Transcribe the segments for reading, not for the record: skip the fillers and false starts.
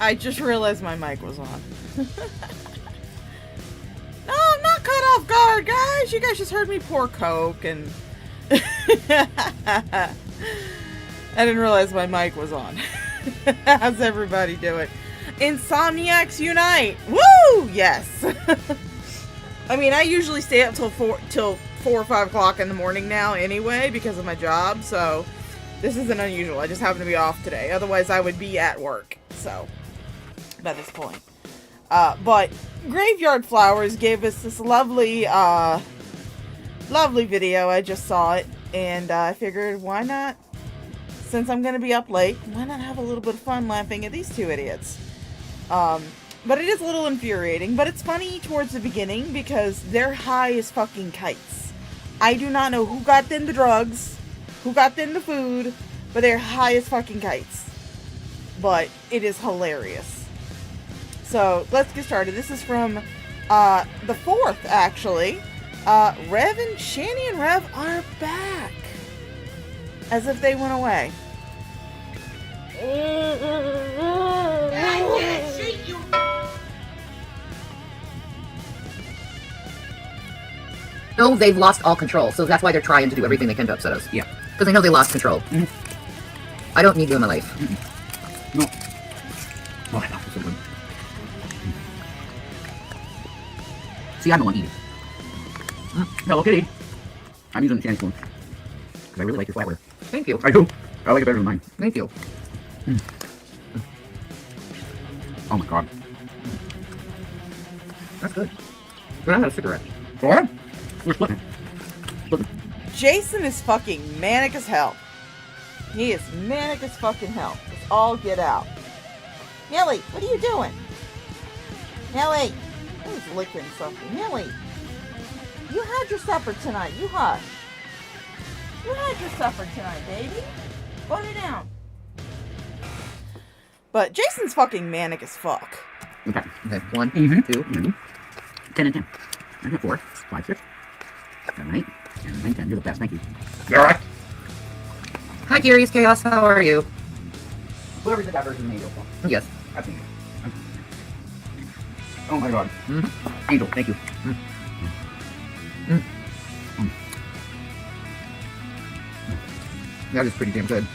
I just realized my mic was on. No, I'm not caught off guard, guys. You guys just heard me pour Coke and... I didn't realize my mic was on. How's everybody doing? Insomniacs unite! Woo! Yes! I mean, I usually stay up till 4 or 5 o'clock in the morning now anyway because of my job, so this isn't unusual. I just happen to be off today. Otherwise, I would be at work, so, by this point. But Graveyard Flowers gave us this lovely video. I just saw it, and I figured, why not? Since I'm going to be up late, why not have a little bit of fun laughing at these two idiots? But it is a little infuriating, but it's funny towards the beginning because they're high as fucking kites. I do not know who got them the drugs, who got them the food, but they're high as fucking kites. But it is hilarious. So, let's get started. This is from the 4th, actually. Rev and Shani and Rev are back. As if they went away. No, they've lost all control, so that's why they're trying to do everything they can to upset us. Yeah. Because they know they lost control. Mm-hmm. I don't need you in my life. Mm-hmm. No. Oh, I love this so good. See, I'm the one eating. Hello, Kitty. I'm using the Shani spoon. Because I really like your flatware. Thank you. I do. I like it better than mine. Thank you. Mm. Oh my god. That's good. But I had a cigarette. What? We're splitting. Jason is fucking manic as hell. He is manic as fucking hell. Let's all get out. Millie, what are you doing? Millie! He's licking something. Millie! You had your supper tonight. You hush. You had your supper tonight, baby. Put it down. But Jason's fucking manic as fuck. Okay. Okay, 1, Mm-hmm. 2. Mm-hmm. 10 and 10. I got 4, 5, 6, 7, 8, and 9, 10. You're the best. Thank you. Alright. Hi, Curious Chaos. How are you? Whoever did that version of Angel. Yes. That's Angel. Oh my god. Mm-hmm. Angel, thank you. That is pretty damn good.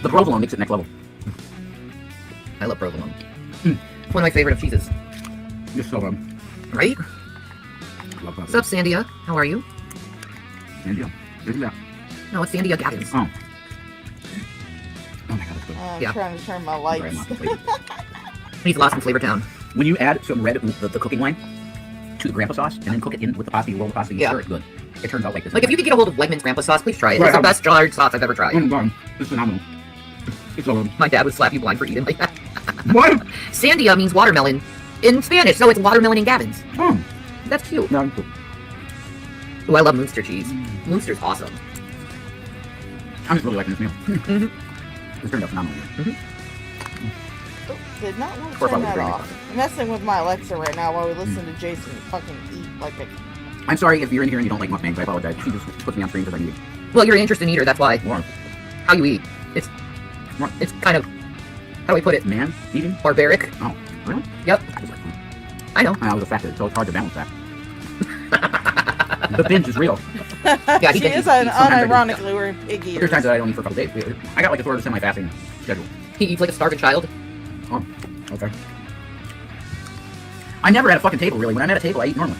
The provolone makes it next level. I love provolone. It's one of my favorite of cheeses. Just so Right? love that. What's up, Sandia? How are you? Angel. Look at that. No, it's Sandia Gabbins. Oh. Oh my god, that's good. I'm Yeah. trying to turn my Sorry, I'm lights. not complete. He's lost in Flavor Town. When you add some red, the cooking wine, to the grandpa sauce, and then cook it in with the pasta, you roll the pasta, you Yeah. stir it good. It turns out like this. Like, if you could get a hold of Wegmans Grandpa Sauce, please try it. Right, It's the best jarred sauce I've ever tried. Oh my god, it's phenomenal. It's so good. My dad would slap you blind for eating like that. What? Sandia means watermelon in Spanish, so it's watermelon in Gabbins. Oh. That's cute. No, it's good. Ooh, I love Munster cheese. Munster's awesome. I'm just really liking this meal. Mm-hmm. It's turned out phenomenal. Oh, did not want to Poor turn Bobby that Gravy. off. I'm messing with my Alexa right now while we listen to Jason fucking eat like a... I'm sorry if you're in here and you don't like mukbangs. I apologize. She just puts me on screen because I need it. Well, you're an interesting eater, that's why. More. How you eat. It's kind of, how do I put it? Man eating? Barbaric. Oh, really? Yep. I just like food. I know. I was a fat, so it's hard to balance that. The binge is real. Yeah, She he is can, unironically wearing pig There's ears. times that I don't eat for a couple days. I got like a sort of semi-fasting schedule. he eats like a starving child. Oh, okay. I never at a fucking table, really. When I'm at a table, I eat normally.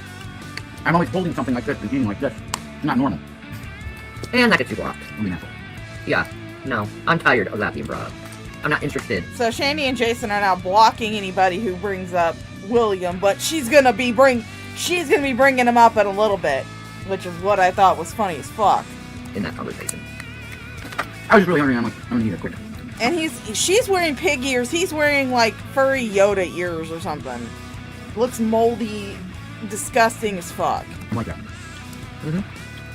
I'm always holding something like this and eating like this. Not normal. And that gets you blocked. I mean, that's all. Yeah. No. I'm tired of that being brought up. I'm not interested. So Shani and Jason are now blocking anybody who brings up William, but she's gonna be bringing him up in a little bit, which is what I thought was funny as fuck. In that conversation. I was just really hungry. I'm like, I'm gonna eat it quick. And she's wearing pig ears. He's wearing like furry Yoda ears or something. Looks moldy, disgusting as fuck. I'm like that. Mm-hmm.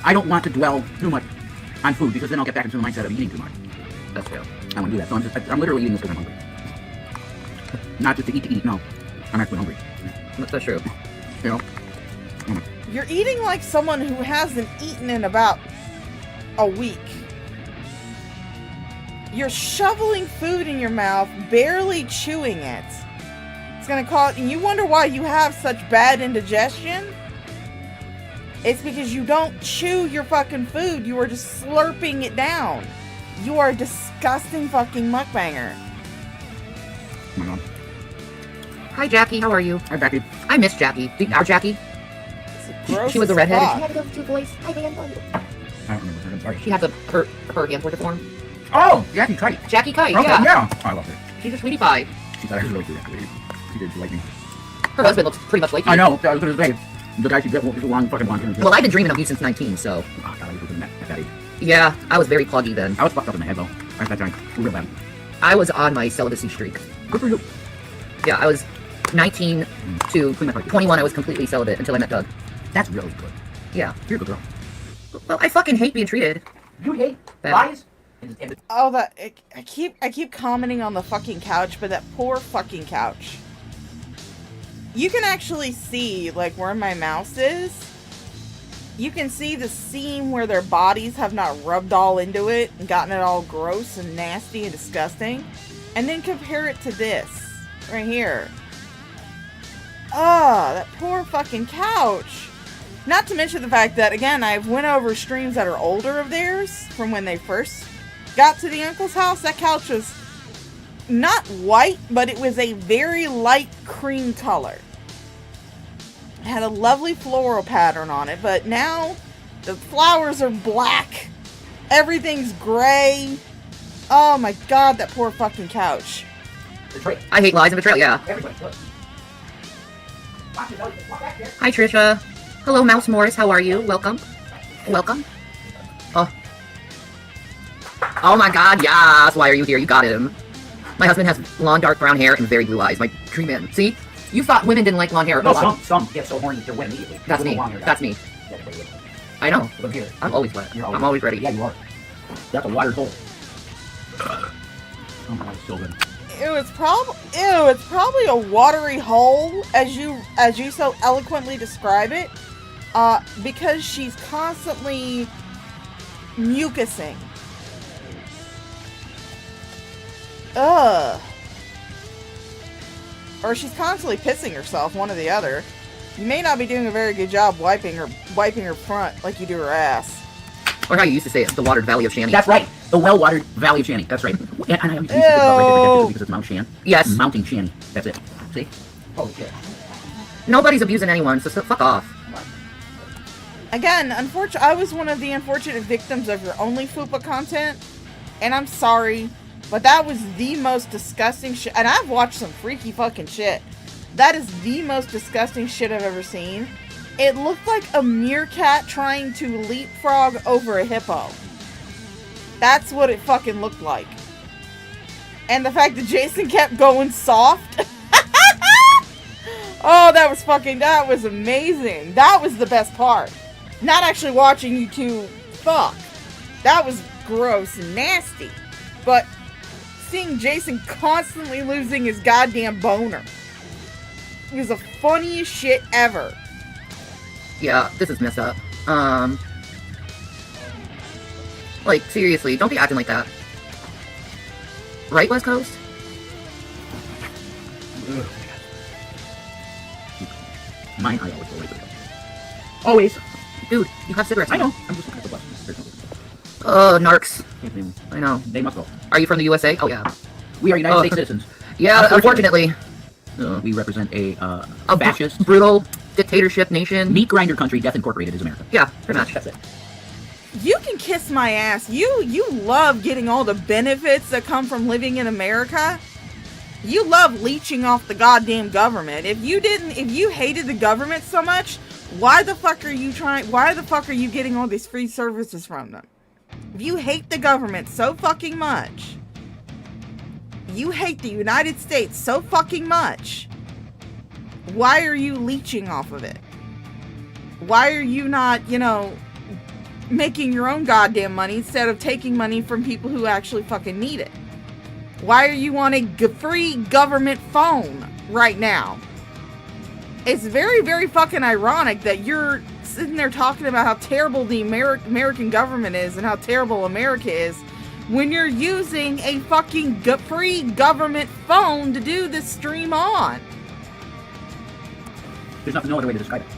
I don't want to dwell too much on food because then I'll get back into the mindset of eating too much. That's real. I want to do that. So I'm literally eating this because I'm hungry. Not just to eat. No, I'm actually hungry. That's true. You know. You're eating like someone who hasn't eaten in about a week. You're shoveling food in your mouth, barely chewing it. It's gonna cause, and you wonder why you have such bad indigestion? It's because you don't chew your fucking food. You are just slurping it down. You are a disgusting fucking mukbanger. Oh my god. Hi, Jackie. How are you? Hi, Becky. I miss Jackie. Our Jackie. Gross She was the as redhead. fuck. She had the two voice. Hi, Dan. How are you? I don't remember her. I'm sorry. She had her hand portrait form. Oh, Jackie Kite. Jackie Kite. Okay, Yeah. yeah. Oh, I love her. She's a sweetie pie. She thought I was really cute, actually. She did like me. Her husband looks pretty much like you. I know. I was going to say, the guy she did was a long fucking blonde hair. Well, I've been dreaming of you since 19, so. Oh, God, I was looking at that age. Yeah, I was very pluggy then. I was fucked up in the head, though. I had that giant real bad. I was on my celibacy streak. Good for you. Yeah, I was 19 to 21. I was completely celibate until I met Doug. That's really good. Yeah. You're a good girl. Well, I fucking hate being treated. You hate Bad. lies? Oh, I keep commenting on the fucking couch, but that poor fucking couch. You can actually see, like, where my mouse is. You can see the seam where their bodies have not rubbed all into it and gotten it all gross and nasty and disgusting. And then compare it to this, right here. Oh, that poor fucking couch. Not to mention the fact that, again, I've went over streams that are older of theirs from when they first got to the uncle's house. That couch was not white, but it was a very light cream color. It had a lovely floral pattern on it, but now the flowers are black. Everything's gray. Oh my god, that poor fucking couch. Betrayal. I hate lies and betrayal, yeah. Everybody, look. Watch it, walk back there. Hi, Trisha. Hello, Mouse Morris. How are you? Welcome. Welcome. Oh. Oh my god, yes. Why are you here? You got him. My husband has long, dark brown hair and very blue eyes. My dream man. See? You thought women didn't like long hair. No, Oh, some get so horny they're wet immediately. That's me. That's me. I know. Look here. I'm always wet. You're I'm always ready. Yeah, you are. That's a watered hole. Oh my god, it's so good. It's probably a watery hole, as you so eloquently describe it, because she's constantly mucusing. Ugh. Or she's constantly pissing herself, one or the other. You may not be doing a very good job wiping her front like you do her ass. Or how you used to say it, the watered valley of Shanny. That's right. The well-watered Valley of Shanny. That's right. And I used to think about right there because it's Mount Shan. Yes. Mounting Shanny. That's it. See? Holy shit. Nobody's abusing anyone, so fuck off. Again, I was one of the unfortunate victims of your only FUPA content, and I'm sorry, but that was the most disgusting shit. And I've watched some freaky fucking shit. That is the most disgusting shit I've ever seen. It looked like a meerkat trying to leapfrog over a hippo. That's what it fucking looked like. And the fact that Jason kept going soft. Oh, that was amazing. That was the best part. Not actually watching you two fuck. That was gross and nasty. But seeing Jason constantly losing his goddamn boner was the funniest shit ever. Yeah, this is messed up. Like, seriously, don't be acting like that. Right, West Coast? Mine, I always go right with it. Always. Dude, you have cigarettes. I know. I'm just looking at the bus. Narcs. I know. They must go. Are you from the USA? Oh, yeah. We are United States citizens. Yeah, unfortunately. We represent a fascist, brutal dictatorship nation. meat grinder country. Death Incorporated is America. Yeah, pretty much. That's it. You can kiss my ass. You love getting all the benefits that come from living in America. You love leeching off the goddamn government. If you hated the government so much, why the fuck are you getting all these free services from them? If you hate the government so fucking much, you hate the United States so fucking much, why are you leeching off of it? Why are you not, making your own goddamn money instead of taking money from people who actually fucking need it? Why are you on a free government phone right now? It's very, very fucking ironic that you're sitting there talking about how terrible the American government is and how terrible America is, when you're using a fucking free government phone to do this stream on? There's no other way to describe it.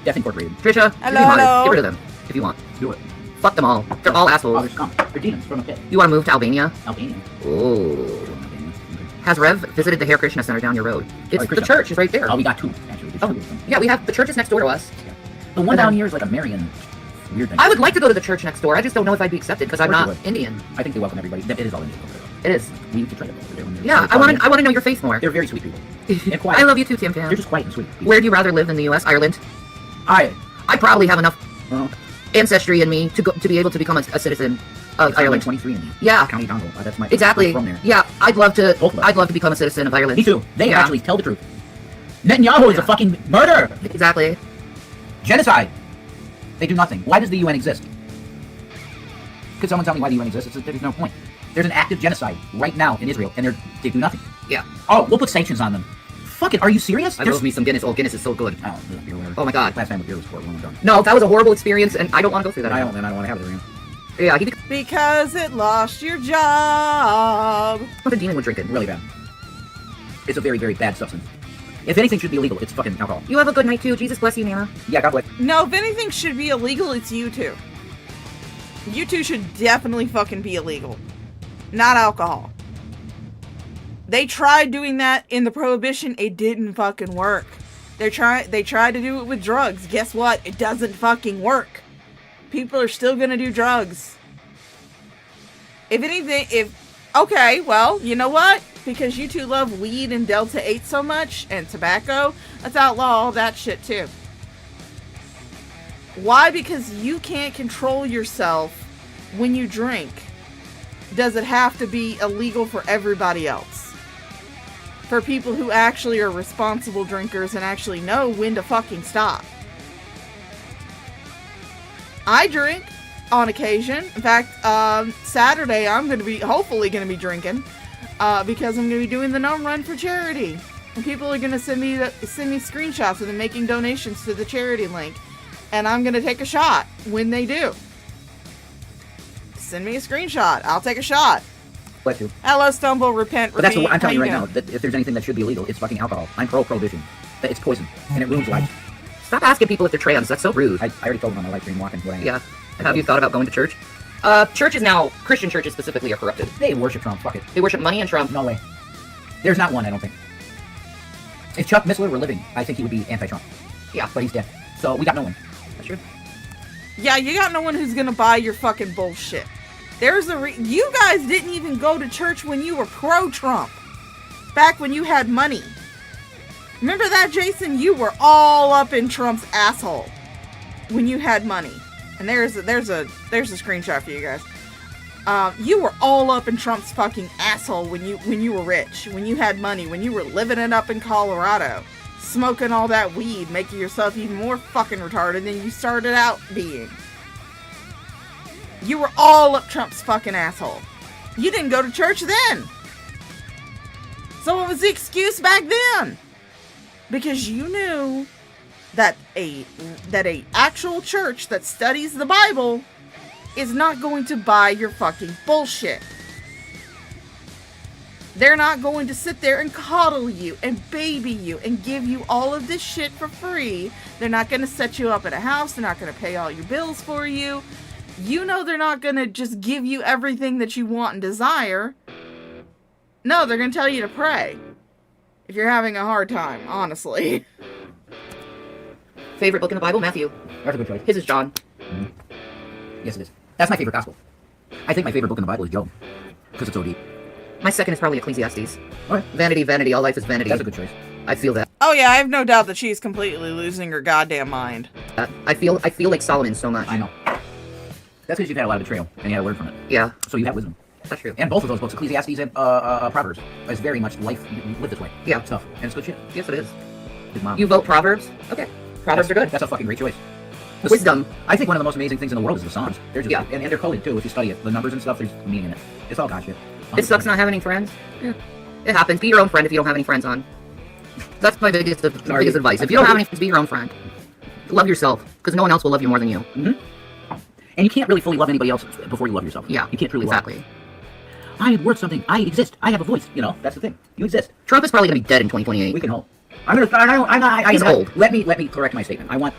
Death Incorporated. Trisha, Hello, you want hello. it. Get rid of them if you want. Do it. Fuck them all. They're all Oh, assholes. they're scum. They're demons from a pit. You want to move to Albania? Albania. Oh. Has Rev visited the Hare Krishna Center down your road? It's the Krishna. church is right there. Oh, we got two, actually. There's Oh, two of them. yeah, we have the church is next door to us. The one down here is like a Marian weird thing. I would like to go to the church next door. I just don't know if I'd be accepted because I'm Of course not you would. Indian. I think they welcome everybody. It is all Indian over there. It is. We need to try to go over there. Yeah, I want to know your faith more. They're very sweet people. And quiet. I love you too, Tim Tam. They're just quiet and sweet people. Where do you rather live in the U.S., Ireland? I probably have enough well, ancestry in me to be able to become a citizen of Ireland. 23 in me. Yeah. County Dongle. That's my Exactly. I'm from there. Yeah, I'd love to. Both of us. I'd love to become a citizen of Ireland. Me too. They Yeah. actually tell the truth. Netanyahu is a fucking murderer. Exactly. Genocide. They do nothing. Why does the UN exist? Could someone tell me why the UN exists? There's no point. There's an active genocide right now in Israel, and they do nothing. Yeah. Oh, we'll put sanctions on them. Fuck it. Are you serious? I love me some Guinness. Oh, Guinness is so good. Oh, beer, whatever. Oh my God. Last time with beer was horrible. I'm done. No, that was a horrible experience, and I don't want to go through that. I again. don't want to have it again. Yeah, he Because it lost your job. was dealing with drinking. Really bad. It's a very, very bad substance. If anything should be illegal, it's fucking alcohol. You have a good night too. Jesus bless you, Nana. Yeah, God bless. No, if anything should be illegal, it's you two. You two should definitely fucking be illegal. Not alcohol. They tried doing that in the Prohibition. It didn't fucking work. They tried to do it with drugs. Guess what? It doesn't fucking work. People are still gonna do drugs. If anything, okay, well, you know what? Because you two love weed and Delta 8 so much, and tobacco, let's outlaw all that shit too. Why? Because you can't control yourself when you drink. Does it have to be illegal for everybody else? For people who actually are responsible drinkers and actually know when to fucking stop. I drink on occasion. In fact, Saturday I'm hopefully going to be drinking because I'm going to be doing the Gnome Run for charity. And people are going to send me screenshots of them making donations to the charity link. And I'm going to take a shot when they do. Send me a screenshot. I'll take a shot. Bless you. Hello, stumble, repent, But that's repeat. what I'm telling you right How now. doing? That if there's anything that should be illegal, it's fucking alcohol. I'm pro-prohibition. It's poison, and it ruins lives. Stop asking people if they're trans. That's so rude. I already told them on my live stream walking what I am. Yeah. Have you thought about going to church? Churches now, Christian churches specifically, are corrupted. They worship Trump. Fuck it. They worship money and Trump. No way. There's not one, I don't think. If Chuck Missler were living, I think he would be anti-Trump. Yeah. But he's dead. So we got no one. That's true. Yeah, you got no one who's gonna buy your fucking bullshit. There's you guys didn't even go to church when you were pro-Trump. Back when you had money. Remember that, Jason? You were all up in Trump's asshole when you had money. And there's a screenshot for you guys. You were all up in Trump's fucking asshole when you were rich, when you had money, when you were living it up in Colorado, smoking all that weed, making yourself even more fucking retarded than you started out being. You were all up Trump's fucking asshole. You didn't go to church then. So what was the excuse back then? Because you knew that a actual church that studies the Bible is not going to buy your fucking bullshit. They're not going to sit there and coddle you and baby you and give you all of this shit for free. They're not going to set you up at a house. They're not going to pay all your bills for you. You know they're not going to just give you everything that you want and desire. No, they're going to tell you to pray. If you're having a hard time, honestly. Favorite book in the Bible? Matthew. That's a good choice. His is John. Mm-hmm. Yes, it is. That's my favorite gospel. I think my favorite book in the Bible is Job. Because it's so deep. My second is probably Ecclesiastes. Okay. Vanity, vanity, all life is vanity. That's a good choice. I feel that. Oh yeah, I have no doubt that she's completely losing her goddamn mind. I feel like Solomon so much. I know. That's because you've had a lot of betrayal, and you had to learn from it. Yeah, So you have wisdom. that's true. And both of those books, Ecclesiastes and Proverbs, is very much life, you live this way. Yeah. Stuff. And it's good shit. Yes, it is. His mom. You vote Proverbs? Okay. Proverbs are good. That's a fucking great choice. Wisdom. I think one of the most amazing things in the world is the Psalms. They're just, Yeah. and they're coded too, if you study it. The numbers and stuff, there's meaning in it. It's all God shit. It sucks not having any friends. Yeah. It happens. Be your own friend if you don't have any friends on. That's my biggest advice. If you don't have any friends, be your own friend. Love yourself, because no one else will love you more than you. Mm-hmm. And you can't really fully love anybody else before you love yourself. Yeah, You can't truly exactly. love. I'm worth something. I exist. I have a voice. You know, that's the thing. You exist. Trump is probably going to be dead in 2028. We can hope. I'm gonna. I He's old. Let me correct my statement. I want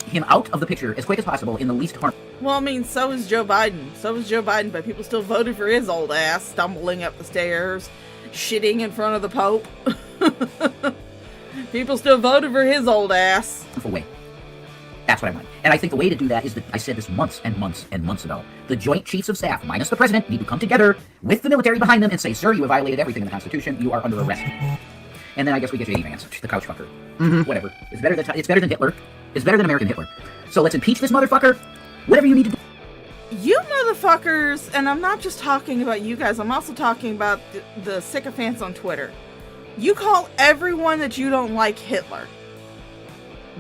him out of the picture as quick as possible in the least harm. Well, I mean, so is Joe Biden. So is Joe Biden, but people still voted for his old ass, stumbling up the stairs, shitting in front of the Pope. People still voted for his old ass. Way. That's what I want. And I think the way to do that is that I said this months and months and months ago. The Joint Chiefs of Staff, minus the President, need to come together with the military behind them and say, sir, you have violated everything in the Constitution. You are under arrest. And then I guess we get J.D. Vance, the couch fucker. Whatever. It's better than Hitler. It's better than American Hitler. So let's impeach this motherfucker. Whatever you need to do. You motherfuckers, and I'm not just talking about you guys, I'm also talking about the sycophants on Twitter. You call everyone that you don't like Hitler.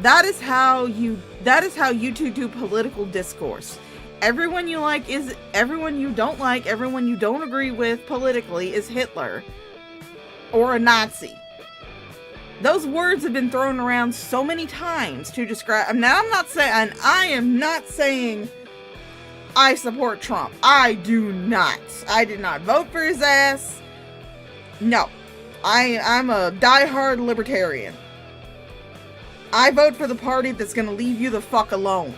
That is how you two do political discourse. Everyone you like is everyone you don't like, everyone you don't agree with politically is Hitler or a Nazi. Those words have been thrown around so many times to describe. Now I am not saying I support Trump. I do not. I did not vote for his ass. No. I'm a diehard libertarian. I vote for the party that's going to leave you the fuck alone.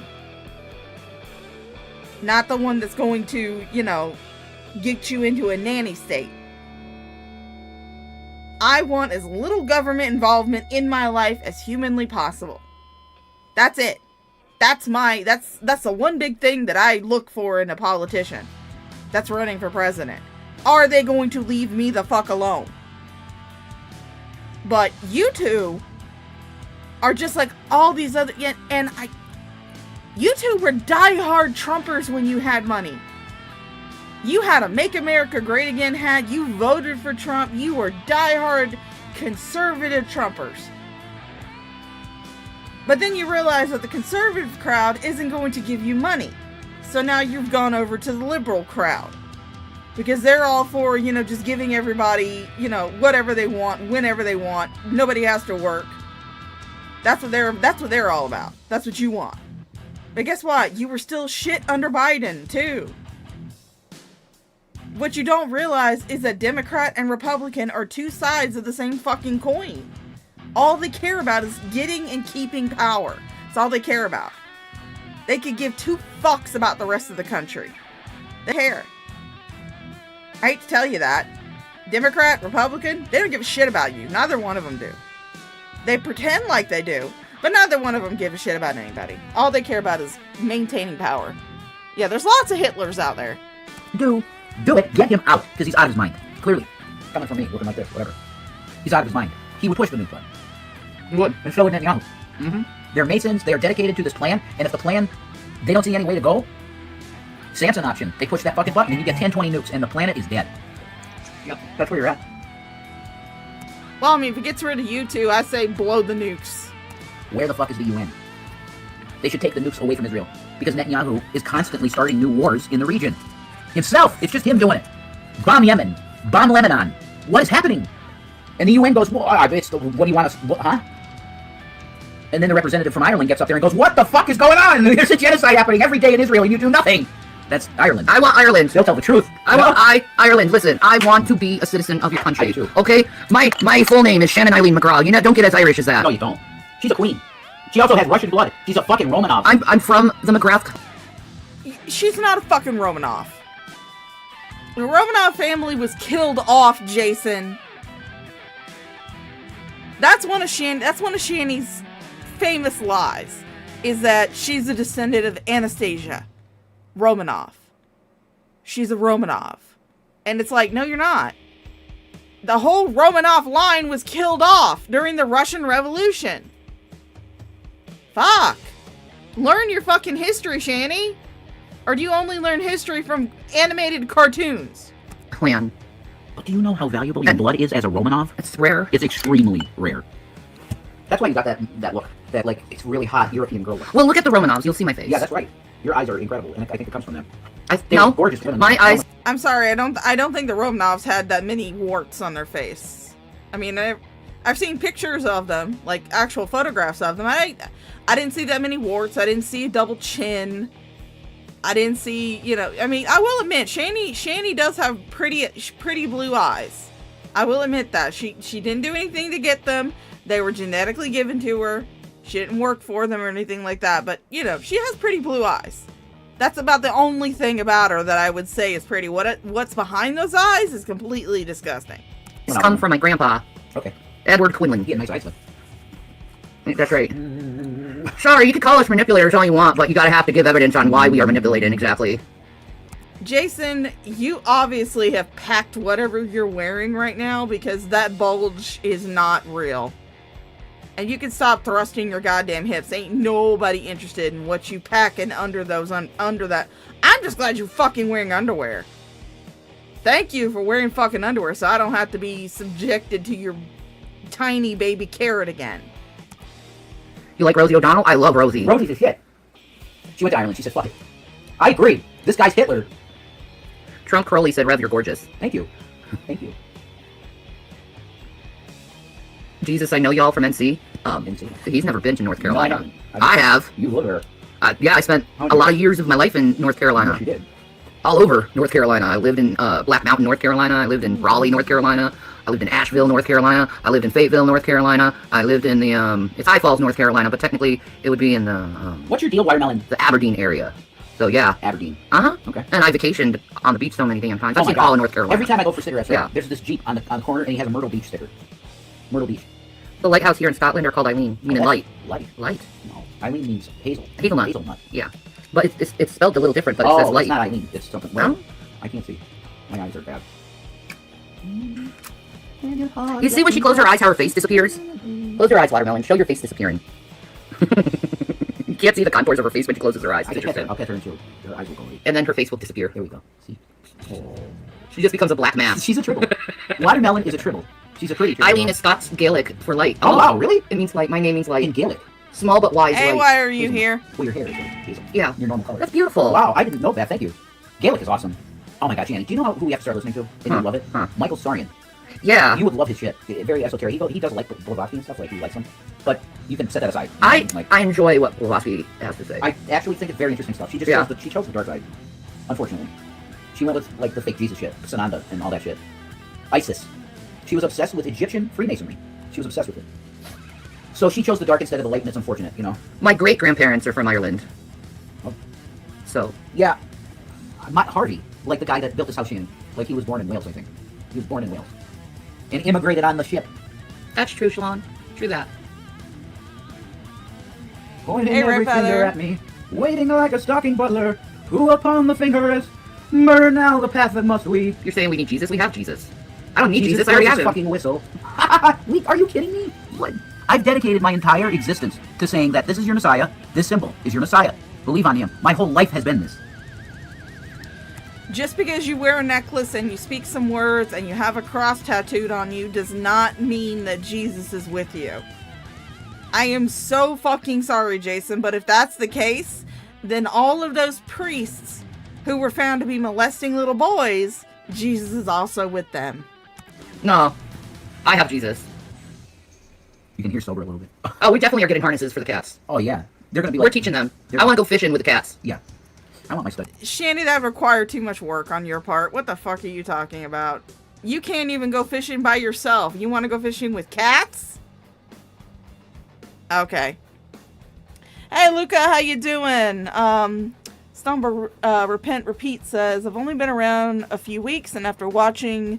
Not the one that's going to, get you into a nanny state. I want as little government involvement in my life as humanly possible. That's it. That's the one big thing that I look for in a politician that's running for president. Are they going to leave me the fuck alone? But you two are just like all these other, you two were diehard Trumpers when you had money. You had a Make America Great Again hat. You voted for Trump. You were diehard conservative Trumpers. But then you realize that the conservative crowd isn't going to give you money. So now you've gone over to the liberal crowd. Because they're all for, just giving everybody, whatever they want, whenever they want. Nobody has to work. That's what they're all about. That's what you want. But guess what? You were still shit under Biden, too. What you don't realize is that Democrat and Republican are two sides of the same fucking coin. All they care about is getting and keeping power. That's all they care about. They could give two fucks about the rest of the country. They care. I hate to tell you that. Democrat, Republican, they don't give a shit about you. Neither one of them do. They pretend like they do, but neither one of them give a shit about anybody. All they care about is maintaining power. Yeah, there's lots of Hitlers out there. Do it. Get him out, because he's out of his mind. Clearly. Coming from me, looking like this, whatever. He's out of his mind. He would push the nuke button. He would. And so would Netanyahu. They're Masons. They are dedicated to this plan. And if the plan, they don't see any way to go, Samson option. They push that fucking button and you get 10, 20 nukes and the planet is dead. Yep, that's where you're at. Well, I mean, if it gets rid of you two, I say blow the nukes. Where the fuck is the UN? They should take the nukes away from Israel. Because Netanyahu is constantly starting new wars in the region. Himself. It's just him doing it. Bomb Yemen. Bomb Lebanon. What is happening? And the UN goes, well, what do you want us, huh? And then the representative from Ireland gets up there and goes, what the fuck is going on? There's a genocide happening every day in Israel and you do nothing. That's Ireland. I want Ireland. They'll tell the truth. Ireland, listen, I want to be a citizen of your country. I do too. Okay? My full name is Shannon Eileen McGraw. You don't get as Irish as that. No, you don't. She's a queen. She also has Russian blood. She's a fucking Romanov. I'm from the McGrath. She's not a fucking Romanov. The Romanov family was killed off, Jason. That's one of Shanny's famous lies, is that she's a descendant of Anastasia Romanov. She's a Romanov. And it's like, no, you're not. The whole Romanov line was killed off during the Russian Revolution. Fuck. Learn your fucking history, Shanny. Or do you only learn history from animated cartoons? Clan. But do you know how valuable your blood is as a Romanov? It's rare. It's extremely rare. That's why you got that look. That, like, it's really hot European girl look. Well, look at the Romanovs. You'll see my face. Yeah, that's right. Your eyes are incredible, and I think it comes from them. No, gorgeous women. my eyes. I'm sorry, I don't think the Romanovs had that many warts on their face. I mean, I've seen pictures of them, like actual photographs of them. I didn't see that many warts. I didn't see a double chin. I didn't see, I mean, I will admit, Shani does have pretty blue eyes. I will admit that. She didn't do anything to get them. They were genetically given to her. She didn't work for them or anything like that. But, she has pretty blue eyes. That's about the only thing about her that I would say is pretty. What's behind those eyes is completely disgusting. It's come from my grandpa. Okay. Edward Quinlan. He had nice eyes, though. That's right. Sorry, you can call us manipulators all you want, but you gotta have to give evidence on why we are manipulating exactly. Jason, you obviously have packed whatever you're wearing right now because that bulge is not real. And you can stop thrusting your goddamn hips. Ain't nobody interested in what you packing under those under that. I'm just glad you're fucking wearing underwear. Thank you for wearing fucking underwear so I don't have to be subjected to your tiny baby carrot again. You like Rosie O'Donnell? I love Rosie. Rosie's a shit. She went to Ireland. She said, fuck it. I agree. This guy's Hitler. Trump Crowley said, Rev, you're gorgeous. Thank you. Thank you. Jesus, I know y'all from NC. NC. He's never been to North Carolina. No, I have. You live there. Yeah, I spent a lot of years of my life in North Carolina. Yes, you did. All over North Carolina. I lived in Black Mountain, North Carolina. I lived in Raleigh, North Carolina. I lived in Asheville, North Carolina. I lived in Fayetteville, North Carolina. I lived in the, it's High Falls, North Carolina, but technically it would be in the, What's your deal, Watermelon? the Aberdeen area. So, yeah. Aberdeen. Uh-huh. Okay. And I vacationed on the beach so many damn times. I've Oh my seen all God. of North Carolina. Every time I go for cigarettes, Yeah. there's this Jeep on the corner, and he has a Myrtle Beach sticker. Myrtle Beach. The lighthouse here in Scotland are called Eileen, meaning Oh, light. Light. Light. No. Eileen means hazel. Hazelnut. Hazelnut. Yeah. But it's spelled a little different, but it Oh, says light. it's not Eileen. It's something. No? Well, I can't see. My eyes are bad. You see when she closes her eyes how her face disappears? Close your eyes, Watermelon. Show your face disappearing. You can't see the contours of her face when she closes her eyes. I It's can pet her. interesting. I'll pet her until her eyes will go away. And then her face will disappear. There we go. See? Oh. She just becomes a black mass. She's a tribble. Watermelon is a tribble. She's a pretty tribble. Eileen is Scots Gaelic for light. Oh, wow, really? It means light. My name means light. In Gaelic. Small but wise Hey, light. why are you here? Well, your hair is hazel. Yeah. Your normal color. That's beautiful. Wow, I didn't know that. Thank you. Gaelic is awesome. Oh my God, Janet, do you know who we have to start listening to? And you love it? Michael Sarian. Yeah. You would love his shit. Very esoteric. He does like Blavatsky and stuff. Like he likes him, but you can set that aside. I enjoy what Blavatsky has to say. I actually think it's very interesting stuff. She just chose the dark side. Unfortunately, she went with like the fake Jesus shit, Sananda, and all that shit. ISIS. She was obsessed with Egyptian Freemasonry. She was obsessed with it. So she chose the dark instead of the light, and it's unfortunate, you know. My great grandparents are from Ireland. Oh. So Yeah, Harvey, like the guy that built this house in, like he was born in Wales, I think. He was born in Wales and immigrated on the ship. that's true, Shalon. True that. Pointing Hey, every Red finger Feather. at me, waiting like a stalking butler. Who upon the finger is murder now the path that must we. You're saying we need Jesus? We have Jesus. I don't need Jesus. I blows already his have him. fucking whistle. Are you kidding me? What? I've dedicated my entire existence to saying that this is your Messiah. This symbol is your Messiah. Believe on him. My whole life has been this. Just because you wear a necklace and you speak some words and you have a cross tattooed on you does not mean that Jesus is with you. I am so fucking sorry, Jason, but if that's the case, then all of those priests who were found to be molesting little boys, Jesus is also with them. No. I have Jesus. You can hear sober a little bit. Oh, we definitely are getting harnesses for the cats. Oh yeah, they're gonna be. We're teaching them. I want to go fishing with the cats. Yeah, I want my study. Shandy, that would require too much work on your part. What the fuck are you talking about? You can't even go fishing by yourself. You want to go fishing with cats? Okay. Hey, Luca, how you doing? Stumble, Repent, Repeat says, I've only been around a few weeks, and after watching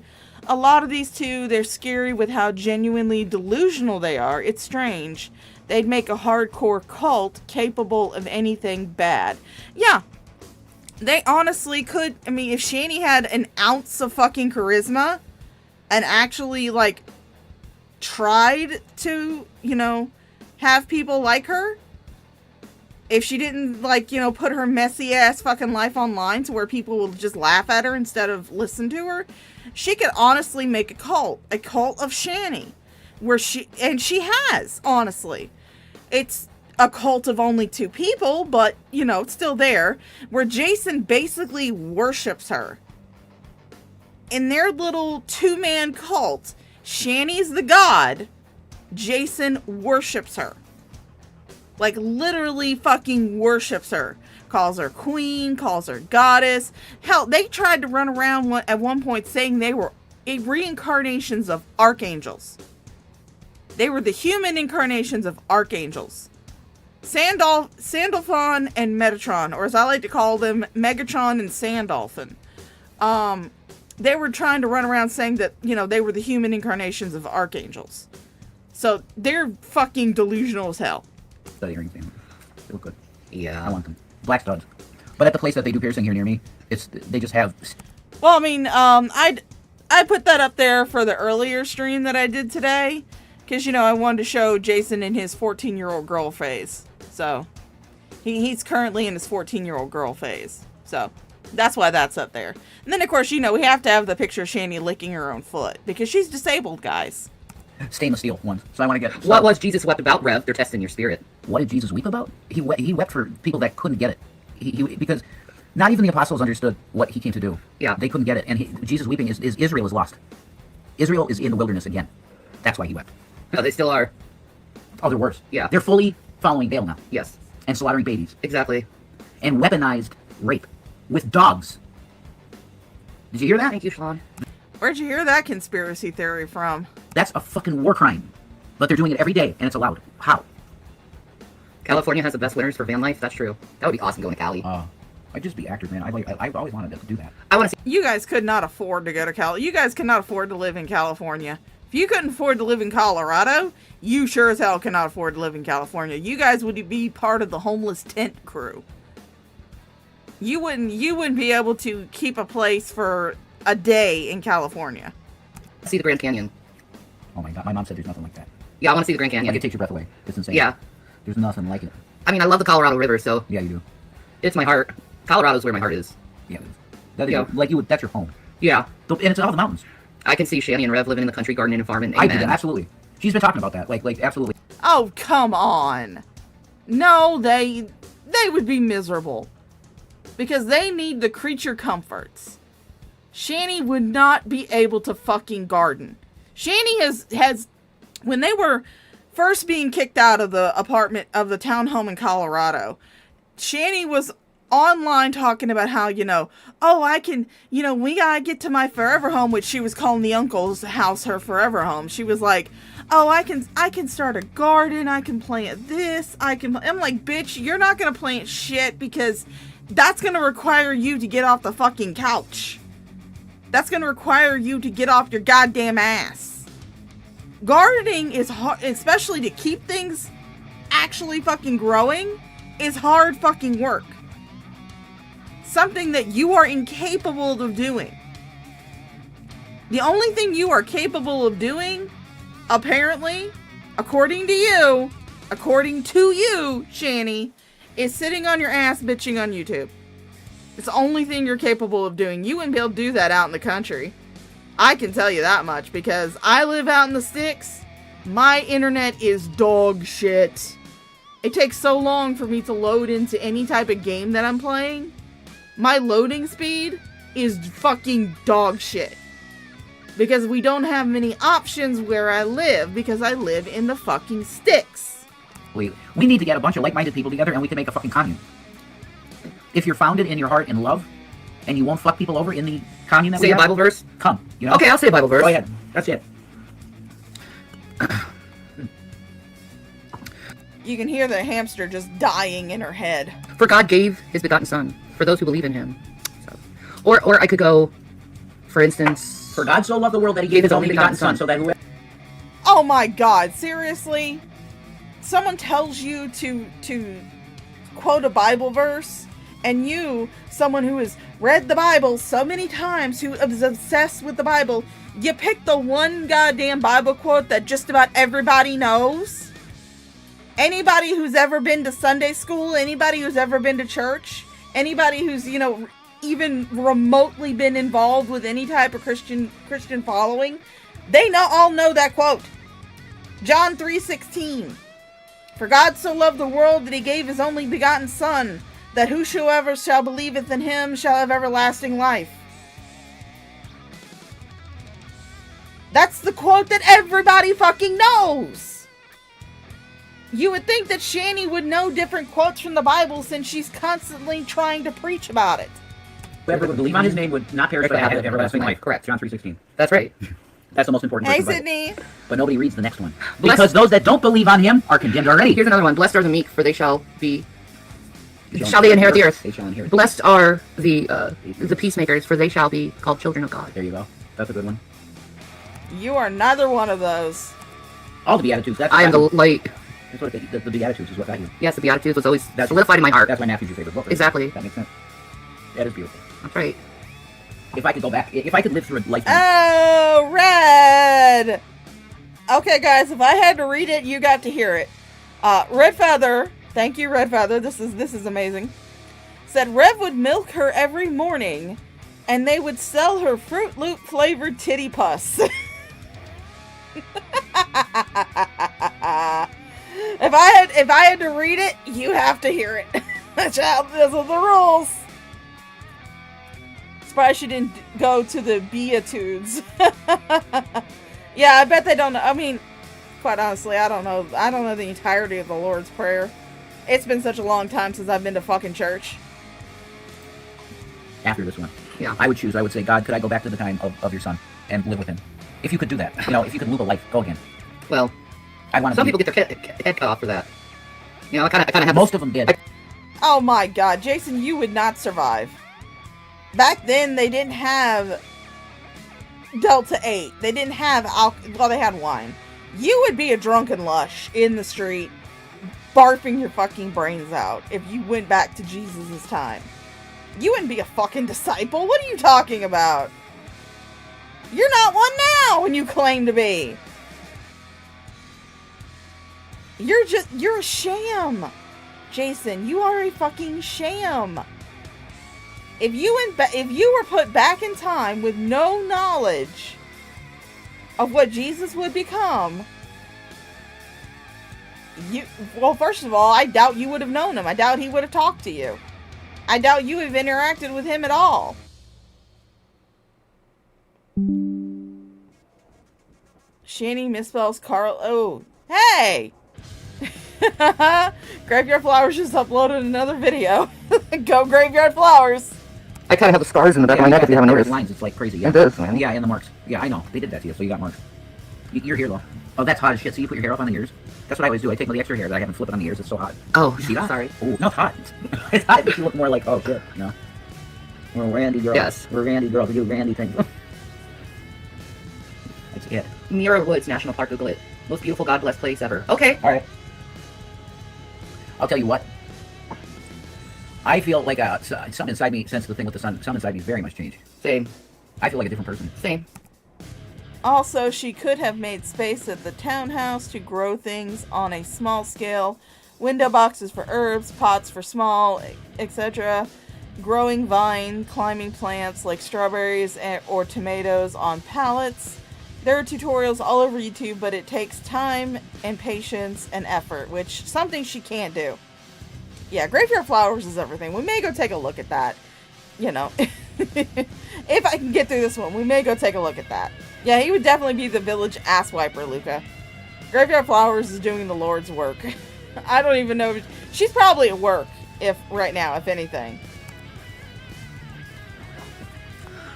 a lot of these two, they're scary with how genuinely delusional they are. It's strange. They'd make a hardcore cult capable of anything bad. Yeah. They honestly could. I mean, if Shani had an ounce of fucking charisma and actually, like, tried to, have people like her, if she didn't, like, put her messy ass fucking life online to where people will just laugh at her instead of listen to her, she could honestly make a cult of Shani, where she has, honestly. It's a cult of only 2 people, but, it's still there, where Jason basically worships her. In their little 2-man cult, Shani's the god, Jason worships her. Like, literally fucking worships her. calls her queen, calls her goddess. Hell, they tried to run around at one point saying they were reincarnations of archangels. They were the human incarnations of archangels. Sandalphon and Metatron, or as I like to call them, Megatron and Sandalphon. They were trying to run around saying that, they were the human incarnations of archangels. So they're fucking delusional as hell. The earring thing. They look good. Yeah. I want them. Black studs. But at the place that they do piercing here near me, they just have... Well, I mean, I put that up there for the earlier stream that I did today. Because, I wanted to show Jason in his 14-year-old girl phase. So, he's currently in his 14-year-old girl phase. So, that's why that's up there. And then, of course, we have to have the picture of Shani licking her own foot. Because she's disabled, guys. Stainless steel ones. So I want to get... What was Jesus wept about, Rev? They're testing your spirit. What did Jesus weep about? He wept for people that couldn't get it. Because not even the apostles understood what he came to do. Yeah. They couldn't get it. And Jesus weeping is Israel is lost. Israel is in the wilderness again. That's why he wept. No, they still are. Oh, they're worse. Yeah. They're fully following Baal now. Yes. And slaughtering babies. Exactly. And weaponized rape with dogs. Did you hear that? Thank you, Sean. Where'd you hear that conspiracy theory from? That's a fucking war crime. But they're doing it every day, and it's allowed. How? California has the best winters for van life. That's true. That would be awesome going to Cali. I'd just be actors, man. I've always wanted to do that. I want to see. You guys could not afford to go to Cali. You guys cannot afford to live in California. If you couldn't afford to live in Colorado, you sure as hell cannot afford to live in California. You guys would be part of the homeless tent crew. You wouldn't be able to keep a place for a day in California. See the Grand Canyon. Oh my god, my mom said there's nothing like that. Yeah, I want to see the Grand Canyon. Like, it takes your breath away. It's insane. Yeah. There's nothing like it. I mean, I love the Colorado River, so Yeah, you do. it's my heart. Colorado's where my heart is. Yeah, it is. That is Yeah. like you would. That's your home. Yeah. And it's all the mountains. I can see Shani and Rev living in the country, gardening and farming. I Amen. do that, absolutely. She's been talking about that. Like absolutely. Oh, come on. No, they would be miserable. Because they need the creature comforts. Shani would not be able to fucking garden. Shani has when they were first being kicked out of the apartment of the townhome in Colorado, Shani was online talking about how, I can, we gotta get to my forever home, which she was calling the uncle's house her forever home. She was like, oh, I can start a garden, I can plant this, I'm like, bitch, you're not gonna plant shit because that's gonna require you to get off the fucking couch. That's gonna require you to get off your goddamn ass. Gardening is hard, especially to keep things actually fucking growing, is hard fucking work. Something that you are incapable of doing. The only thing you are capable of doing, apparently, according to you, Shani, is sitting on your ass bitching on YouTube. It's the only thing you're capable of doing. You wouldn't be able to do that out in the country. I can tell you that much because I live out in the sticks. My internet is dog shit. It takes so long for me to load into any type of game that I'm playing. My loading speed is fucking dog shit. Because we don't have many options where I live because I live in the fucking sticks. We need to get a bunch of like-minded people together and we can make a fucking commune. If you're founded in your heart in love, and you won't fuck people over in the commune that we Say a have, Bible verse. come. Okay, I'll say a Bible verse. Go ahead. That's it. You can hear the hamster just dying in her head. For God gave his begotten son for those who believe in him. So. Or I could go, for instance, For God so loved the world that he gave his only begotten son, so that whoever... Oh my god, seriously? Someone tells you to quote a Bible verse, and you, someone who has read the Bible so many times, who is obsessed with the Bible, you pick the one goddamn Bible quote that just about everybody knows? Anybody who's ever been to Sunday school, anybody who's ever been to church, anybody who's, even remotely been involved with any type of Christian following, they all know that quote. John 3:16. For God so loved the world that he gave his only begotten son, that whosoever shall believeth in him shall have everlasting life. That's the quote that everybody fucking knows. You would think that Shani would know different quotes from the Bible since she's constantly trying to preach about it. Whoever would believe on his name would not perish but have everlasting life. Correct. John 3:16. That's right. That's the most important Hey, verse in the Bible. Sydney. But nobody reads the next one. Because those that don't believe on him are condemned already. Here's another one. Blessed are the meek, for they shall be... Shall they inherit the earth? They shall inherit. Blessed are the peacemakers, for they shall be called children of God. There you go. That's a good one. You are neither one of those. All the Beatitudes. That's I am the light. That's what the Beatitudes is what got you. Yes, the Beatitudes was always solidified in my heart. That's why Matthew's your favorite book. Right? Exactly. That makes sense. That is beautiful. That's right. If I could go back, if I could live through a lifetime. Oh, Red! Okay, guys, if I had to read it, you got to hear it. Red Feather, thank you, Red Feather, this is amazing, said Rev would milk her every morning, and they would sell her Fruit Loop flavored titty pus. If I had to read it, you have to hear it. Child, those are the rules. Surprised she didn't go to the Beatitudes. Yeah, I bet they don't know. I mean, quite honestly, I don't know the entirety of the Lord's Prayer. It's been such a long time since I've been to fucking church. After this one. Yeah. I would say, God, could I go back to the time of your son and live with him? If you could do that. You know, if you could live a life, go again. Well, I want to some people get their head cut off for that. You know, I kind of have... Most of them did. Oh my god, Jason, you would not survive. Back then, they didn't have Delta 8. They didn't have well, they had wine. You would be a drunken lush in the street, barfing your fucking brains out if you went back to Jesus' time. You wouldn't be a fucking disciple. What are you talking about? You're not one now when you claim to be. You're a sham. Jason, you are a fucking sham. If you were put back in time with no knowledge of what Jesus would become, well, first of all, I doubt you would have known him. I doubt he would have talked to you. I doubt you would have interacted with him at all. Shani misspells Carl. Oh, hey! Graveyard Flowers just uploaded another video. Go Graveyard Flowers! I kind of have the scars in the back of my neck if you haven't noticed. Lines, it's like crazy. Yeah. It does, man. Yeah, and the marks. Yeah, I know. They did that to you, so you got marks. You're here, though. Oh, that's hot as shit. So you put your hair up on the ears. That's what I always do. I take the extra hair that I have and flip it on the ears. It's so hot. Oh, See that? sorry. Oh, no, it's hot. It's hot. It makes you look more like, oh, shit, you know? We're Randy girls. Yes. We're Randy girls. We do Randy things. That's it. Muir Woods National Park, Google it. Most beautiful God blessed place ever. Okay. All right. I'll tell you what. I feel like something inside me, since the thing with the sun, something inside me very much changed. Same. I feel like a different person. Same. Also, she could have made space at the townhouse to grow things on a small scale. Window boxes for herbs, pots for small, etc. Growing vine, climbing plants like strawberries or tomatoes on pallets. There are tutorials all over YouTube, but it takes time and patience and effort, which something she can't do. Yeah, Graveyard Flowers is everything. We may go take a look at that. You know, if I can get through this one, we may go take a look at that. Yeah, he would definitely be the village ass wiper, Luca. Graveyard Flowers is doing the Lord's work. I don't even know. She's probably at work, right now, if anything.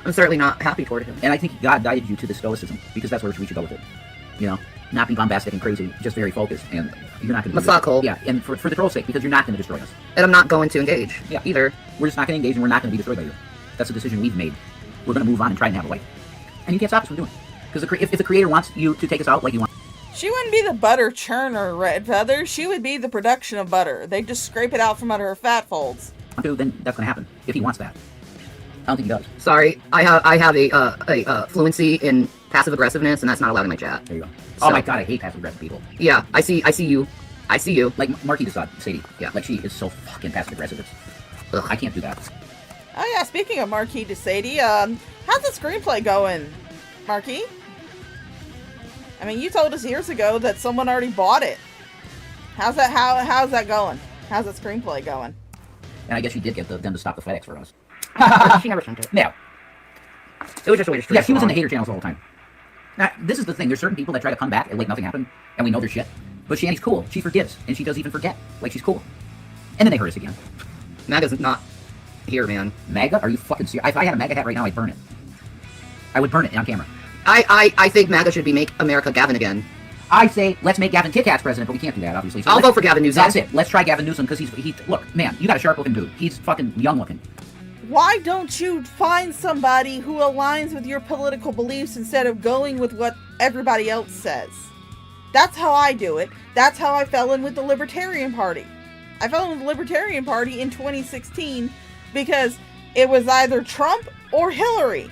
I'm certainly not happy toward him. And I think God guided you to the stoicism, because that's where we should go with it. You know, not be bombastic and crazy, just very focused. And you're not going to... Methodical. Yeah, and for the troll's sake, because you're not going to destroy us. And I'm not going to engage. Yeah. Either. We're just not going to engage, and we're not going to be destroyed by you. That's a decision we've made. We're going to move on and try and have a life. And you can't stop us from doing it. Because if the Creator wants you to take us out like you want... She wouldn't be the butter churner, Red Feather. She would be the production of butter. They just scrape it out from under her fat folds. Then that's going to happen, if he wants that. I don't think he does. Sorry, I have a fluency in passive aggressiveness, and that's not allowed in my chat. There you go. So, Oh my god, I hate passive aggressive people. Yeah, I see you. I see you. Like Marquis de Sadie. Yeah. Like she is so fucking passive aggressive. Ugh. I can't do that. Oh yeah, speaking of Marquis de Sade, how's the screenplay going, Marquis? I mean, you told us years ago that someone already bought it. How's that going? How's that screenplay going? And I guess you did get them to stop the FedEx for us. She never sent it. Now, It was just a way to string yeah, she was in the along. hater channels the whole time. Now, this is the thing. There's certain people that try to come back and like nothing happened, and we know their shit. But Shanny's cool. She forgives, and she does even forget. Like, she's cool. And then they hurt us again. MAGA's not here, man. MAGA? Are you fucking serious? If I had a MAGA hat right now, I'd burn it. I would burn it on camera. I think MAGA should be Make America Gavin again. I say, let's make Gavin Kit Kat's president, but we can't do that, obviously. So I'll vote for Gavin Newsom. That's it. Let's try Gavin Newsom, because he's look, man, you got a sharp-looking dude. He's fucking young-looking. Why don't you find somebody who aligns with your political beliefs instead of going with what everybody else says? That's how I do it. That's how I fell in with the Libertarian Party. I fell in with the Libertarian Party in 2016 because it was either Trump or Hillary.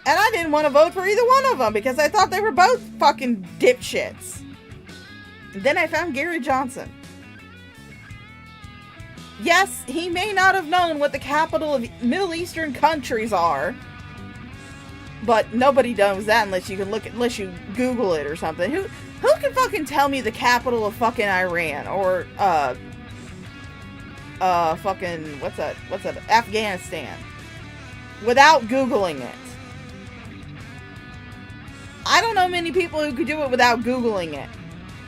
And I didn't want to vote for either one of them because I thought they were both fucking dipshits. Then I found Gary Johnson. Yes, he may not have known what the capital of Middle Eastern countries are, but nobody knows that unless you Google it or something. Who can fucking tell me the capital of fucking Iran or fucking what's that Afghanistan without Googling it? I don't know many people who could do it without Googling it.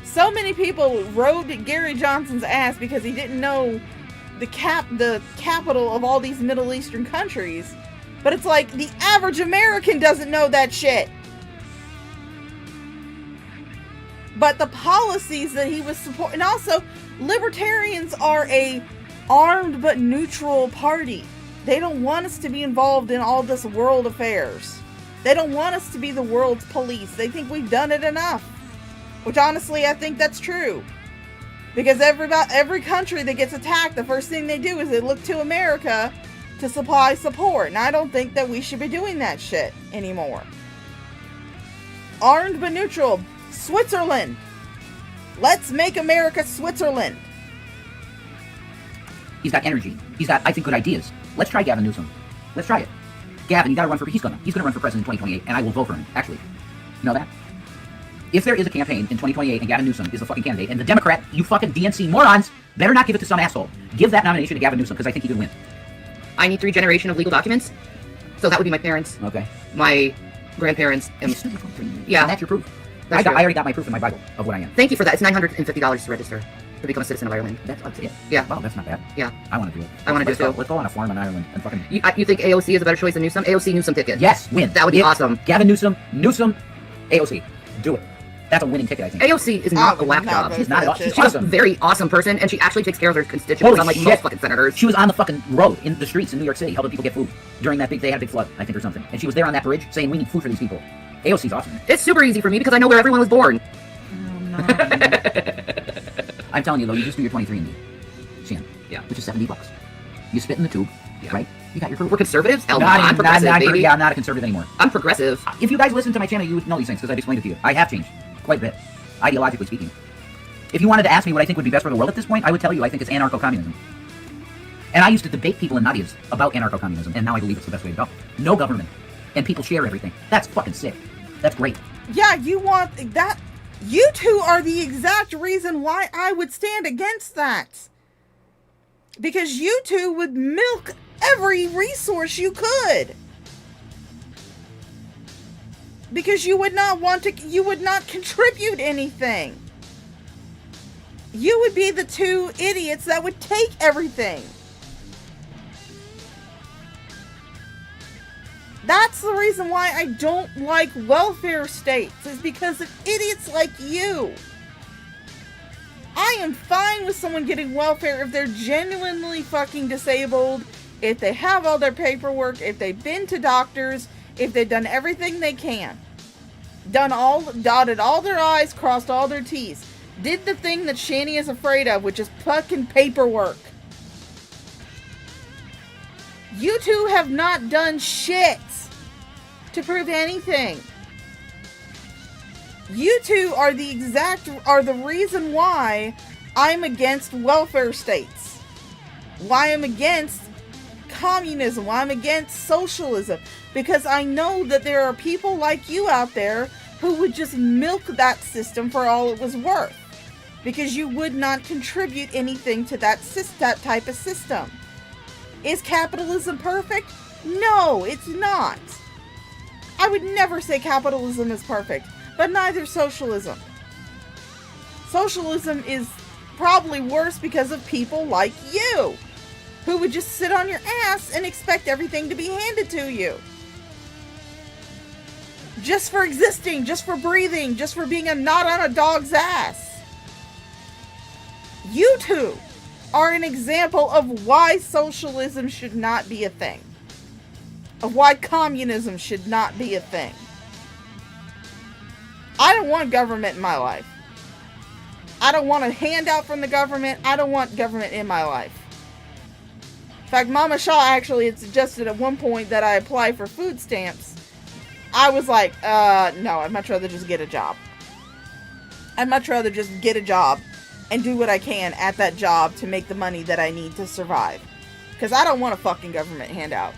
So many people rode Gary Johnson's ass because he didn't know the capital of all these Middle Eastern countries. But it's like the average American doesn't know that shit. But the policies that he was supporting, and also libertarians are a armed but neutral party. They don't want us to be involved in all this world affairs. They don't want us to be the world's police. They think we've done it enough. Which honestly, I think that's true. Because every country that gets attacked, the first thing they do is they look to America to supply support. And I don't think that we should be doing that shit anymore. Armed but neutral. Switzerland. Let's make America Switzerland. He's got energy. He's got, I think, good ideas. Let's try Gavin Newsom. Let's try it. Gavin, you gotta run for, he's gonna run for president in 2028, and I will vote for him, actually. You know that? If there is a campaign in 2028 and Gavin Newsom is the fucking candidate, and the Democrat, you fucking DNC morons, better not give it to some asshole. Give that nomination to Gavin Newsom, because I think he could win. I need 3 generations of legal documents. So that would be my parents, Okay. my grandparents, and yeah. And that's your proof. I That's true. already got my proof in my Bible of what I am. Thank you for that. It's $950 to register to become a citizen of Ireland. That's it. Yeah. Wow, that's not bad. Yeah. I want to do it. I wanna do it too. Let's go on a farm in Ireland and fucking... You think AOC is a better choice than Newsom? AOC Newsom ticket. Yes, win. That would be awesome. Gavin Newsom, AOC. Do it. That's a winning ticket, I think. AOC is not a whack job. She's not at all. She's She's awesome. a very awesome person, and she actually takes care of her constituents, Holy unlike shit. most fucking senators. She was on the fucking road in the streets in New York City helping people get food during that they had a big flood, I think, or something. And she was there on that bridge saying, we need food for these people. AOC's awesome. It's super easy for me because I know where everyone was born. Oh, no. I'm telling you, though, you just do your 23andMe. Sam. Yeah. Which is $70. You spit in the tube, right? You got your proof. We're conservatives? Hell no, Not I'm even- progressive, not- baby. Yeah, I'm not a conservative anymore. I'm progressive. If you guys listen to my channel, you would know these things because I've explained it to you. I have changed quite a bit, ideologically speaking. If you wanted to ask me what I think would be best for the world at this point, I would tell you I think it's anarcho-communism. And I used to debate people in Nadia's about anarcho-communism, and now I believe it's the best way to go. No government, and people share everything. That's fucking sick. That's great. Yeah, you want that. You two are the exact reason why I would stand against that. Because you two would milk every resource you could. Because you would not contribute anything. You would be the two idiots that would take everything. That's the reason why I don't like welfare states, is because of idiots like you. I am fine with someone getting welfare if they're genuinely fucking disabled, if they have all their paperwork, if they've been to doctors, if they've done everything they can. Dotted all their I's, crossed all their T's. Did the thing that Shani is afraid of, which is fucking paperwork. You two have not done shit to prove anything. You two are the reason why I'm against welfare states. Why I'm against communism, why I'm against socialism. Because I know that there are people like you out there who would just milk that system for all it was worth. Because you would not contribute anything to that type of system. Is capitalism perfect? No, it's not. I would never say capitalism is perfect, but neither socialism. Socialism is probably worse because of people like you, who would just sit on your ass and expect everything to be handed to you. Just for existing, just for breathing, just for being a knot on a dog's ass. You two are an example of why socialism should not be a thing. Of why communism should not be a thing. I don't want government in my life. I don't want a handout from the government. I don't want government in my life. In fact, Mama Shaw actually had suggested at one point that I apply for food stamps. I was like, no, I'd much rather just get a job. I'd much rather just get a job and do what I can at that job to make the money that I need to survive. Because I don't want a fucking government handout.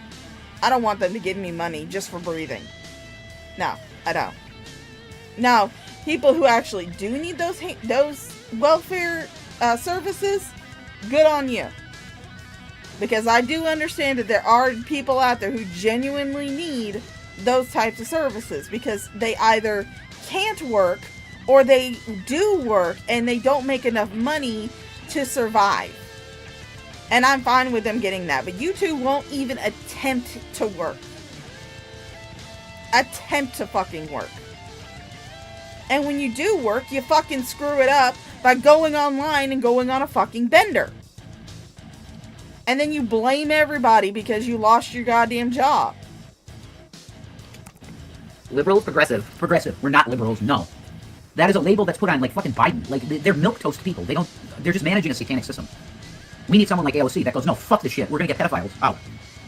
I don't want them to give me money just for breathing. No, I don't. Now, people who actually do need those welfare services, good on you. Because I do understand that there are people out there who genuinely need those types of services because they either can't work or they do work and they don't make enough money to survive. And I'm fine with them getting that. But you two won't even attempt to work. Attempt to fucking work. And when you do work, you fucking screw it up by going online and going on a fucking bender. And then you blame everybody because you lost your goddamn job. Liberals, progressive. Progressive. We're not liberals, no. That is a label that's put on, like, fucking Biden. Like, they're milquetoast people. They're just managing a satanic system. We need someone like AOC that goes, no, fuck this shit. We're gonna get pedophiles out.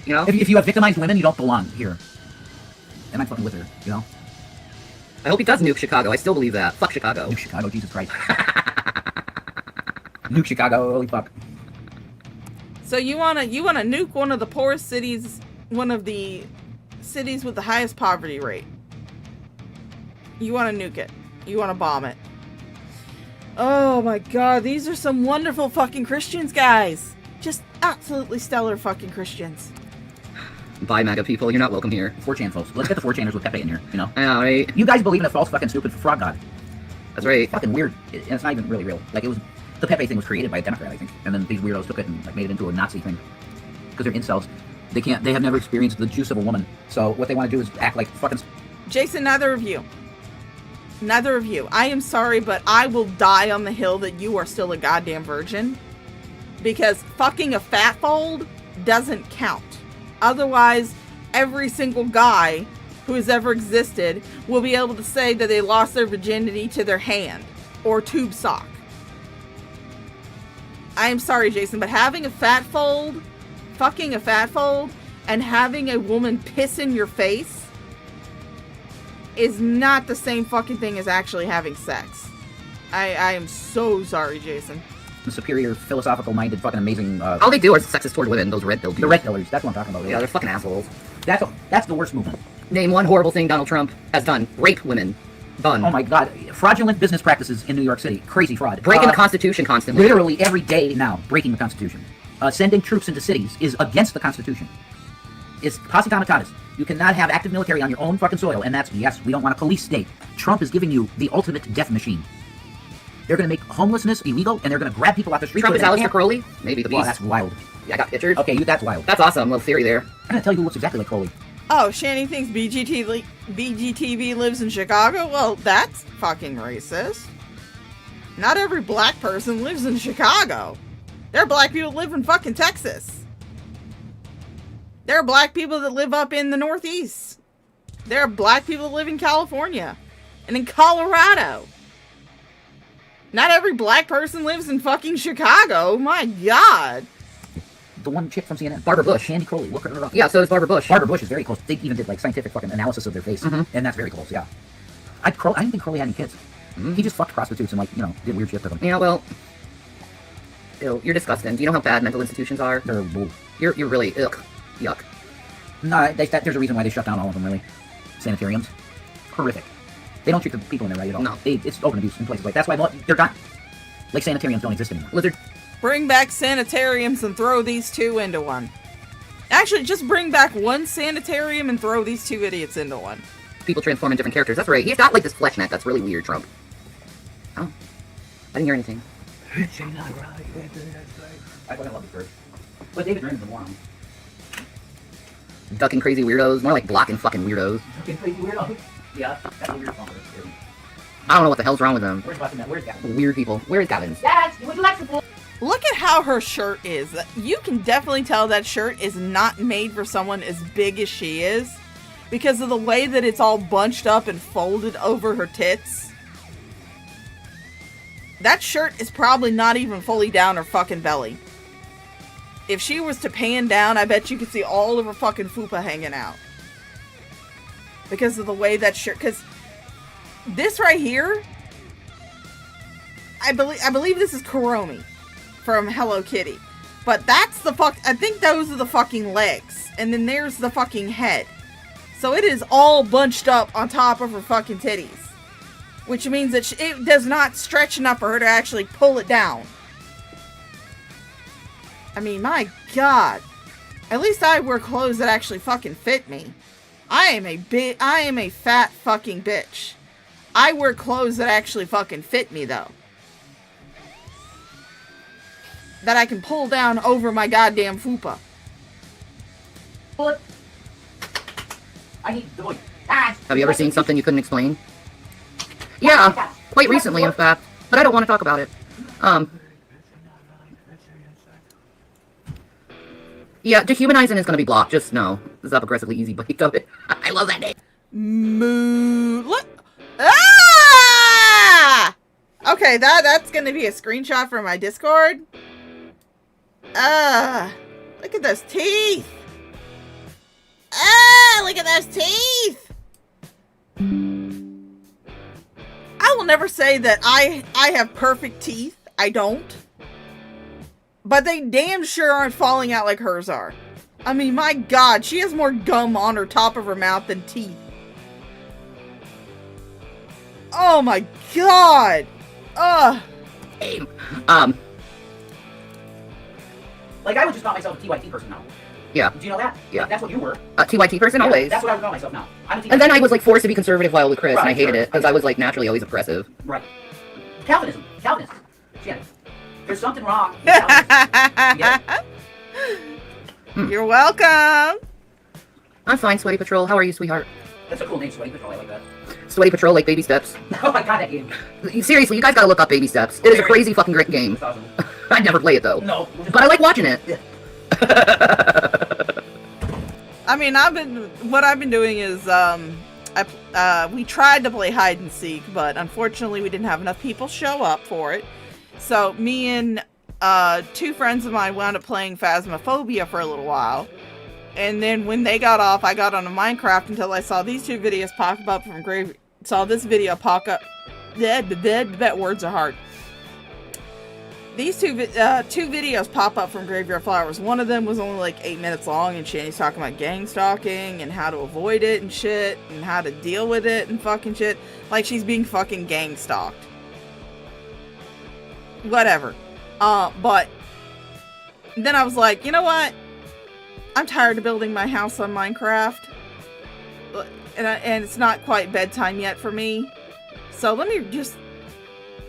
You know? If you have victimized women, you don't belong here. And I'm fucking with her, you know? I hope he does nuke Chicago. I still believe that. Fuck Chicago. Nuke Chicago, Jesus Christ. Nuke Chicago, holy fuck. So you wanna nuke one of the poorest cities, one of the cities with the highest poverty rate. You wanna nuke it. You wanna bomb it. Oh my god, these are some wonderful fucking Christians, guys. Just absolutely stellar fucking Christians. Bye, MAGA people. You're not welcome here. 4chan folks. Let's get the 4chaners with Pepe in here, you know? I know, right? You guys believe in a false fucking stupid frog god. That's right. Fucking weird. And it's not even really real. Like, it was... The Pepe thing was created by a Democrat, I think. And then these weirdos took it and, like, made it into a Nazi thing. Because they're incels. They have never experienced the juice of a woman. So what they want to do is act like fucking... Jason, neither of you. Neither of you. I am sorry, but I will die on the hill that you are still a goddamn virgin. Because fucking a fat fold doesn't count. Otherwise, every single guy who has ever existed will be able to say that they lost their virginity to their hand or tube sock. I am sorry, Jason, but having a fat fold, fucking a fat fold, and having a woman piss in your face is not the same fucking thing as actually having sex. I am so sorry, Jason. The superior, philosophical-minded, fucking amazing... All they do are sexist toward women, those red pill dudes. The red pillars, that's what I'm talking about. Really. Yeah, they're fucking assholes. That's the worst movement. Name one horrible thing Donald Trump has done. Rape women. Done. Oh my god. Fraudulent business practices in New York City. Crazy fraud. Breaking the Constitution constantly. Literally every day now, breaking the Constitution. Sending troops into cities is against the Constitution. It's posse comitatus. You cannot have active military on your own fucking soil, and that's, yes, we don't want a police state. Trump is giving you the ultimate death machine. They're going to make homelessness illegal, and they're going to grab people off the street. Trump is Aleister Crowley? Maybe the beast. Well, that's wild. Yeah, I got pictures. Okay, that's wild. That's awesome. Little theory there. I'm going to tell you who looks exactly like Crowley. Oh, Shanny thinks BGTV lives in Chicago? Well, that's fucking racist. Not every black person lives in Chicago. There are black people that live in fucking Texas. There are black people that live up in the Northeast. There are black people that live in California and in Colorado. Not every black person lives in fucking Chicago. My God. The one chick from CNN. Barbara Bush. Shandy Crowley. Look her up. Yeah, so is Barbara Bush. Barbara Bush is very close. They even did like scientific fucking analysis of their face. And that's very close, yeah. I didn't think Crowley had any kids. He just fucked prostitutes and, like, you know, did weird shit to them. You know, well... Ew, you're disgusting. Do you know how bad mental institutions are? They're bull. You're really... Ugh. Yuck. No, there's a reason why they shut down all of them, really. Sanitariums. Horrific. They don't treat the people in there right at all. No. It's open abuse in places like that's why they're gone. Like sanitariums don't exist anymore. Lizard. Bring back sanitariums and throw these two into one. Actually, just bring back one sanitarium and throw these two idiots into one. People transform into different characters. That's right. He's got like this flesh net that's really weird, Trump. Oh. didn't hear anything. I fucking love this bird. But David Draymond's a moron. Ducking crazy weirdos. More like blocking fucking weirdos. Fucking crazy weirdo. Yeah, that's a weird song. I don't know what the hell's wrong with them. Where's Gavin? Where's Gavin? Weird people. Where is Gavin? Dad, would you like some? Look at how her shirt is. You can definitely tell that shirt is not made for someone as big as she is, because of the way that it's all bunched up and folded over her tits. That shirt is probably not even fully down her fucking belly. If she was to pan down, I bet you could see all of her fucking fupa hanging out. Because of the way that shirt, because this right here, I believe this is Kuromi from Hello Kitty. But that's the I think those are the fucking legs. And then there's the fucking head. So it is all bunched up on top of her fucking titties. Which means that it does not stretch enough for her to actually pull it down. I mean, my God. At least I wear clothes that actually fucking fit me. I am a fat fucking bitch. I wear clothes that actually fucking fit me, though. That I can pull down over my goddamn fupa. What? I need to do it. Have you ever seen something you couldn't explain? Yeah, quite recently, in fact. But I don't want to talk about it. Yeah, dehumanizing is going to be blocked. Just know. This is up aggressively easy, but I love that name. Look. Ah! Okay, that's going to be a screenshot from my Discord. Look at those teeth. Look at those teeth. I will never say that I have perfect teeth. I don't. But they damn sure aren't falling out like hers are. I mean, my God, she has more gum on her top of her mouth than teeth. Oh my God. Ugh. Like, I would just call myself a TYT person now. Yeah. Do you know that? Yeah. Like, that's what you were. A TYT person, Yeah, always. That's what I would call myself now. I'm a TYT. And then I was like forced to be conservative while with Chris, and I Right, hated sure. it, because I was like naturally always oppressive. Right. Calvinism. Calvinist. Shit. There's something wrong with Calvinism. Yeah. You're welcome. I'm fine, Sweaty Patrol. How are you, sweetheart? That's a cool name, Sweaty Patrol. I like that. Sweaty Patrol, like Baby Steps. Oh my God, that game. Seriously, you guys gotta look up Baby Steps. It is a crazy fucking great game. It's awesome. I'd never play it though. No. But I like watching it. Yeah. I mean, what I've been doing is, we tried to play hide and seek, but unfortunately we didn't have enough people show up for it. So me and, two friends of mine wound up playing Phasmophobia for a little while. And then when they got off, I got onto Minecraft until I saw these two videos pop up from saw this video pop up. That words are hard. These two videos pop up from Graveyard Flowers. One of them was only like 8 minutes long, and Shani's talking about gang stalking and how to avoid it and shit, and how to deal with it and fucking shit. Like she's being fucking gang stalked. Whatever. But then I was like, you know what? I'm tired of building my house on Minecraft. And it's not quite bedtime yet for me. So let me just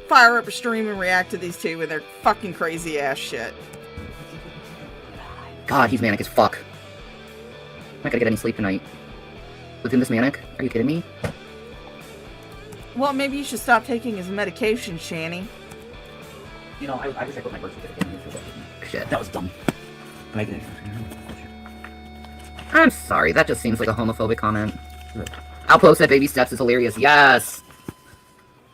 fire up a stream and react to these two with their fucking crazy ass shit. God, he's manic as fuck. I'm not gonna get any sleep tonight. With him this manic? Are you kidding me? Well, maybe you should stop taking his medication, Shani. You know, I wish I put my birth certificate in. Shit. That was dumb. But I did. I'm sorry, that just seems like a homophobic comment. I'll post that Baby Steps is hilarious. Yes!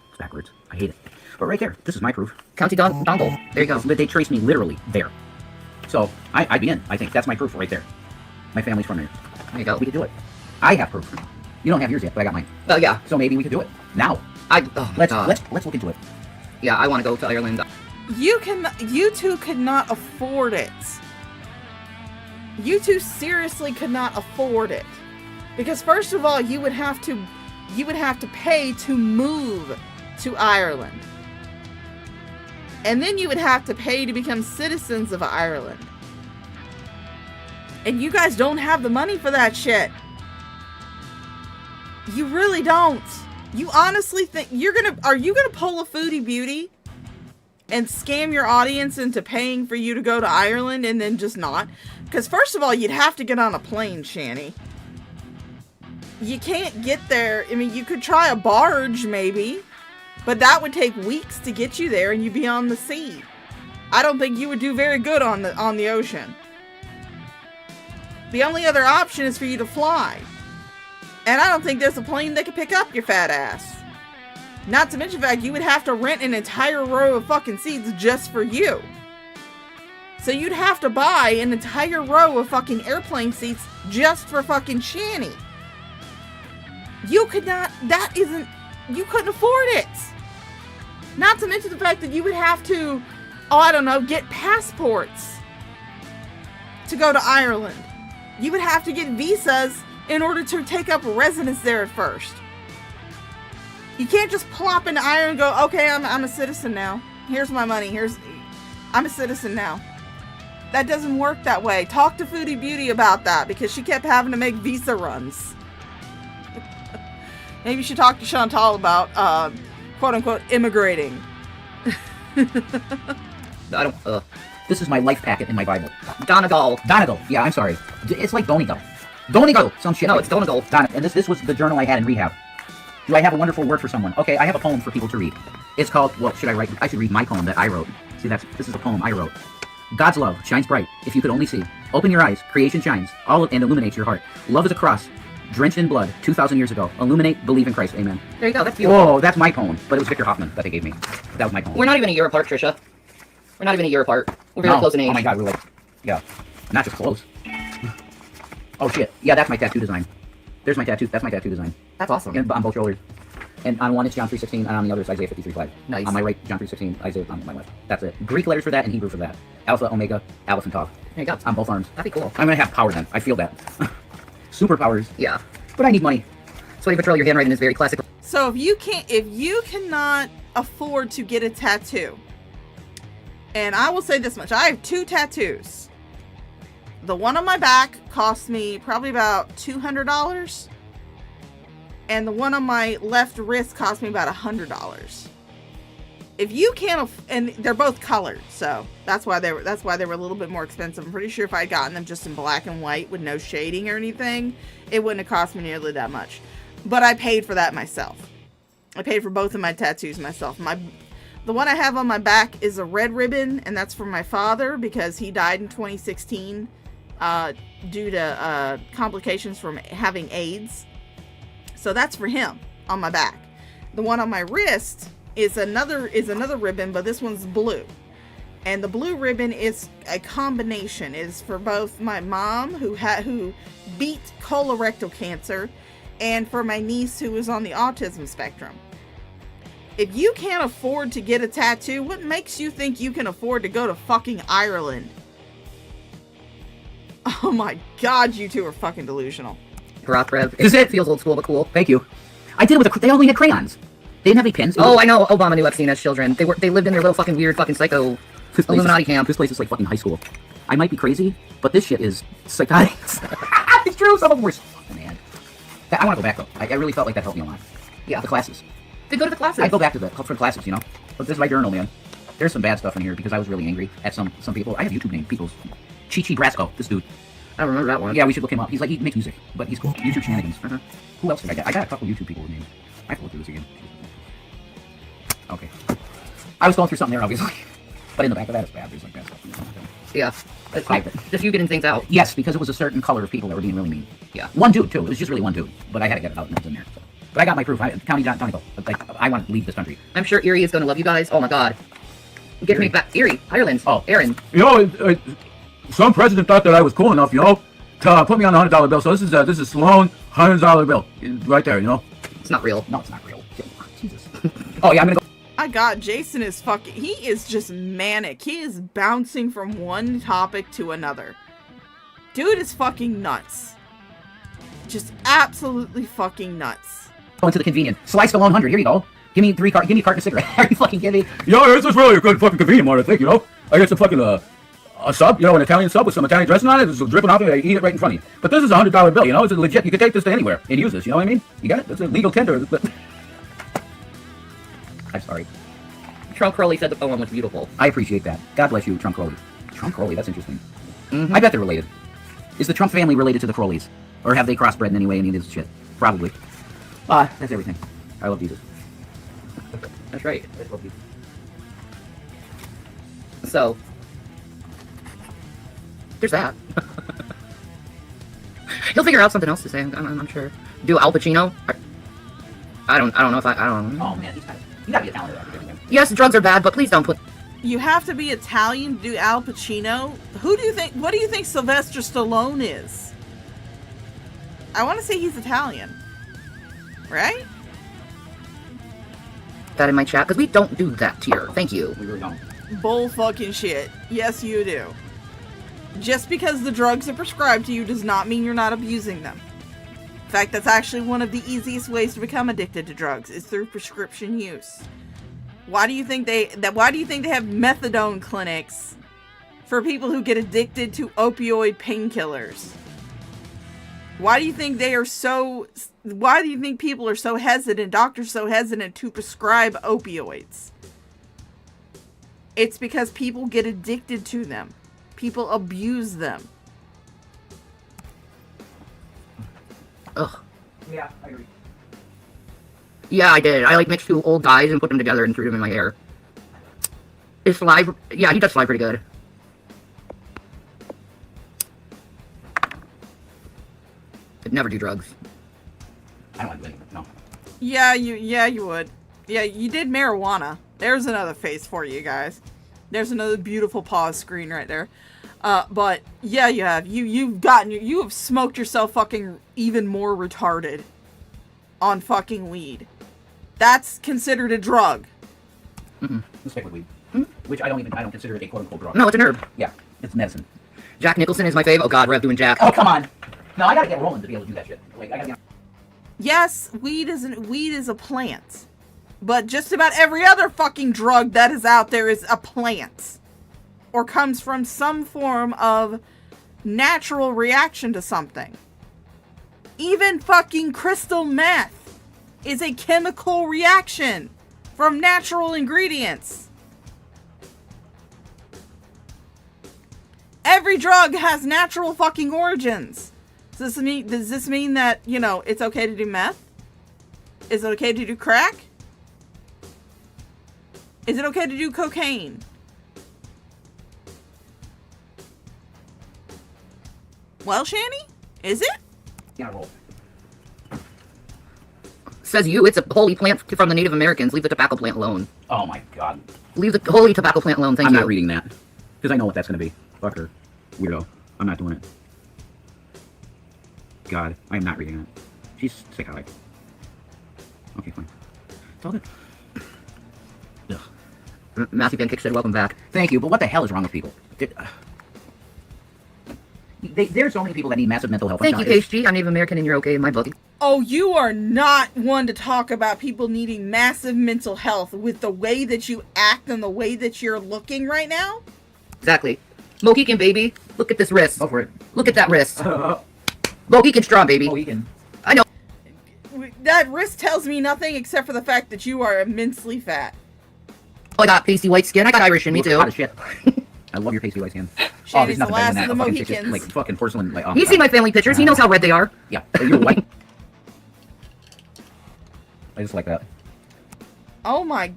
It's backwards. I hate it. But right there, this is my proof. County Dongle. There you go. But they traced me literally there. So, I'd be in. I think that's my proof right there. My family's from there. There you go. We could do it. I have proof. You don't have yours yet, but I got mine. Oh, yeah. So maybe we could do it. Now. Oh, Let's look into it. Yeah, I want to go to Ireland. You two could not afford it. You two seriously could not afford it. Because first of all, you would have to pay to move to Ireland. And then you would have to pay to become citizens of Ireland. And you guys don't have the money for that shit. You really don't. You honestly think are you gonna pull a Foodie Beauty and scam your audience into paying for you to go to Ireland and then just not? Because first of all, you'd have to get on a plane, Shanny. You can't get there. I mean, you could try a barge maybe, but that would take weeks to get you there and you'd be on the sea. I don't think you would do very good on the ocean. The only other option is for you to fly. And I don't think there's a plane that could pick up your fat ass. Not to mention the fact you would have to rent an entire row of fucking seats just for you. So you'd have to buy an entire row of fucking airplane seats just for fucking Shanny. You could not, you couldn't afford it. Not to mention the fact that you would have to, get passports to go to Ireland. You would have to get visas in order to take up residence there at first. You can't just plop into Ireland and go, okay, I'm a citizen now. Here's my money. I'm a citizen now. That doesn't work that way. Talk to Foodie Beauty about that because she kept having to make visa runs. Maybe you should talk to Chantal about, quote unquote, immigrating. This is my life packet in my Bible. Donegal. Donegal. Yeah, I'm sorry. It's like Donegal. Donegal. Some shit. No, it's Donegal. And this was the journal I had in rehab. Do I have a wonderful word for someone? Okay, I have a poem for people to read. It's called, well, should I write? I should read my poem that I wrote. See, this is a poem I wrote. God's love shines bright, if you could only see. Open your eyes, creation shines, and illuminates your heart. Love is a cross, drenched in blood, 2,000 years ago. Illuminate, believe in Christ, amen. There you go, that's beautiful. Whoa, that's my poem, but it was Victor Hoffman that they gave me. That was my poem. We're not even a year apart, Trisha. We're not even a year apart. We're very close in age. Oh my god, we're like, yeah, not just close. Oh shit, yeah, that's my tattoo design. There's my tattoo, that's my tattoo design. That's awesome. On both shoulders. And on one it's John 3:16, and on the other it's Isaiah 53:5. Nice. On my right, John 3:16, Isaiah on my left. That's it. Greek letters for that and Hebrew for that. Alpha, Omega, Aleph, and Tav. There you go. On both arms. That'd be cool. I'm gonna have power then. I feel that. Superpowers. Yeah. But I need money. Sweaty Patrol, your handwriting is very classic. So if you cannot afford to get a tattoo, and I will say this much, I have 2 tattoos. The one on my back cost me probably about $200. And the one on my left wrist cost me about $100. If you can't, and they're both colored, so that's why they were a little bit more expensive. I'm pretty sure if I had gotten them just in black and white with no shading or anything, it wouldn't have cost me nearly that much. But I paid for that myself. I paid for both of my tattoos myself. The one I have on my back is a red ribbon, and that's for my father because he died in 2016 due to complications from having AIDS. So that's for him on my back. The one on my wrist is another ribbon, but this one's blue. And the blue ribbon is a combination. It is for both my mom who beat colorectal cancer and for my niece who is on the autism spectrum. If you can't afford to get a tattoo, what makes you think you can afford to go to fucking Ireland? Oh my god, you two are fucking delusional. Rock Rev. Is it? Feels old school, but cool. Thank you. I did it with they only had crayons. They didn't have any pens. Oh, I know. Obama knew Epstein as children. They lived in their little fucking weird fucking psycho Illuminati camp. This place is like fucking high school. I might be crazy, but this shit is psychotic. It's true. Some of them were fucking mad. I want to go back though. I really felt like that helped me a lot. Yeah. The classes. To go to the classes. I'd go back to the classes, you know. But this is my journal, man. There's some bad stuff in here because I was really angry at some people. I have YouTube name. People's Chi Brasco. This dude. I don't remember that one. Yeah, we should look him up. He makes music, but he's cool. YouTube shenanigans. Who else did I got? I got a couple YouTube people with names. I have to look through this again. Okay. I was going through something there, obviously. But in the back of that, it's bad. There's like bad stuff. Yeah. It's private. Just you getting things out. Yes, because it was a certain color of people that were being really mean. Yeah. One dude, too. It was just really one dude. But I had to get it out and it was in there. So. But I got my proof. County Donegal. I want to leave this country. I'm sure Erie is going to love you guys. Oh my god. Get me back. Erie, Ireland. Oh. Aaron. You know, some president thought that I was cool enough, you know, to put me on the $100 bill. So this is Sloan $100 bill right there, you know. It's not real. No, it's not real. Jesus. Oh yeah, I'm gonna go. My god, Jason is he is just manic. He is bouncing from one topic to another. Dude is fucking nuts. Just absolutely fucking nuts. Go into the convenient. Slice the 100. Here you go. Give me a carton of cigarettes. Are you fucking kidding me? Yo, this is really a good fucking convenient one, I think, you know. I get some fucking a sub, you know, an Italian sub with some Italian dressing on it. It's dripping out there. I eat it right in front of you. But this is a $100 bill, you know. It's legit. You can take this to anywhere and use this. You know what I mean? You got it. It's a legal tender. But... I'm sorry. Trump Crowley said the poem was beautiful. I appreciate that. God bless you, Trump Crowley. Trump Crowley, that's interesting. Mhm. I bet they're related. Is the Trump family related to the Crowleys? Or have they crossbred in any way, any of this shit? Probably. That's everything. I love Jesus. That's right. I love Jesus. So, there's that. He'll figure out something else to say. I'm sure. Do Al Pacino? I don't know if I don't. Oh man, you gotta be a talented actor. Yes, drugs are bad, but please don't put. You have to be Italian to do Al Pacino. What do you think Sylvester Stallone is? I want to say he's Italian. Right? That in my chat, because we don't do that here. Thank you. We really don't. Bull fucking shit. Yes, you do. Just because the drugs are prescribed to you does not mean you're not abusing them. In fact, that's actually one of the easiest ways to become addicted to drugs is through prescription use. Why do you think they have methadone clinics for people who get addicted to opioid painkillers? Why do you think people are so hesitant, doctors so hesitant to prescribe opioids? It's because people get addicted to them. People abuse them. Ugh. Yeah, I agree. Yeah, I did. I mixed two old dyes and put them together and threw them in my hair. His slide, yeah, he does slide pretty good. I'd never do drugs. I don't like doing it, no. Yeah, you would. Yeah, you did marijuana. There's another face for you guys. There's another beautiful pause screen right there. But yeah, you have. You have smoked yourself fucking even more retarded on fucking weed. That's considered a drug. Mm-mm. Let's stick with weed. Which I don't consider it a quote-unquote drug. No, it's an herb. Yeah, it's medicine. Jack Nicholson is my fave. Oh god, Rev doing Jack. Oh, come on. No, I gotta get rolling to be able to do that shit. I gotta get... Yes, weed is a plant. But just about every other fucking drug that is out there is a plant. Or comes from some form of natural reaction to something. Even fucking crystal meth is a chemical reaction from natural ingredients. Every drug has natural fucking origins. Does this mean that, it's okay to do meth? Is it okay to do crack? Is it okay to do cocaine? Well, Shani, is it? Yeah, roll. Says you, it's a holy plant from the Native Americans. Leave the tobacco plant alone. Oh my god. Leave the holy tobacco plant alone. Thank I'm you. not reading that. Because I know what that's gonna be. Fuck her. Weirdo. I'm not doing it. God, I am not reading it. She's psychotic. Okay, fine. It's all good. Ugh. Matthew Van Kick said, welcome back. Thank you, but what the hell is wrong with people? There's so many people that need massive mental health. Thank you, KHG. I'm Native American and you're okay in my book. Oh, you are not one to talk about people needing massive mental health with the way that you act and the way that you're looking right now? Exactly. Mohican, baby. Look at this wrist. Go for it. Look at that wrist. Mohican strong, baby. Mohican. I know. That wrist tells me nothing except for the fact that you are immensely fat. Oh, I got pasty white skin. I got Irish in me, too. Hot as shit. I love your pasty white skin. Shani's there's the nothing better last than of the that. Fucking shit's just, Mohicans. like fucking porcelain. Like, oh, He's God. seen my family pictures. He knows how red they are. Yeah, you're white. I just like that. Oh my...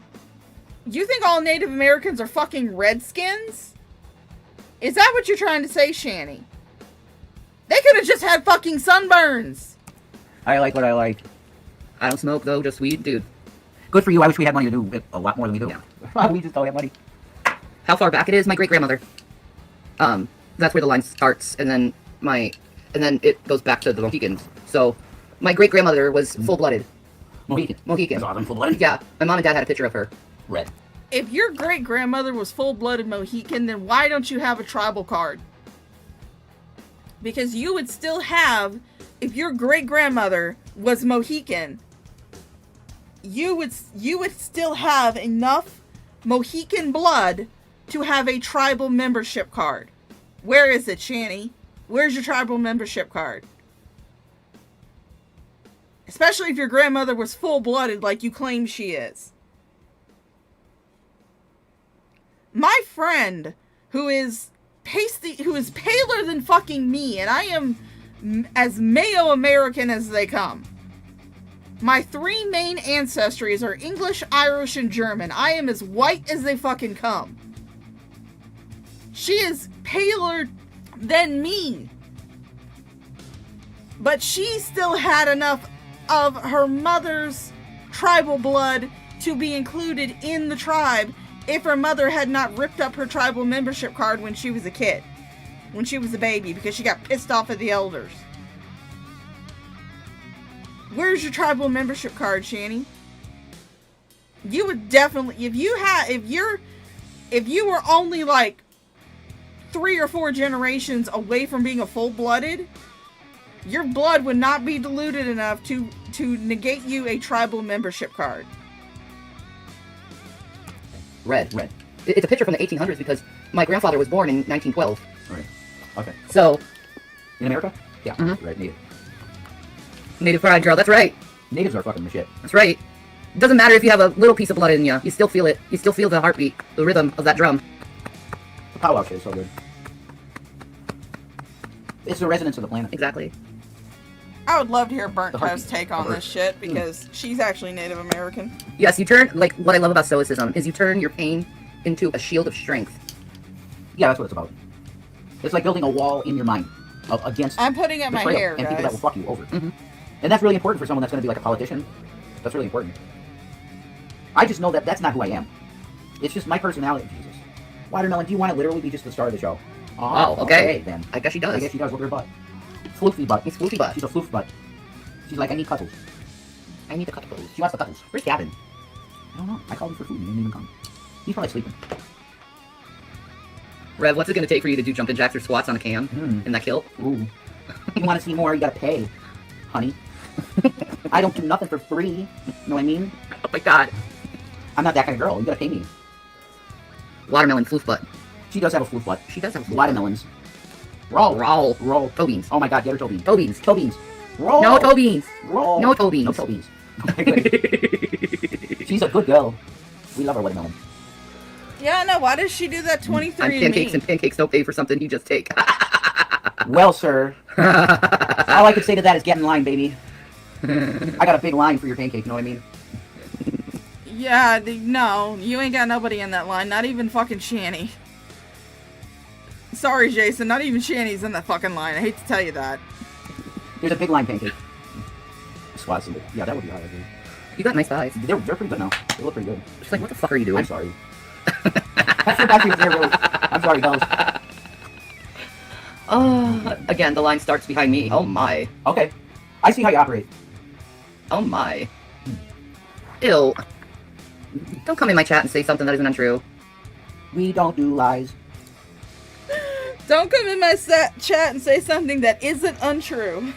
You think all Native Americans are fucking redskins? Is that what you're trying to say, Shani? They could have just had fucking sunburns. I like what I like. I don't smoke, though. Just weed, dude. Good for you. I wish we had money to do it a lot more than we do. Yeah. We just don't have money. How far back it is? My great-grandmother. That's where the line starts, and then it goes back to the Mohicans. So, my great-grandmother was full-blooded. Mohican. Mohican. That's awesome. Full-blooded. Yeah, my mom and dad had a picture of her. Red. If your great-grandmother was full-blooded Mohican, then why don't you have a tribal card? Because you would still have, if your great-grandmother was Mohican, you would still have enough Mohican blood to have a tribal membership card. Where is it, Shani? Where's your tribal membership card? Especially if your grandmother was full-blooded like you claim she is. My friend, who is paler than fucking me, and I am as Mayo American as they come. My 3 main ancestries are English, Irish, and German. I am as white as they fucking come. She is paler than me. But she still had enough of her mother's tribal blood to be included in the tribe if her mother had not ripped up her tribal membership card when she was a kid. When she was a baby, because she got pissed off at the elders. Where's your tribal membership card, Shani? You would definitely, if you were only like 3 or 4 generations away from being a full-blooded, your blood would not be diluted enough to negate you a tribal membership card. Red. It's a picture from the 1800s because my grandfather was born in 1912. Right. Okay. So, In America? Yeah. Mhm. Right, native. native pride, girl. That's right. Natives are fucking the shit. That's right. It doesn't matter if you have a little piece of blood in you. You still feel it. You still feel the heartbeat, the rhythm of that drum. The powwow shit is so good. It's the resonance of the planet. Exactly. I would love to hear Burnt The Toast's heartbeat take on of this shit, because she's actually Native American. Yes, you turn, like, what I love about Stoicism is you turn your pain into a shield of strength. Yeah, that's what it's about. It's like building a wall in your mind against I'm putting up my betrayal hair, and people that will guys. fuck you over. Mhm. And that's really important for someone that's going to be like a politician. That's really important. I just know that that's not who I am. It's just my personality. Jesus. Watermelon, do you want to literally be just the star of the show? Oh, okay. Then. I guess she does. I guess she does. Look at her butt. Floofy butt. It's floofy butt. She's a floof butt. She's like, I need cuddles. I need to cut the clothes. She wants the cuddles. Where's Gavin? I don't know. I called him for food and he didn't even come. He's probably sleeping. Rev, what's it going to take for you to do jumping jacks or squats on a cam in that kilt? Ooh. You want to see more, you gotta pay, honey. I don't do nothing for free. You know what I mean? Oh my god. I'm not that kind of girl. You gotta pay me. Watermelon floof butt. She does have a floof butt. She does have a floof butt. Watermelons. Roll. Roll. Roll. Toe beans. Oh my god, get her toe beans. Toe beans. Toe beans. Roll. No toe beans. Roll. No toe beans. No toe beans. She's a good girl. We love our watermelon. Yeah, no, why does she do that 23 I'm and pancakes, me? and pancakes don't pay for something you just take. Well, sir. All I could say to that is get in line, baby. I got a big line for your pancake, you know what I mean? Yeah, no, you ain't got nobody in that line, not even fucking Shani. Sorry, Jason, not even Shani's in that fucking line. I hate to tell you that. There's a big line pancake. Squats. Yeah, that would be hard. I think. You got nice thighs. They're pretty good now. They look pretty good. She's like, what the fuck are you doing? I'm sorry. I forgot she was there, really. I'm sorry, girls. Again, the line starts behind me. Oh my. Okay. I see how you operate. Oh my. Ew. Don't come in my chat and say something that isn't untrue. We don't do lies. Don't come in my chat and say something that isn't untrue.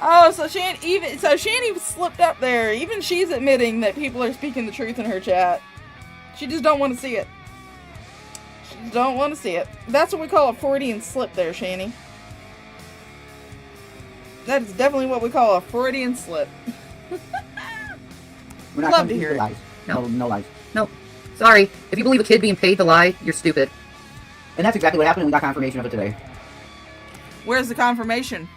Oh, so Shani slipped up there. Even she's admitting that people are speaking the truth in her chat. She just don't want to see it. She just don't want to see it. That's what we call a Freudian slip there, Shani. That is definitely what we call a Freudian slip. We're not Love going to to hear do it. lies. No lies. No. Sorry. If you believe a kid being paid to lie, you're stupid. And that's exactly what happened, and we got confirmation of it today. Where's the confirmation?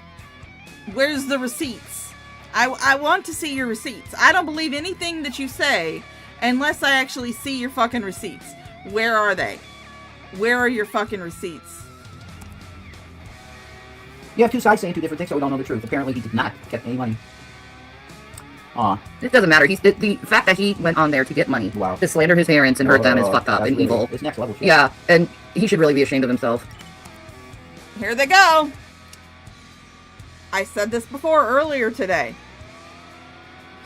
Where's the receipts? I want to see your receipts. I don't believe anything that you say unless I actually see your fucking receipts. Where are they? Where are your fucking receipts? You have two sides saying two different things, so we don't know the truth. Apparently, he did not get any money. Aw. It doesn't matter. The fact that he went on there to get money, Wow. to slander his parents and hurt them is fucked up That's and really- evil. It's next level shit. Yeah, and he should really be ashamed of himself. Here they go. I said this before earlier today.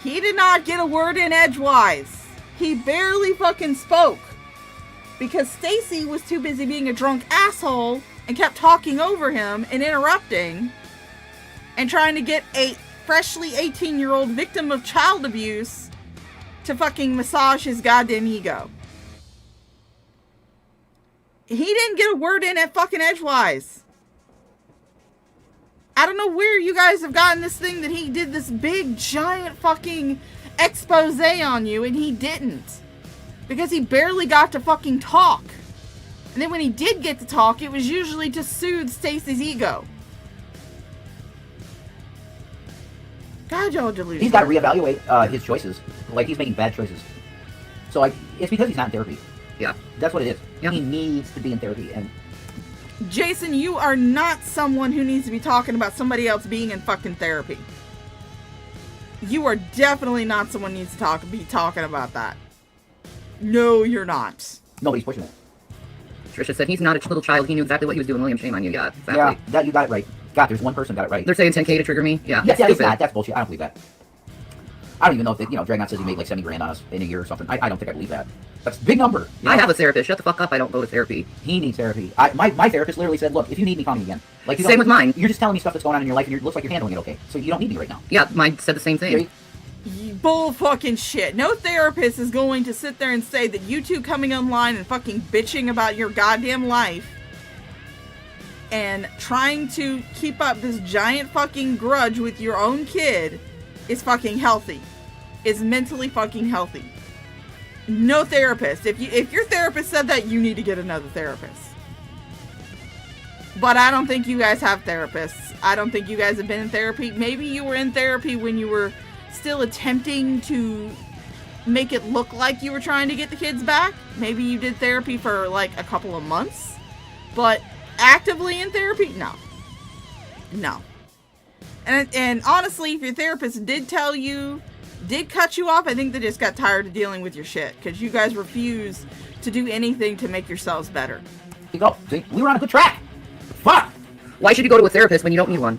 He did not get a word in edgewise. He barely fucking spoke. Because Stacy was too busy being a drunk asshole and kept talking over him and interrupting and trying to get a freshly 18-year-old victim of child abuse to fucking massage his goddamn ego. He didn't get a word in at fucking edgewise. I don't know where you guys have gotten this thing that he did this big, giant fucking expose on you, and he didn't. Because he barely got to fucking talk. And then when he did get to talk, it was usually to soothe Stacy's ego. God, y'all delusional. He's got to reevaluate his choices. Like, he's making bad choices. So, like, it's because he's not in therapy. Yeah. That's what it is. Yeah. He needs to be in therapy. And Jason, you are not someone who needs to be talking about somebody else being in fucking therapy. You are definitely not someone who needs to be talking about that. No, you're not. nobody's pushing it. Trisha said he's not a little child. He knew exactly what he was doing. William, shame on you. Yeah, exactly. Yeah, that you got it right. God, there's one person got it right. They're saying 10K to trigger me. Yeah, Yeah, it's stupid. not. That's bullshit. I don't believe that. I don't even know if Dragon says he made like 70 grand on us in a year or something. I don't think I believe that. That's a big number. I have a therapist. Shut the fuck up. I don't go to therapy. He needs therapy. My therapist literally said, look, if you need me, call me again. Like, Same with mine. You're just telling me stuff that's going on in your life, and it looks like you're handling it okay. So you don't need me right now. Yeah, mine said the same thing. Bull fucking shit. No therapist is going to sit there and say that you two coming online and fucking bitching about your goddamn life and trying to keep up this giant fucking grudge with your own kid is fucking healthy. Is mentally fucking healthy. No therapist. If your therapist said that, you need to get another therapist. But I don't think you guys have therapists. I don't think you guys have been in therapy. Maybe you were in therapy when you were still attempting to make it look like you were trying to get the kids back. Maybe you did therapy for like a couple of months. But actively in therapy? No. No. And honestly, if your therapist did cut you off, I think they just got tired of dealing with your shit. Because you guys refuse to do anything to make yourselves better. You go. See, we were on a good track. Fuck! Why should you go to a therapist when you don't need one?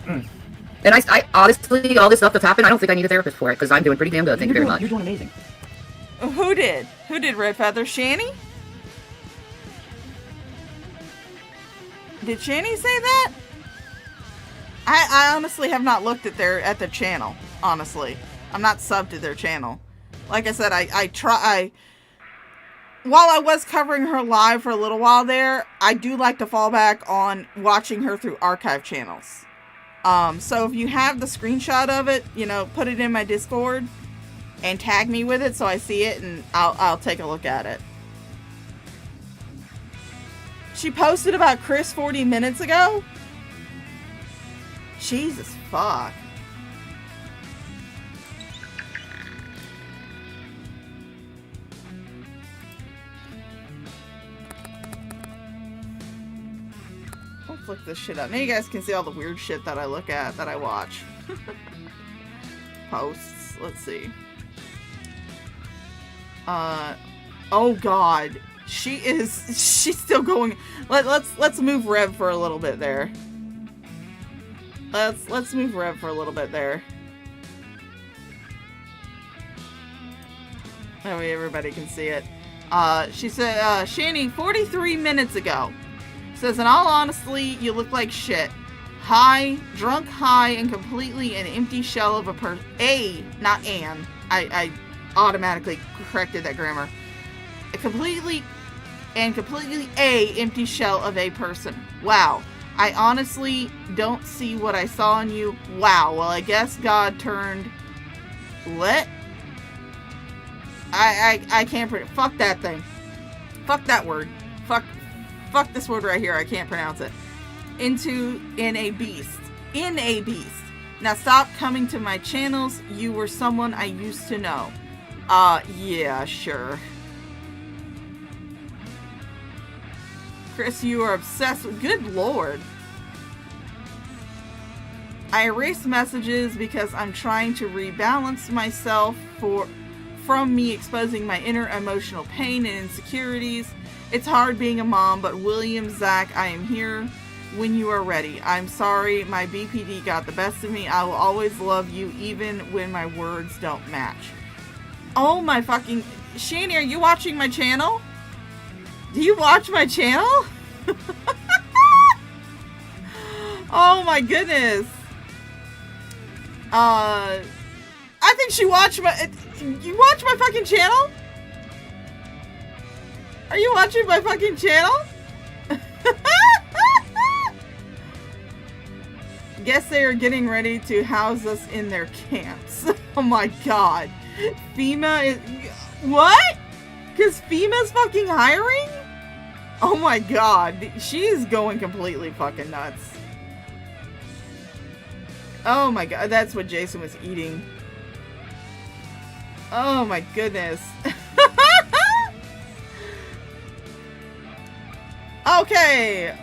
And I honestly, all this stuff that's happened, I don't think I need a therapist for it, because I'm doing pretty damn good. Thank you very much. You're doing amazing. Who did? Who did, Red Feather? Shani? Did Shani say that? I honestly have not looked at their channel. Honestly, I'm not subbed to their channel. Like I said, while I was covering her live for a little while there, I do like to fall back on watching her through archive channels. So if you have the screenshot of it, put it in my Discord and tag me with it so I see it and I'll take a look at it. She posted about Chris 40 minutes ago? Jesus fuck. I'll flick this shit up. Now you guys can see all the weird shit that I look at, that I watch. Posts. Let's see. Oh god. She's still going. Let's move Rev for a little bit there. Let's move Rev for a little bit there. That way everybody can see it. She said, Shani, 43 minutes ago. Says, in all honesty, you look like shit. Drunk, high, and completely an empty shell of a person. Not Anne. I automatically corrected that grammar. Completely empty shell of a person. Wow. I honestly don't see what I saw in you. Wow. Well, I guess God turned... What? I can't... Fuck that thing. Fuck that word. Fuck this word right here. I can't pronounce it. In a beast. Now stop coming to my channels. You were someone I used to know. Yeah, sure. Chris, you are obsessed with... Good lord. I erased messages because I'm trying to rebalance myself from me exposing my inner emotional pain and insecurities. It's hard being a mom, but William, Zach, I am here when you are ready. I'm sorry, my BPD got the best of me. I will always love you, even when my words don't match. Oh my fucking... Shani, are you watching my channel? Do you watch my channel? Oh my goodness. I think she watched my... You watch my fucking channel? Are you watching my fucking channel? Guess they are getting ready to house us in their camps. Oh my god. FEMA is... What? Because FEMA's fucking hiring? Oh my god. She is going completely fucking nuts. Oh my god. That's what Jason was eating. Oh my goodness. Okay.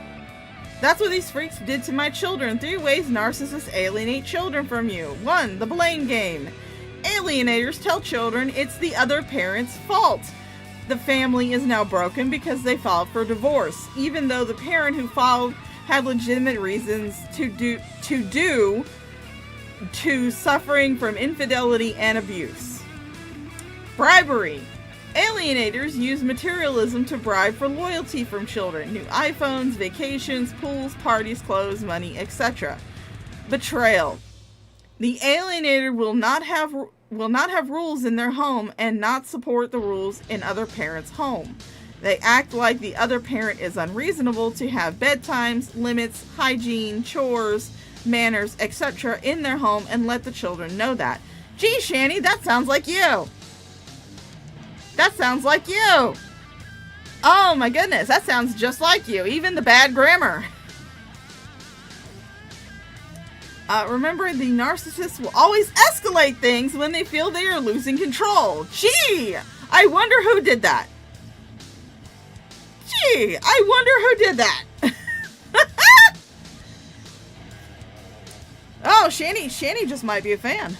That's what these freaks did to my children. 3 ways narcissists alienate children from you. 1. The blame game. Alienators tell children it's the other parent's fault. The family is now broken because they filed for divorce, even though the parent who filed had legitimate reasons to suffering from infidelity and abuse. Bribery. Alienators use materialism to bribe for loyalty from children. New iPhones, vacations, pools, parties, clothes, money, etc. Betrayal. The alienator will not have rules in their home and not support the rules in other parents' home. They act like the other parent is unreasonable to have bedtimes, limits, hygiene, chores, manners, etc. in their home and let the children know that. Gee, Shani, that sounds like you. That sounds like you. Oh my goodness, that sounds just like you. Even the bad grammar. Remember, the narcissists will always escalate things when they feel they are losing control. Gee, I wonder who did that. Gee, I wonder who did that. Oh, Shani just might be a fan.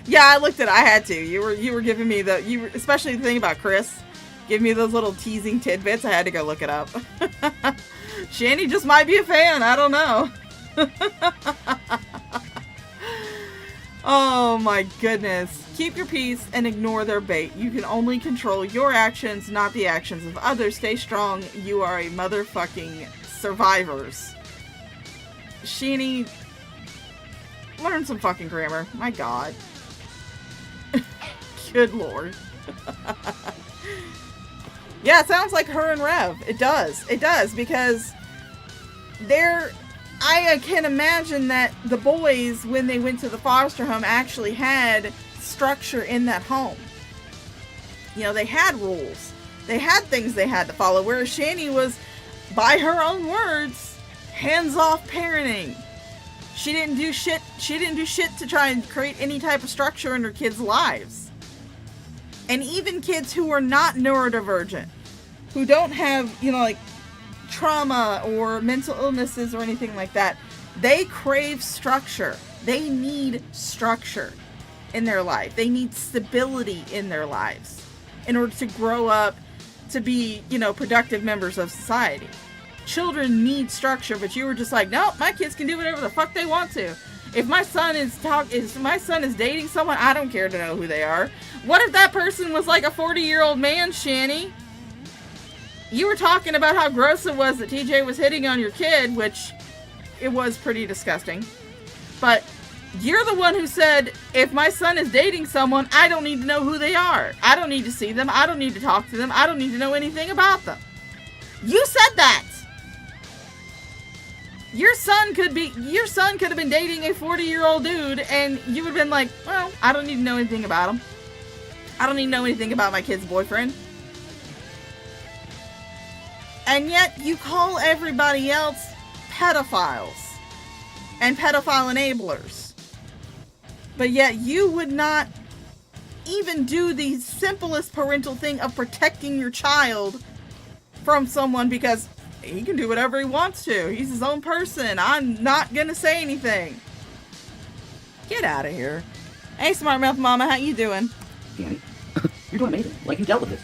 Yeah, I looked at it. I had to. You were giving me especially the thing about Chris, giving me those little teasing tidbits. I had to go look it up. Shani just might be a fan. I don't know. Oh my goodness. Keep your peace and ignore their bait. You can only control your actions, not the actions of others. Stay strong. You are a motherfucking survivors. Shani, learn some fucking grammar. My god. Good lord. Yeah, it sounds like her and Rev. It does. It does, because I can imagine that the boys, when they went to the foster home, actually had structure in that home. You know, they had rules. They had things they had to follow, whereas Shani was, by her own words, hands-off parenting. She didn't do shit to try and create any type of structure in her kids' lives. And even kids who are not neurodivergent, who don't have, like trauma or mental illnesses or anything like that, they crave structure. They need structure in their life. They need stability in their lives in order to grow up to be, productive members of society. Children need structure, but you were just like, no, my kids can do whatever the fuck they want to. If my son is dating someone, I don't care to know who they are. What if that person was like a 40-year-old man, Shani? You were talking about how gross it was that TJ was hitting on your kid, which it was pretty disgusting. But you're the one who said, if my son is dating someone, I don't need to know who they are. I don't need to see them. I don't need to talk to them. I don't need to know anything about them. You said that. Your son could have been dating a 40-year-old dude, and you would have been like, well, I don't need to know anything about him. I don't need to know anything about my kid's boyfriend. And yet, you call everybody else pedophiles and pedophile enablers. But yet, you would not even do the simplest parental thing of protecting your child from someone because he can do whatever he wants to. He's his own person. I'm not gonna say anything. Get out of here. Hey, Smart Mouth Mama, how you doing? Danny, you're doing amazing. Like, you dealt with this.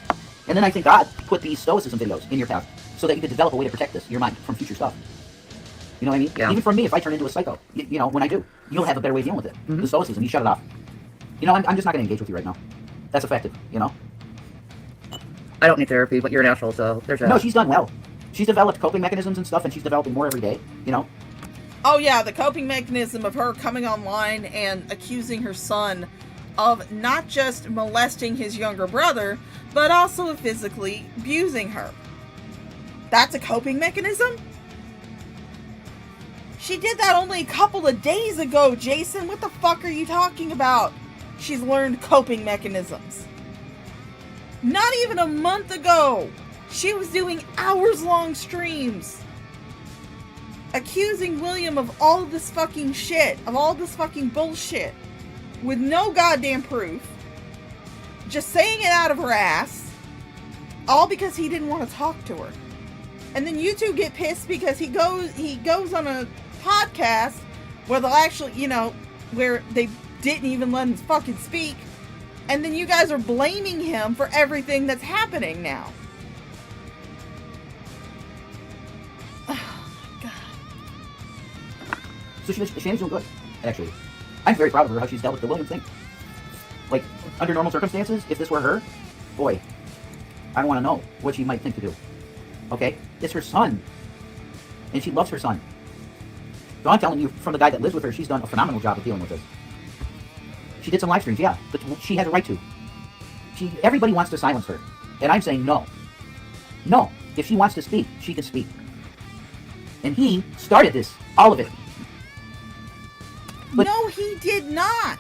And then I think God put these stoicism videos in your path so that you could develop a way to protect your mind from future stuff. You know what I mean? Yeah. Even for me, if I turn into a psycho, when I do, you'll have a better way of dealing with it. Mm-hmm. The stoicism, you shut it off. I'm just not going to engage with you right now. That's effective, I don't need therapy, but you're an asshole, so there's that. No, she's done well. She's developed coping mechanisms and stuff, and she's developing more every day, Oh yeah, the coping mechanism of her coming online and accusing her son of not just molesting his younger brother, but also physically abusing her. That's a coping mechanism? She did that only a couple of days ago, Jason. What the fuck are you talking about? She's learned coping mechanisms. Not even a month ago, she was doing hours-long streams accusing William of all this fucking shit, of all this fucking bullshit, with no goddamn proof, just saying it out of her ass, all because he didn't want to talk to her. And then you two get pissed because he goes on a podcast where they'll actually, where they didn't even let him fucking speak, and then you guys are blaming him for everything that's happening now. So Shannon's doing good, actually. I'm very proud of her, how she's dealt with the William thing. Like, under normal circumstances, if this were her, boy, I don't want to know what she might think to do. Okay? It's her son. And she loves her son. So I'm telling you, from the guy that lives with her, she's done a phenomenal job of dealing with this. She did some live streams, yeah, but she has a right to. Everybody wants to silence her. And I'm saying no. No. If she wants to speak, she can speak. And he started this. All of it. But no, he did not.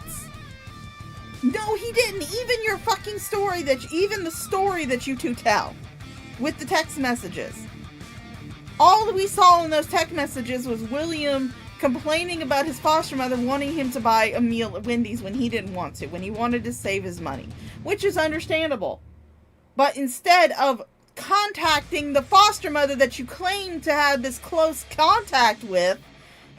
No, he didn't. Even your fucking story even the story that you two tell with the text messages. All that we saw in those text messages was William complaining about his foster mother wanting him to buy a meal at Wendy's when he didn't want to, when he wanted to save his money, which is understandable. But instead of contacting the foster mother that you claim to have this close contact with,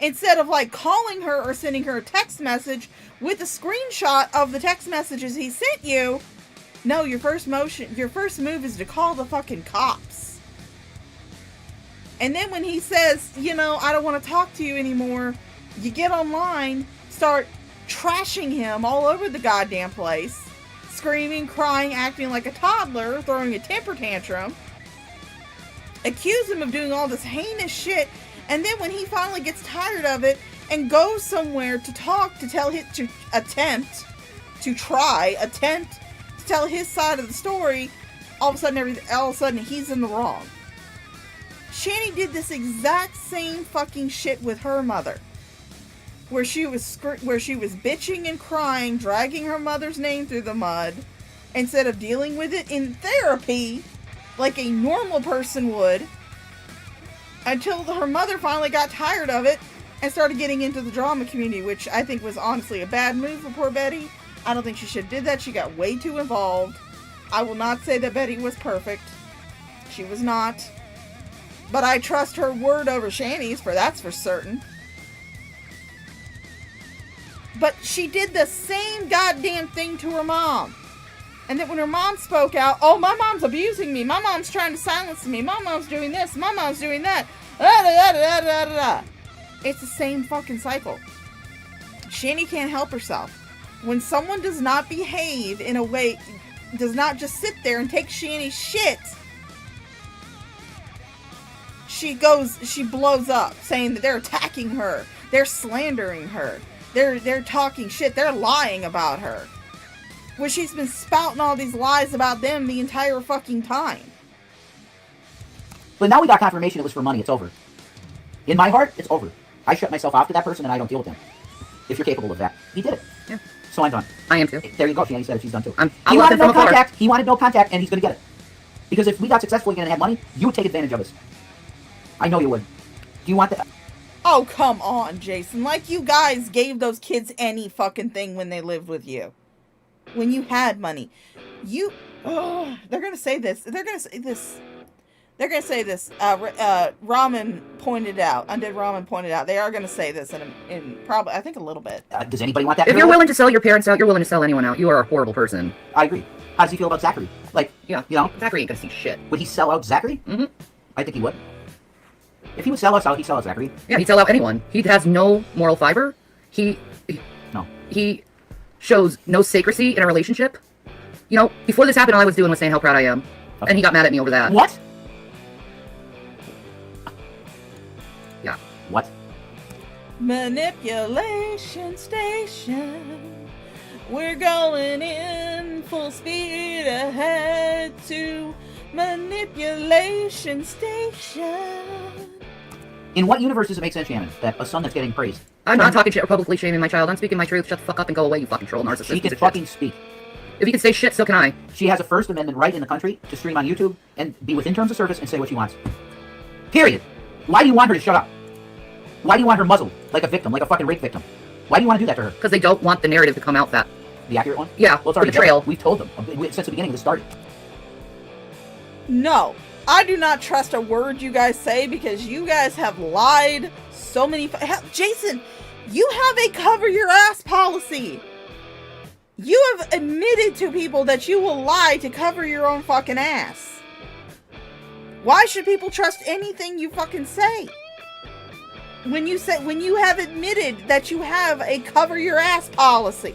instead of calling her or sending her a text message with a screenshot of the text messages he sent you, no, your first move is to call the fucking cops. And then when he says, I don't want to talk to you anymore, you get online, start trashing him all over the goddamn place, screaming, crying, acting like a toddler, throwing a temper tantrum, accuse him of doing all this heinous shit. And then when he finally gets tired of it and goes somewhere to talk, to attempt to tell his side of the story, all of a sudden he's in the wrong. Shanny did this exact same fucking shit with her mother, where she was bitching and crying, dragging her mother's name through the mud, instead of dealing with it in therapy like a normal person would. Until her mother finally got tired of it and started getting into the drama community, which I think was honestly a bad move for poor Betty. I don't think she should have did that. She got way too involved. I will not say that Betty was perfect. She was not. But I trust her word over Shanny's, that's for certain. But she did the same goddamn thing to her mom. And then when her mom spoke out, oh, my mom's abusing me. My mom's trying to silence me. My mom's doing this. My mom's doing that. It's the same fucking cycle. Shanny can't help herself. When someone does not behave in a way, does not just sit there and take Shanny's shit, she blows up, saying that they're attacking her. They're slandering her. They're talking shit. They're lying about her. Where she's been spouting all these lies about them the entire fucking time. But now we got confirmation it was for money. It's over. In my heart, it's over. I shut myself off to that person and I don't deal with him. If you're capable of that. He did it. Yeah. So I'm done. I am too. There you go. Shanny said it. She's done too. He wanted no contact. He wanted no contact and he's going to get it. Because if we got successful again and had money, you would take advantage of us. I know you would. Do you want that? Oh, come on, Jason. Like you guys gave those kids any fucking thing when they lived with you. When you had money. They're going to say this. Ramen pointed out. Undead Ramen pointed out. They are going to say this in probably, I think, a little bit. Does anybody want that? If you're willing to sell your parents out, you're willing to sell anyone out. You are a horrible person. I agree. How does he feel about Zachary? Yeah. Zachary ain't gonna see shit. Would he sell out Zachary? Mm-hmm. I think he would. If he would sell us out, he'd sell out Zachary. Yeah, he'd sell out anyone. He has no moral fiber. He shows no sacredcy in a relationship. Before this happened, all I was doing was saying how proud I am. Okay. And he got mad at me over that. What? Yeah. What? Manipulation station. We're going in full speed ahead to manipulation station. In what universe does it make sense, Shannon, that a son that's getting praised? I'm not talking shit or publicly shaming my child. I'm speaking my truth. Shut the fuck up and go away, you fucking troll narcissist. She can fucking speak. If you can say shit, so can I. She has a First Amendment right in the country to stream on YouTube and be within terms of service and say what she wants. Period. Why do you want her to shut up? Why do you want her muzzled like a victim, like a fucking rape victim? Why do you want to do that to her? Because they don't want the narrative to come out that. The accurate one? Yeah, well, it's already the betrayal. We've told them since the beginning of this started. No, I do not trust a word you guys say because you guys have lied so many. Jason, you have a cover your ass policy. You have admitted to people that you will lie to cover your own fucking ass. Why should people trust anything you fucking say? When you have admitted that you have a cover your ass policy.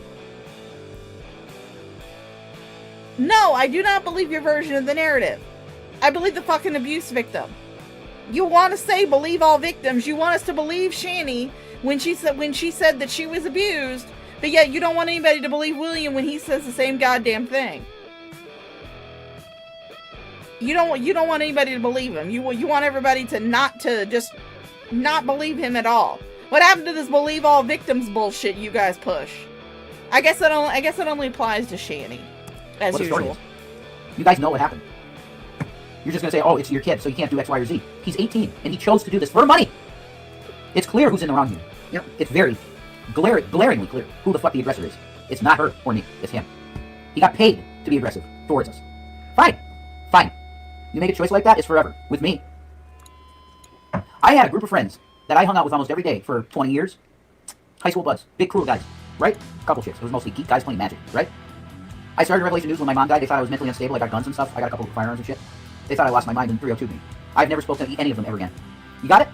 No, I do not believe your version of the narrative. I believe the fucking abuse victim. You want to say believe all victims. You want us to believe Shani when she said that she was abused, but yet you don't want anybody to believe William when he says the same goddamn thing. You don't want anybody to believe him. You want everybody to just not believe him at all. What happened to this believe all victims bullshit you guys push? I guess it only applies to Shani, as usual. You guys know what happened. You're just gonna say, oh, it's your kid, so you can't do X, Y, or Z. He's 18, and he chose to do this for money. It's clear who's in the wrong here. Yep. It's very glaringly clear who the fuck the aggressor is. It's not her or me. It's him. He got paid to be aggressive towards us. Fine. You make a choice like that, it's forever. With me. I had a group of friends that I hung out with almost every day for 20 years. High school buds. Big crew of guys. Right? A couple chicks. It was mostly geek guys playing Magic. Right? I started Revelation News when my mom died. They thought I was mentally unstable. I got guns and stuff. I got a couple of firearms and shit. They thought I lost my mind and 302'd me. I've never spoken to any of them ever again. You got it?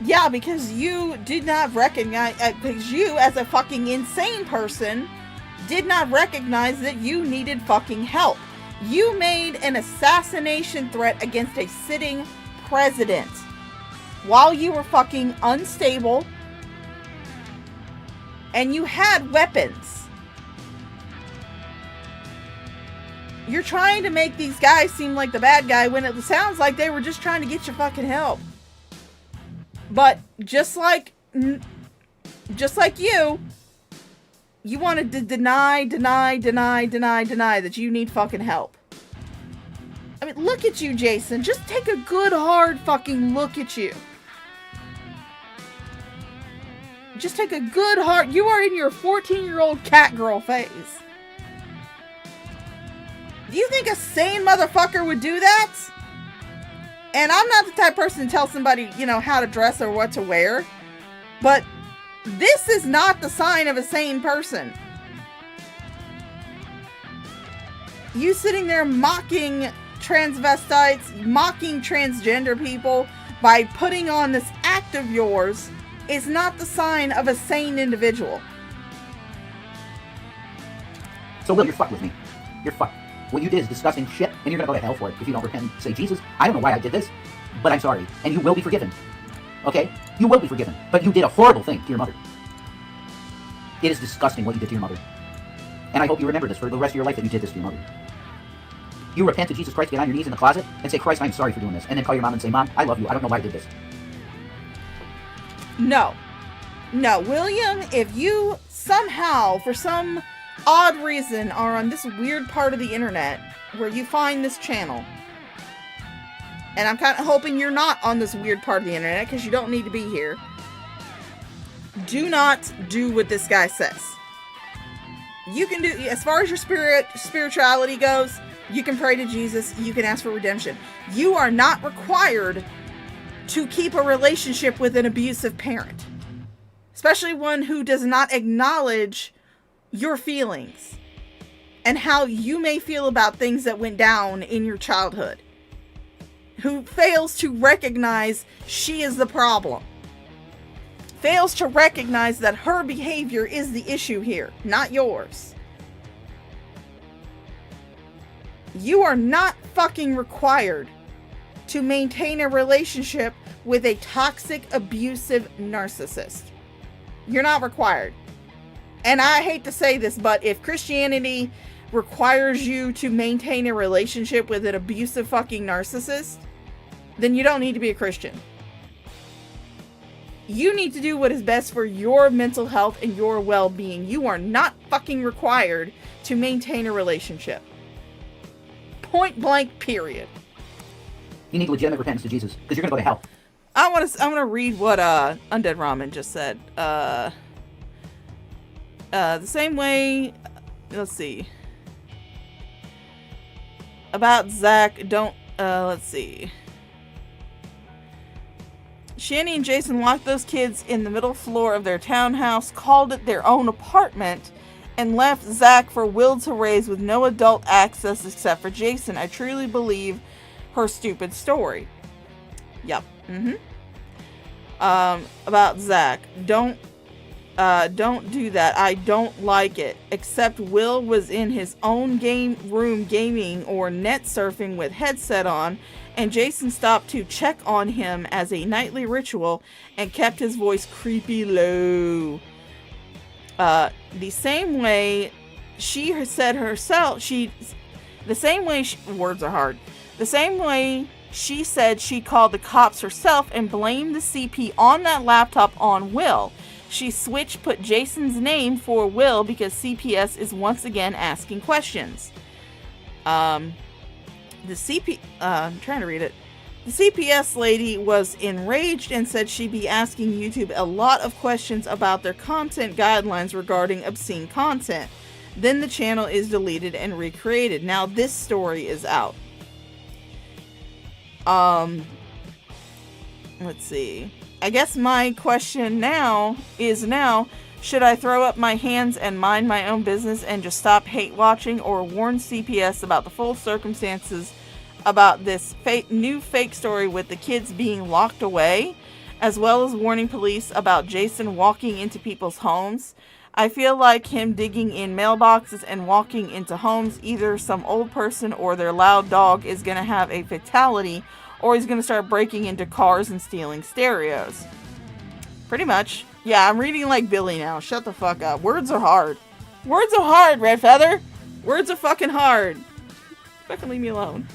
Yeah, because you did not recognize, because you, as a fucking insane person, did not recognize that you needed fucking help. You made an assassination threat against a sitting president while you were fucking unstable and you had weapons. You're trying to make these guys seem like the bad guy when it sounds like they were just trying to get you fucking help. But just like you wanted to deny that you need fucking help. I mean, look at you, Jason. Just take a good hard fucking look at you. Just take a good hard... You are in your 14-year-old cat girl phase. Do you think a sane motherfucker would do that? And I'm not the type of person to tell somebody, how to dress or what to wear. But this is not the sign of a sane person. You sitting there mocking transvestites, mocking transgender people by putting on this act of yours is not the sign of a sane individual. So, Will, you're fucked with me. You're fucked. What you did is disgusting shit, and you're gonna go to hell for it if you don't repent and say, Jesus, I don't know why I did this, but I'm sorry. And you will be forgiven. Okay? You will be forgiven. But you did a horrible thing to your mother. It is disgusting what you did to your mother. And I hope you remember this for the rest of your life that you did this to your mother. You repent to Jesus Christ, get on your knees in the closet, and say, Christ, I'm sorry for doing this. And then call your mom and say, Mom, I love you. I don't know why I did this. No, William, if you somehow, for some odd reason, are on this weird part of the internet where you find this channel, and I'm kind of hoping you're not on this weird part of the internet because you don't need to be here, do not do what this guy says. You can do, as far as your spirituality goes, you can pray to Jesus, you can ask for redemption. You are not required to keep a relationship with an abusive parent, especially one who does not acknowledge your feelings and how you may feel about things that went down in your childhood, who fails to recognize she is the problem, fails to recognize that her behavior is the issue here, not yours. You are not fucking required to maintain a relationship with a toxic, abusive narcissist. You're not required. And I hate to say this, but if Christianity requires you to maintain a relationship with an abusive fucking narcissist, then you don't need to be a Christian. You need to do what is best for your mental health and your well-being. You are not fucking required to maintain a relationship. Point blank, period. You need legitimate repentance to Jesus, because you're going to go to hell. I want to read what Undead Ramen just said. The same way, let's see. About Zach, let's see. Shanny and Jason locked those kids in the middle floor of their townhouse, called it their own apartment, and left Zach for Will to raise with no adult access except for Jason. I truly believe her stupid story. Yep. About Zach. Don't do that. I don't like it. Except Will was in his own room gaming or net surfing with headset on, and Jason stopped to check on him as a nightly ritual and kept his voice creepy low. The same way she said herself, words are hard. The same way she said she called the cops herself and blamed the CP on that laptop on Will. She put Jason's name for Will because CPS is once again asking questions. I'm trying to read it. The CPS lady was enraged and said she'd be asking YouTube a lot of questions about their content guidelines regarding obscene content. Then the channel is deleted and recreated. Now this story is out. Let's see. I guess my question now is should I throw up my hands and mind my own business and just stop hate watching, or warn CPS about the full circumstances about this new fake story with the kids being locked away, as well as warning police about Jason walking into people's homes? I feel like him digging in mailboxes and walking into homes, either some old person or their loud dog is going to have a fatality, or he's going to start breaking into cars and stealing stereos. Pretty much. Yeah, I'm reading like Billy now. Shut the fuck up. Words are hard. Words are hard, Red Feather. Words are fucking hard. Fucking leave me alone.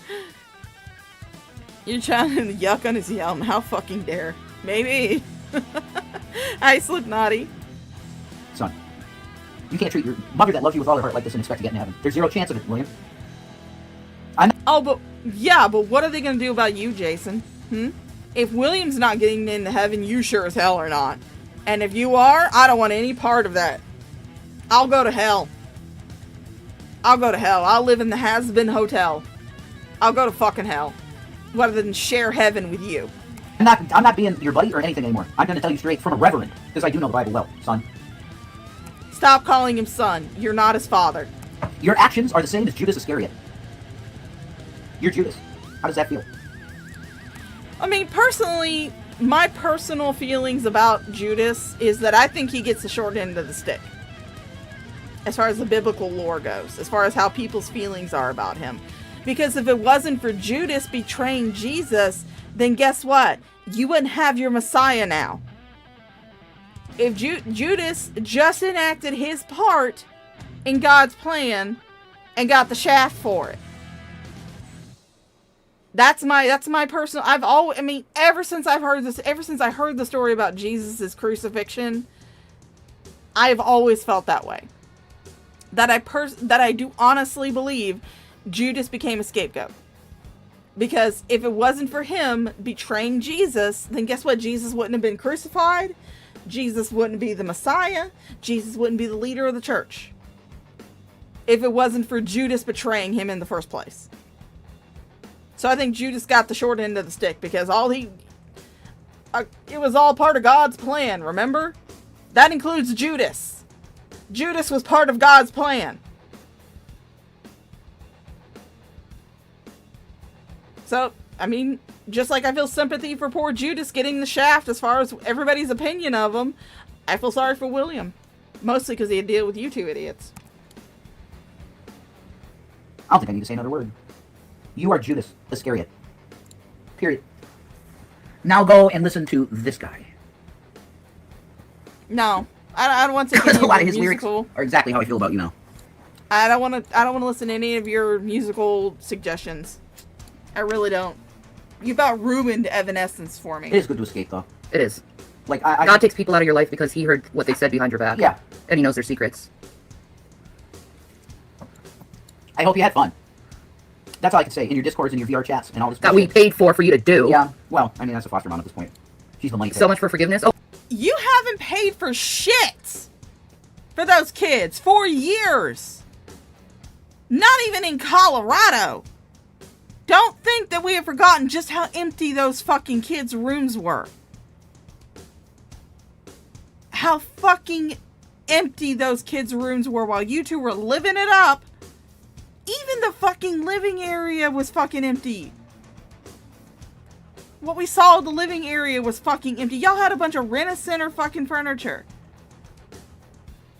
You're trying to yuck on his yum. How fucking dare. Maybe. I slip naughty. Son, you can't treat your mother that loves you with all her heart like this and expect to get in heaven. There's zero chance of it, William. But what are they going to do about you, Jason? If William's not getting into heaven, you sure as hell are not. And if you are, I don't want any part of that. I'll go to hell. I'll live in the has-been hotel. I'll go to fucking hell. Rather than share heaven with you. I'm not being your buddy or anything anymore. I'm going to tell you straight from a reverend, because I do know the Bible well, son. Stop calling him son. You're not his father. Your actions are the same as Judas Iscariot. You're Judas. How does that feel? I mean, personally, my personal feelings about Judas is that I think he gets the short end of the stick. As far as the biblical lore goes. As far as how people's feelings are about him. Because if it wasn't for Judas betraying Jesus, then guess what? You wouldn't have your Messiah now. If Judas just enacted his part in God's plan and got the shaft for it. That's my personal. Ever since I heard the story about Jesus' crucifixion, I've always felt that way. That I do honestly believe Judas became a scapegoat. Because if it wasn't for him betraying Jesus, then guess what? Jesus wouldn't have been crucified. Jesus wouldn't be the Messiah. Jesus wouldn't be the leader of the church. If it wasn't for Judas betraying him in the first place. So I think Judas got the short end of the stick because it was all part of God's plan, remember? That includes Judas. Judas was part of God's plan. So, I mean, just like I feel sympathy for poor Judas getting the shaft as far as everybody's opinion of him, I feel sorry for William. Mostly because he had to deal with you two idiots. I don't think I need to say another word. You are Judas Iscariot. Period. Now go and listen to this guy. No, I don't want to. Because a lot of his musical. lyrics are exactly how I feel about you now. I don't want to listen to any of your musical suggestions. I really don't. You about ruined Evanescence for me. It is good to escape, though. It is. Like, God takes people out of your life because he heard what they said behind your back. Yeah. And he knows their secrets. I hope you had fun. That's all I can say. In your Discords and your VR chats and all this That we paid for you to do. Yeah. Well, I mean, that's a foster mom at this point. She's the money pit. So much for forgiveness. Oh, You haven't paid for shit for those kids for years. Not even in Colorado. Don't think that we have forgotten just how empty those fucking kids' rooms were. How fucking empty those kids' rooms were while you two were living it up. Even the fucking living area was fucking empty. What we saw in the living area was fucking empty. Y'all had a bunch of Rent-A-Center fucking furniture.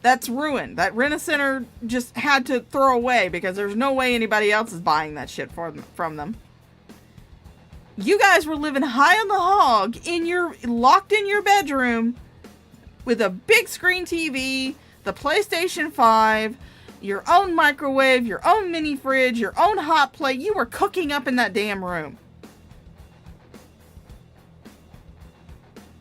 That's ruined. That Rent-A-Center just had to throw away because there's no way anybody else is buying that shit from them. You guys were living high on the hog locked in your bedroom with a big screen TV, the PlayStation 5, your own microwave, your own mini fridge, your own hot plate. You were cooking up in that damn room.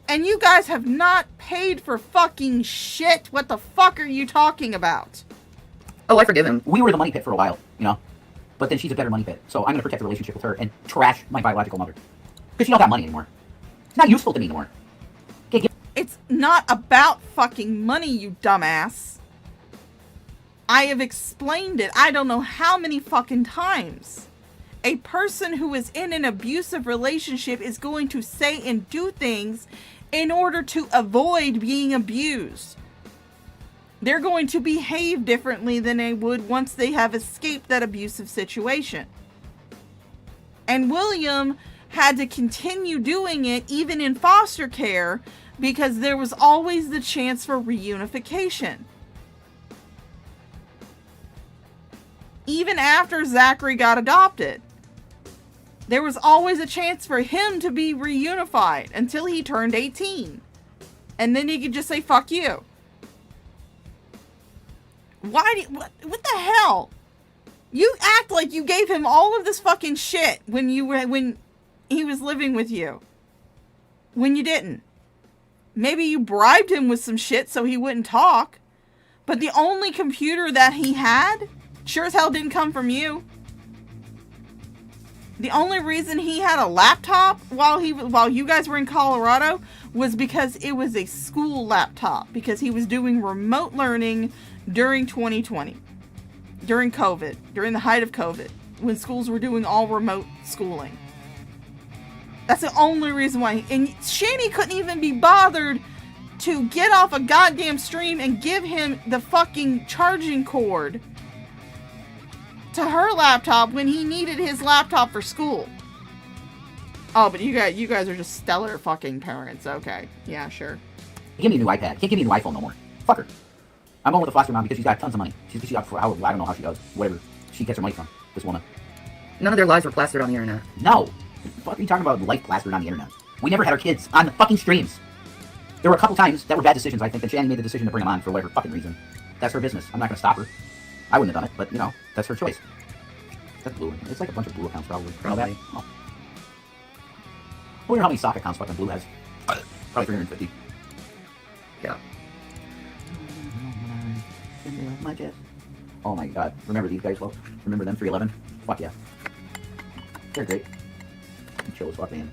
And you guys have not paid for fucking shit. What the fuck are you talking about? oh, I forgive him. We were the money pit for a while, you know? But then she's a better money pit. So I'm going to protect the relationship with her and trash my biological mother. Because she don't got money anymore. It's not useful to me anymore. It's not about fucking money, you dumbass. I have explained it I don't know how many fucking times. A person who is in an abusive relationship is going to say and do things in order to avoid being abused. They're going to behave differently than they would once they have escaped that abusive situation. And William had to continue doing it even in foster care because there was always the chance for reunification. Even after Zachary got adopted, there was always a chance for him to be reunified until he turned 18. And then he could just say, fuck you. What the hell? You act like you gave him all of this fucking shit when he was living with you. When you didn't. Maybe you bribed him with some shit so he wouldn't talk. But the only computer that he had sure as hell didn't come from you. The only reason he had a laptop while you guys were in Colorado was because it was a school laptop. Because he was doing remote learning during 2020. During COVID. During the height of COVID. When schools were doing all remote schooling. That's the only reason why. And Shani couldn't even be bothered to get off a goddamn stream and give him the fucking charging cord to her laptop when he needed his laptop for school. Oh, but you guys are just stellar fucking parents. Okay. Yeah, sure. Give me a new iPad. Can't give me a new iPhone no more. Fuck her. I'm going with a foster mom because she's got tons of money. She's got, I don't know how she does. Whatever. She gets her money from. This woman. None of their lives were plastered on the internet. No. What the fuck are you talking about life plastered on the internet? We never had our kids on the fucking streams. There were a couple times that were bad decisions, I think, and Shannon made the decision to bring them on for whatever fucking reason. That's her business. I'm not going to stop her. I wouldn't have done it, but, you know, that's her choice. That's blue. It's like a bunch of blue accounts, probably. Probably. You know that? Oh. I wonder how many sock accounts fucking blue has. Probably 350. Yeah. Oh my god. Remember these guys, folks? Remember them, 311? Fuck yeah. They're great. Chill as fuck, man.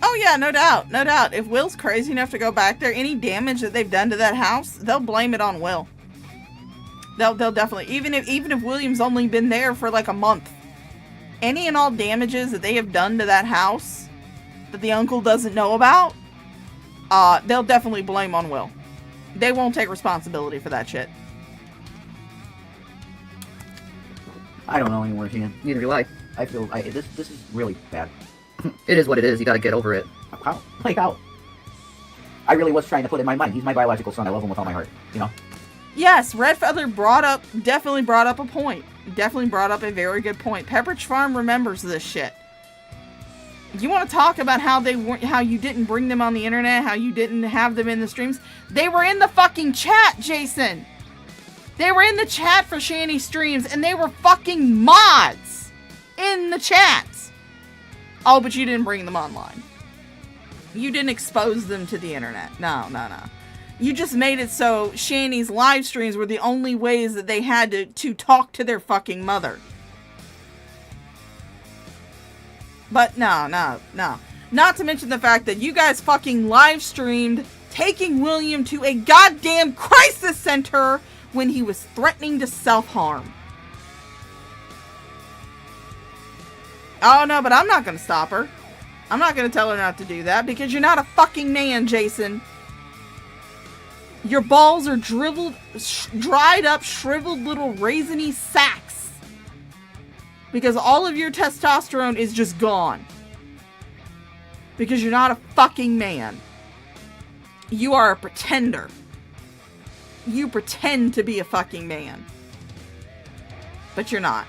Oh yeah, no doubt. No doubt. If Will's crazy enough to go back there, any damage that they've done to that house, they'll blame it on Will. They'll definitely, even if William's only been there for like a month, any and all damages that they have done to that house that the uncle doesn't know about, they'll definitely blame on Will. They won't take responsibility for that shit. I don't know anymore, Shannon. Neither do I. I feel this is really bad. It is what it is. You gotta get over it. How? Like how? I really was trying to put in my mind. He's my biological son. I love him with all my heart. You know. Yes, Red Feather definitely brought up a point. Definitely brought up a very good point. Pepperidge Farm remembers this shit. You want to talk about how you didn't bring them on the internet, how you didn't have them in the streams? They were in the fucking chat, Jason. They were in the chat for Shani streams, and they were fucking mods in the chats. Oh, but you didn't bring them online. You didn't expose them to the internet. No. You just made it so Shani's live streams were the only ways that they had to talk to their fucking mother. But no. Not to mention the fact that you guys fucking live streamed taking William to a goddamn crisis center when he was threatening to self-harm. Oh no, but I'm not gonna stop her. I'm not gonna tell her not to do that because you're not a fucking man, Jason. Your balls are dried up, shriveled little raisiny sacks. Because all of your testosterone is just gone. Because you're not a fucking man. You are a pretender. You pretend to be a fucking man. But you're not.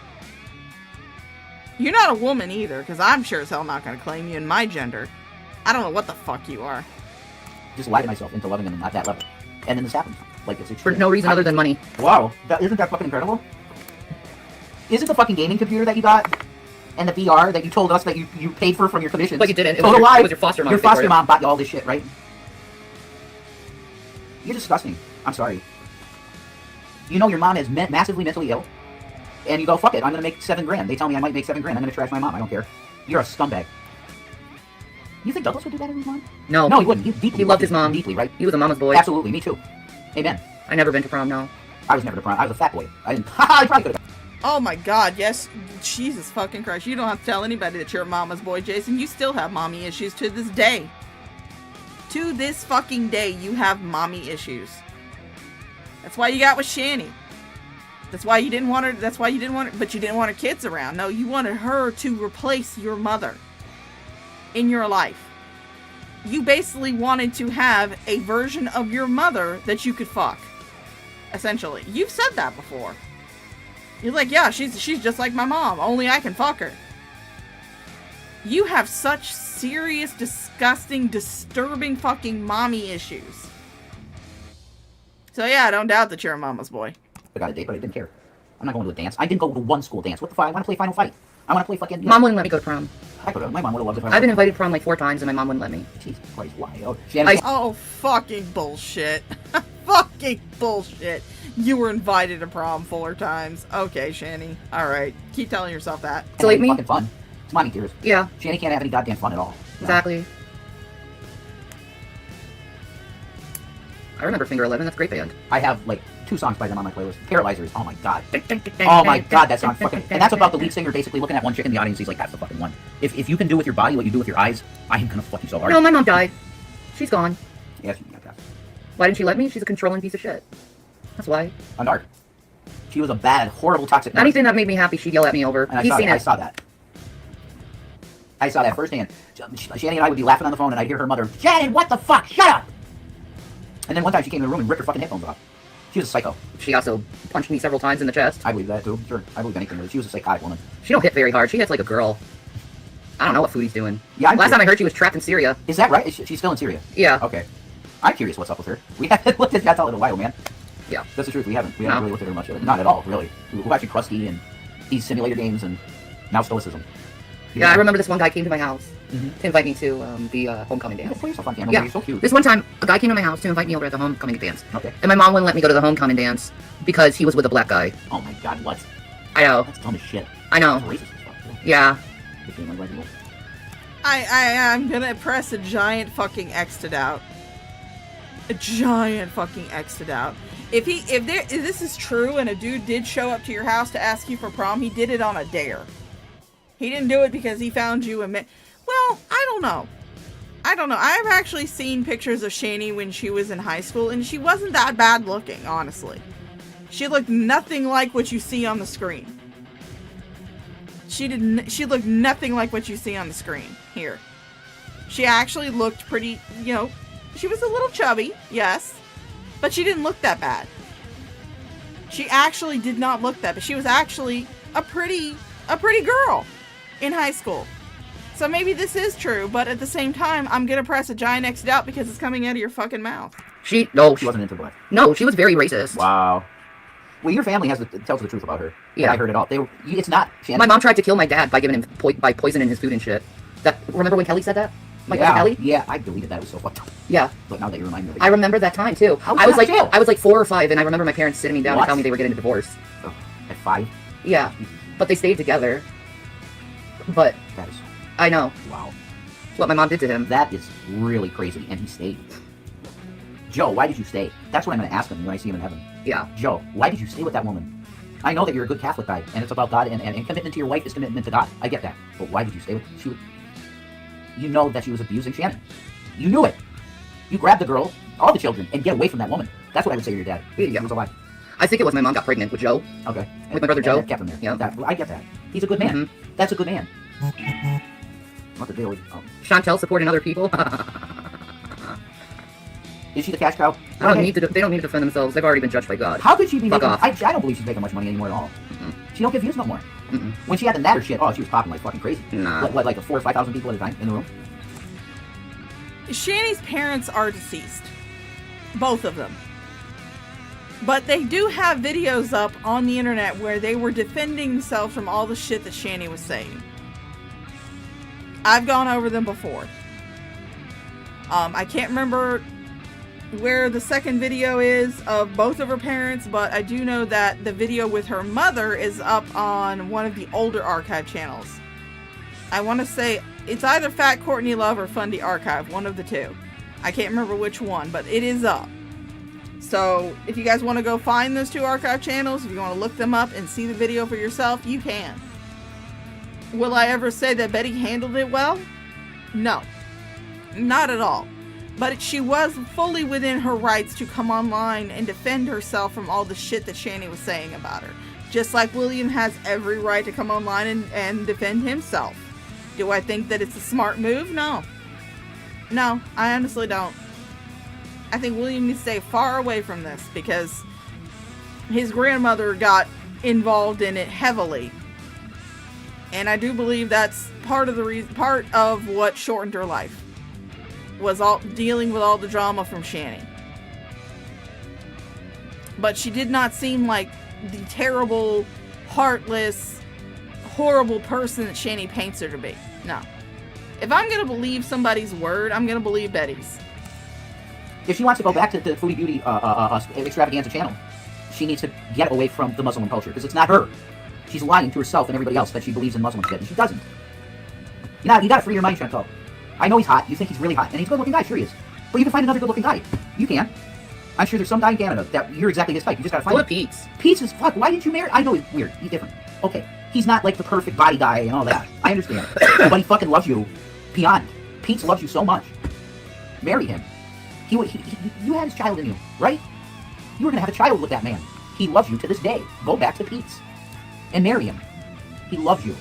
You're not a woman either, because I'm sure as hell not going to claim you in my gender. I don't know what the fuck you are. Just lied to myself into loving him at that level. And then this happened. Like, it's For no reason other than money. Wow. Isn't that fucking incredible? Isn't the fucking gaming computer that you got and the VR that you told us that you paid for from your commissions? But you didn't. It Total was lie. your foster mom. Your foster mom bought you all this shit, right? You're disgusting. I'm sorry. You know your mom is massively mentally ill. And you go, fuck it, I'm gonna make $7,000. They tell me I might make $7,000. I'm gonna trash my mom. I don't care. You're a scumbag. You think Douglas would do that to his mom? No. No, he wouldn't. He loved his mom. Deeply, right? He was a mama's boy. Absolutely, me too. Amen. I never been to prom, no. I was never to prom. I was a fat boy. I didn't. I probably could have. Oh my god, yes. Jesus fucking Christ. You don't have to tell anybody that you're a mama's boy, Jason. You still have mommy issues to this day. To this fucking day, you have mommy issues. That's why you got with Shani. That's why you didn't want her, but you didn't want her kids around. No, you wanted her to replace your mother in your life. You basically wanted to have a version of your mother that you could fuck. Essentially. You've said that before. You're like, yeah, she's just like my mom, only I can fuck her. You have such serious, disgusting, disturbing fucking mommy issues. So yeah, I don't doubt that you're a mama's boy. I got a date, but I didn't care. I'm not going to a dance. I didn't go to one school dance. What the fuck? I want to play Final Fight. I want to play fucking... Mom wouldn't let me go to prom. I could have. My mom would have loved it. I've been invited to prom like 4 times and my mom wouldn't let me. Jesus Christ, why? Oh, Oh, fucking bullshit. Fucking bullshit. You were invited to prom 4 times. Okay, Shani. Alright. Keep telling yourself that. So like me? Fucking fun. It's mommy tears. Yeah. Shani can't have any goddamn fun at all. Exactly. I remember Finger 11. That's a great band. I have like 2 songs by them on my playlist. Paralyzers. Oh my god. Oh my god, that song fucking... And that's about the lead singer basically looking at one chick in the audience. He's like, that's the fucking one. If you can do with your body what you do with your eyes, I am gonna fuck you so hard. No, my mom died. She's gone. Yeah, she got that. Why didn't she let me? She's a controlling piece of shit. That's why. A narc. She was a bad, horrible, toxic narc. Anything that made me happy, she'd yell at me over. And He's seen it. I saw that. I saw that firsthand. Shannon and I would be laughing on the phone and I'd hear her mother, Shannon, what the fuck? Shut up! And then one time she came in the room and ripped her fucking headphones off. She was a psycho. She also punched me several times in the chest. I believe that too. Sure. I believe anything. She was a psychotic woman. She don't hit very hard. She hits like a girl. I don't know what Foodie's doing. Yeah, Last time I heard she was trapped in Syria. Is that right? She's still in Syria? Yeah. Okay. I'm curious what's up with her. We haven't looked at that in a while, man. Yeah. That's the truth. We haven't really looked at her much. Not at all, really. We're watching Krusty and these simulator games and now Stoicism. Yeah, I remember this one guy came to my house to invite me to the homecoming dance. Play yourself on camera. Yeah. You're so cute. This one time, a guy came to my house to invite me over at the homecoming dance. Okay. And my mom wouldn't let me go to the homecoming dance because he was with a black guy. Oh my god, what? I know. That's dumb as shit. I know. That's racist as fuck. Yeah. I'm gonna press a giant fucking X'd out. A giant fucking X'd out. If this is true and a dude did show up to your house to ask you for prom, he did it on a dare. He didn't do it because he found you and well, I don't know. I've actually seen pictures of Shani when she was in high school, and she wasn't that bad looking, honestly. She looked nothing like what you see on the screen. She looked nothing like what you see on the screen here. She actually looked pretty, she was a little chubby, yes, but she didn't look that bad. She actually did not look that bad. She was actually a pretty girl in high school. So maybe this is true, but at the same time, I'm gonna press a giant X out because it's coming out of your fucking mouth. She wasn't into black. No, she was very racist. Wow. Well, your family tells the truth about her. Yeah. I heard it all. It's not Shannon. My mom tried to kill my dad by poisoning his food and shit. Remember when Kelly said that? My cousin Ellie? Yeah, I deleted that. It was so fucked up. Yeah. But now that you remind me of it. I remember that time, too. I was like 4 or 5, and I remember my parents sitting me down and telling me they were getting a divorce. Oh, at 5? Yeah. But they stayed together. But That is... I know. Wow. It's what my mom did to him. That is really crazy, and he stayed. Joe, why did you stay? That's what I'm going to ask him when I see him in heaven. Yeah. Joe, why did you stay with that woman? I know that you're a good Catholic guy, and it's about God, and commitment to your wife is commitment to God. I get that. But why did you stay with her? You know that she was abusing Shannon. You knew it. You grabbed the girl, all the children, and get away from that woman. That's what I would say to your dad. Yeah. He was alive. I think it was my mom got pregnant with Joe. Okay. With my brother Joe. That kept him there. Yeah. I get that. He's a good man. Mm-hmm. That's a good man. What the deal? Oh. Chantel supporting other people. Is she the cash cow? They don't need to defend themselves. They've already been judged by God. How could she be Fuck making... off. I don't believe she's making much money anymore at all. Mm-mm. She don't get views no more. Mm-mm. When she had the natter shit, she was popping like fucking crazy. Nah. What, like 4,000 or 5,000 people at a time in the room? Shanny's parents are deceased. Both of them. But they do have videos up on the internet where they were defending themselves from all the shit that Shanny was saying. I've gone over them before. I can't remember where the second video is of both of her parents, but I do know that the video with her mother is up on one of the older archive channels. I want to say it's either Fat Courtney Love or Fundy Archive, one of the two. I can't remember which one, but it is up. So if you guys want to go find those two archive channels, if you want to look them up and see the video for yourself, you can. Will I ever say that Betty handled it well? No. Not at all. But she was fully within her rights to come online and defend herself from all the shit that Shanny was saying about her. Just like William has every right to come online and defend himself. Do I think that it's a smart move? No. No, I honestly don't. I think William needs to stay far away from this because his grandmother got involved in it heavily. And I do believe that's part of what shortened her life. Was all dealing with all the drama from Shanny. But she did not seem like the terrible, heartless, horrible person that Shanny paints her to be. No. If I'm going to believe somebody's word, I'm going to believe Betty's. If she wants to go back to the Foodie Beauty extravaganza channel, she needs to get away from the Muslim culture, because it's not her. She's lying to herself and everybody else that she believes in Muslim shit, and she doesn't. You gotta free your mind, Chantal. I know he's hot. You think he's really hot. And he's a good-looking guy. Sure he is. But you can find another good-looking guy. You can. I'm sure there's some guy in Canada that you're exactly his type. You just gotta find him. Pete's. Pete's is fuck. Why did you marry? I know he's weird. He's different. Okay. He's not like the perfect body guy and all that. I understand. But he fucking loves you beyond. Pete loves you so much. Marry him. You had his child in you, right? You were gonna have a child with that man. He loves you to this day. Go back to Pete's. And marry him. He loves you.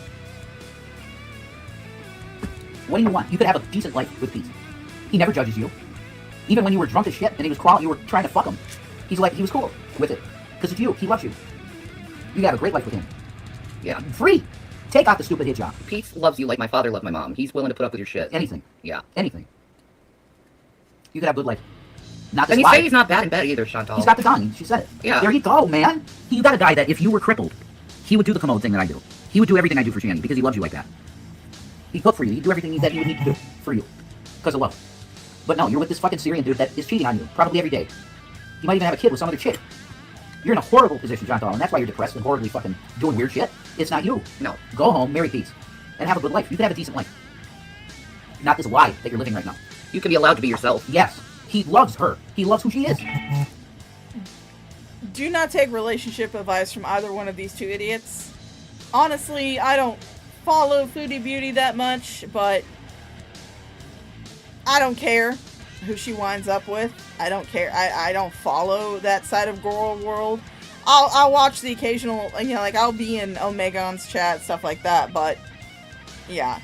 What do you want? You could have a decent life with Pete. He never judges you. Even when you were drunk as shit and he was crawling, you were trying to fuck him. He was cool with it. Because it's you. He loves you. You could have a great life with him. Yeah. Free. Take off the stupid hijab. Pete loves you like my father loved my mom. He's willing to put up with your shit. Anything. Yeah. Anything. You could have a good life. Not this And life. he's not bad in bed either, Chantal. He's got the gun. She said it. Yeah. There you go, man. You got a guy that if you were crippled, he would do the commode thing that I do. He would do everything I do for Shanny because he loves you like that. He'd cook for you. He'd do everything that he would need to do for you. Because of love. But no, you're with this fucking Syrian dude that is cheating on you. Probably every day. You might even have a kid with some other chick. You're in a horrible position, Chantal, and that's why you're depressed and horribly fucking doing weird shit. It's not you. No. Go home, marry Pete, and have a good life. You could have a decent life. Not this lie that you're living right now. You can be allowed to be yourself. Yes. He loves her. He loves who she is. Do not take relationship advice from either one of these two idiots. Honestly, I don't follow Foodie Beauty that much, but I don't care who she winds up with. I don't care. I don't follow that side of Girl World. I'll watch the occasional, like I'll be in Omegon's chat, stuff like that, but yeah,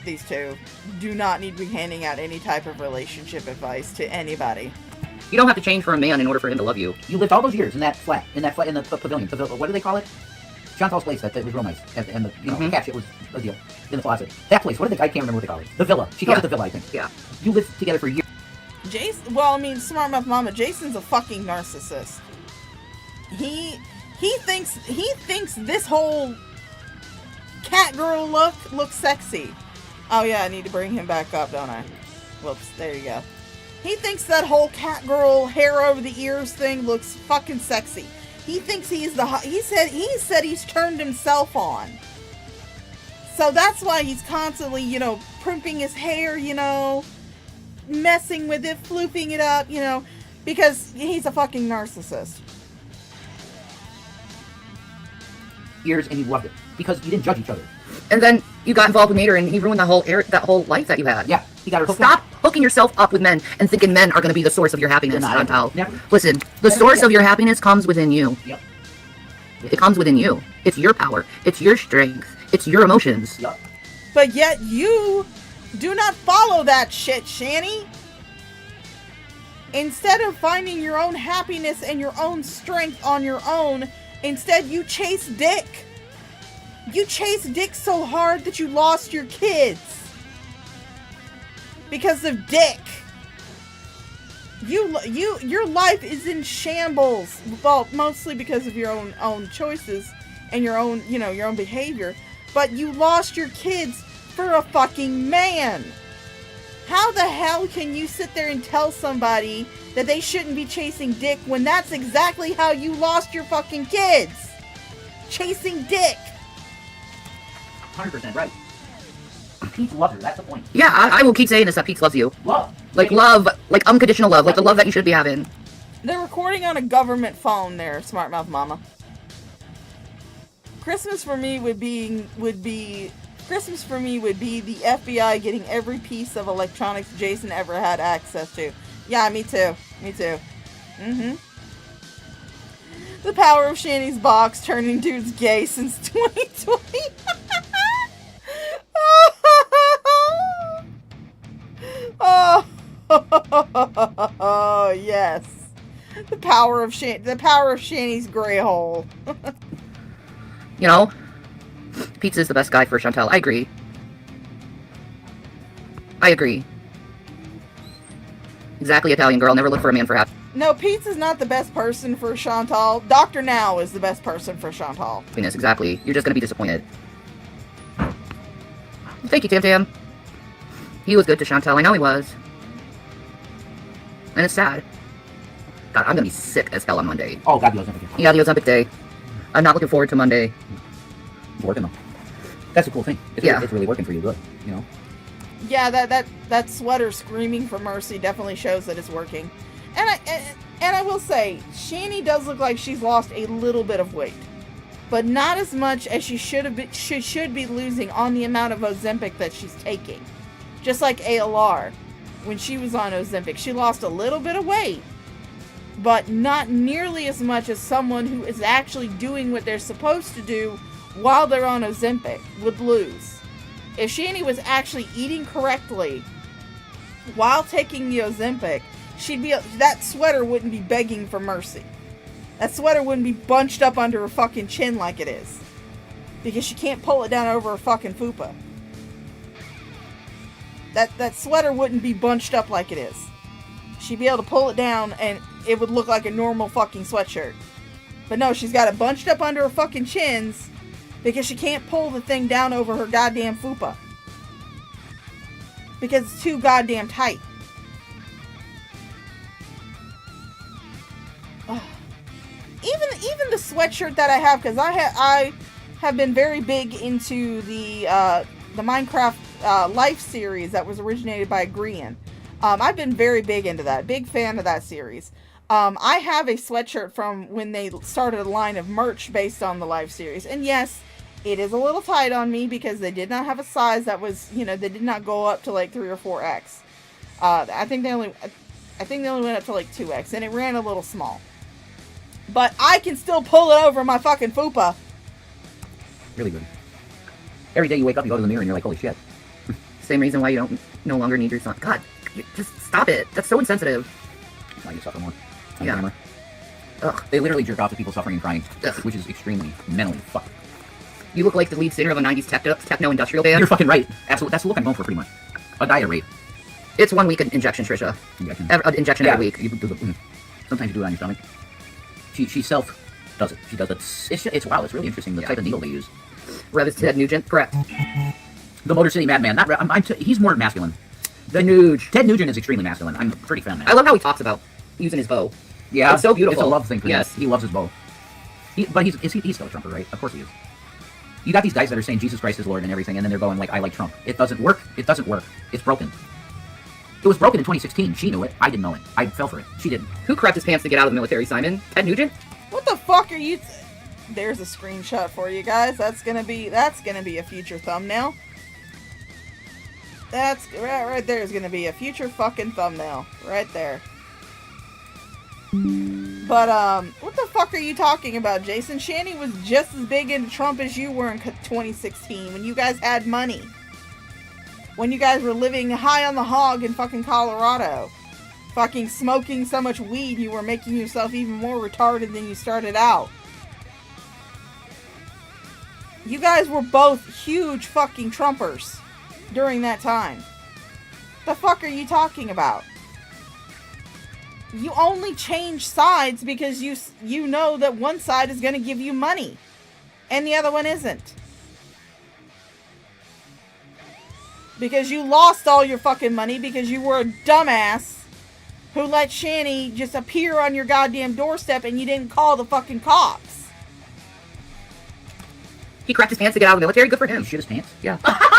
these two do not need to be handing out any type of relationship advice to anybody. You don't have to change for a man in order for him to love you. You lived all those years in that flat, in the pavilion. What do they call it? Chantal's place that was real nice. And the cat shit was a deal in the closet. That place, I can't remember what they call it. The villa. She calls it the villa, I think. Yeah. You lived together for years. Jason, smart mouth mama, Jason's a fucking narcissist. He thinks this whole cat girl look looks sexy. Oh yeah, I need to bring him back up, don't I? Whoops, there you go. He thinks that whole cat girl hair over the ears thing looks fucking sexy. He thinks he's the he said he's turned himself on. So that's why he's constantly, you know, primping his hair, you know, messing with it, flooping it up, you know, because he's a fucking narcissist. Years and you loved it because you didn't judge each other. And then you got involved with Nader, and he ruined that whole life that you had. Yeah, he got her hooked Stop up. hooking yourself up with men and thinking men are going to be the source of your happiness, They're not. Chantal. Never. Listen, the source of your happiness comes within you. Yep. It comes within you. It's your power. It's your strength. It's your emotions. Yep. But yet you do not follow that shit, Shani. Instead of finding your own happiness and your own strength on your own, instead you chase dick. You chase dick so hard that you lost your kids. Because of dick. Your life is in shambles. Well, mostly because of your own choices and your own, you know, your own behavior. But you lost your kids for a fucking man. How the hell can you sit there and tell somebody that they shouldn't be chasing dick when that's exactly how you lost your fucking kids? Chasing dick. 100% right. Pete loves her, that's the point. Yeah, I will keep saying this, that Pete loves you. Love. Like love, like unconditional love, like the love that you should be having. They're recording on a government phone there, smart mouth mama. Christmas for me would be the FBI getting every piece of electronics Jason ever had access to. Yeah, me too. Me too. Mm-hmm. The power of Shani's box turning dudes gay since 2020. Oh, yes. The power of Shani's gray hole. You know, Pizza is the best guy for Chantal. I agree. Exactly, Italian girl. Never look for a man for No, Pizza's not the best person for Chantal. Dr. Now is the best person for Chantal. happiness. Exactly. You're just gonna be disappointed. Thank you, Tam Tam. He was good to Chantal. I know he was. And it's sad. God, I'm gonna be sick as hell on Monday. Oh, God, the Ozempic. Yeah, the Ozempic day. I'm not looking forward to Monday. It's working, though. That's a cool thing. It's really working for you good, you know? Yeah, that sweater screaming for mercy definitely shows that it's working. And I will say, Shani does look like she's lost a little bit of weight, but not as much as she should be losing on the amount of Ozempic that she's taking. Just like ALR, when she was on Ozempic, she lost a little bit of weight, but not nearly as much as someone who is actually doing what they're supposed to do while they're on Ozempic would lose. If Shani was actually eating correctly while taking the Ozempic, that sweater wouldn't be begging for mercy. That sweater wouldn't be bunched up under her fucking chin like it is. Because she can't pull it down over her fucking fupa. That sweater wouldn't be bunched up like it is. She'd be able to pull it down and it would look like a normal fucking sweatshirt. But no, she's got it bunched up under her fucking chins because she can't pull the thing down over her goddamn fupa. Because it's too goddamn tight. Ugh. Even the sweatshirt that I have, because I have been very big into the Minecraft Life series that was originated by Grian. I've been very big into that. Big fan of that series. I have a sweatshirt from when they started a line of merch based on the Life series. And yes, it is a little tight on me because they did not have a size that was, they did not go up to like 3 or 4X. I think they only went up to like 2X, and it ran a little small. But I can still pull it over my fucking fupa. Really good. Every day you wake up, you go to the mirror, and you're like, holy shit. Same reason why you don't no longer need your son. God, just stop it. That's so insensitive. That's why you suffer more. On Yeah. camera. Ugh. They literally jerk off to people suffering and crying, Ugh. which is extremely mentally fucked. You look like the lead singer of a 90s techno industrial band. You're fucking right. Absolutely. That's the look I'm going for, pretty much. A diet rate. It's 1 week injection, Trisha. An injection every week. You do sometimes you do it on your stomach. She self does it. She does it. It's wow. It's really interesting the type of needle they use. Ted Nugent, correct. The Motor City Madman. Not. He's more masculine. The Nuge. Ted Nugent is extremely masculine. I'm pretty feminine. I love how he talks about using his bow. Yeah, it's so beautiful. It's a love thing for him. Yes. He loves his bow. But he's still a Trumper, right? Of course he is. You got these guys that are saying Jesus Christ is Lord and everything, and then they're going like, I like Trump. It doesn't work. It doesn't work. It's broken. It was broken in 2016. She knew it. I didn't know it. I fell for it. She didn't. Who crapped his pants to get out of the military, Simon? Ted Nugent? What the fuck are you? There's a screenshot for you guys. That's gonna be a future thumbnail. That's right there is gonna be a future fucking thumbnail right there. But what the fuck are you talking about, Jason? Shanny was just as big into Trump as you were in 2016 when you guys had money. When you guys were living high on the hog in fucking Colorado. Fucking smoking so much weed you were making yourself even more retarded than you started out. You guys were both huge fucking Trumpers during that time. The fuck are you talking about? You only change sides because you know that one side is going to give you money and the other one isn't. Because you lost all your fucking money because you were a dumbass who let Shanny just appear on your goddamn doorstep and you didn't call the fucking cops. He crapped his pants to get out of the military? Good for him. He shit his pants? Yeah.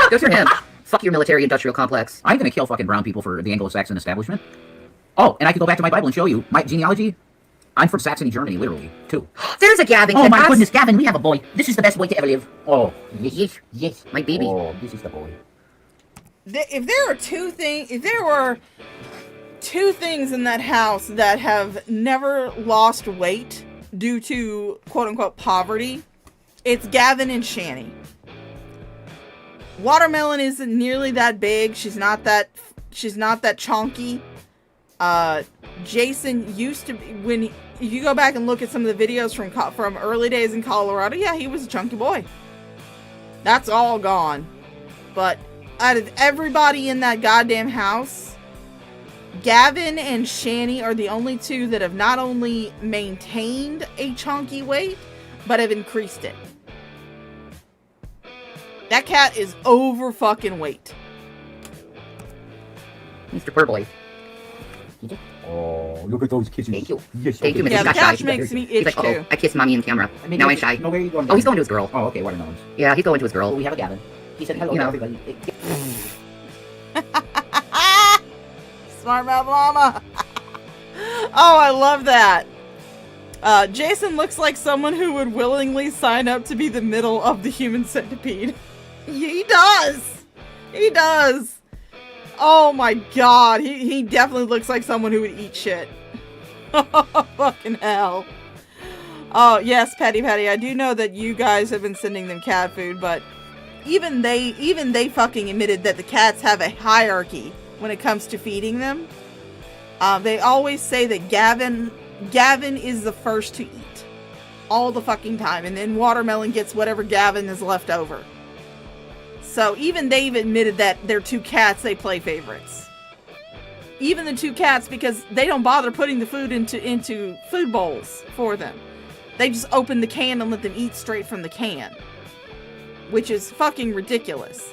Good for him. Fuck your military-industrial complex. I'm gonna kill fucking brown people for the Anglo-Saxon establishment. Oh, and I could go back to my Bible and show you my genealogy. I'm from Saxony, Germany, literally, too. There's a Gavin. Oh my goodness, Gavin, we have a boy. This is the best boy to ever live. Oh, Yes, yes, my baby. Oh, this is the boy. If there were two things in that house that have never lost weight due to quote-unquote poverty, it's Gavin and Shanny. Watermelon isn't nearly that big. She's not that chonky. Jason used to be, if you go back and look at some of the videos from early days in Colorado, yeah, he was a chunky boy. That's all gone. But out of everybody in that goddamn house, Gavin and Shanny are the only two that have not only maintained a chunky weight, but have increased it. That cat is over fucking weight. Mr. Purboy. Oh, look at those kisses. Thank you. Yes, Thank you, Mr. Yeah, the Got cat shy. makes me He's itch like, too. I kissed mommy in camera. Now I'm shy. No, where are you going? Oh, he's going to his girl. Oh, okay, watermelons. Yeah, he's going to his girl. Oh, we have a Gavin. He said hello You to know. everybody. Smart mouth llama. Oh, I love that. Jason looks like someone who would willingly sign up to be the middle of the human centipede. He does. He does. Oh my god. He definitely looks like someone who would eat shit. Fucking hell. Oh, yes, Patty. I do know that you guys have been sending them cat food, but even they fucking admitted that the cats have a hierarchy when it comes to feeding them. They always say that Gavin is the first to eat all the fucking time, and then Watermelon gets whatever Gavin is left over. So even they've admitted that their two cats, they play favorites. Even the two cats, because they don't bother putting the food into food bowls for them. They just open the can and let them eat straight from the can, which is fucking ridiculous.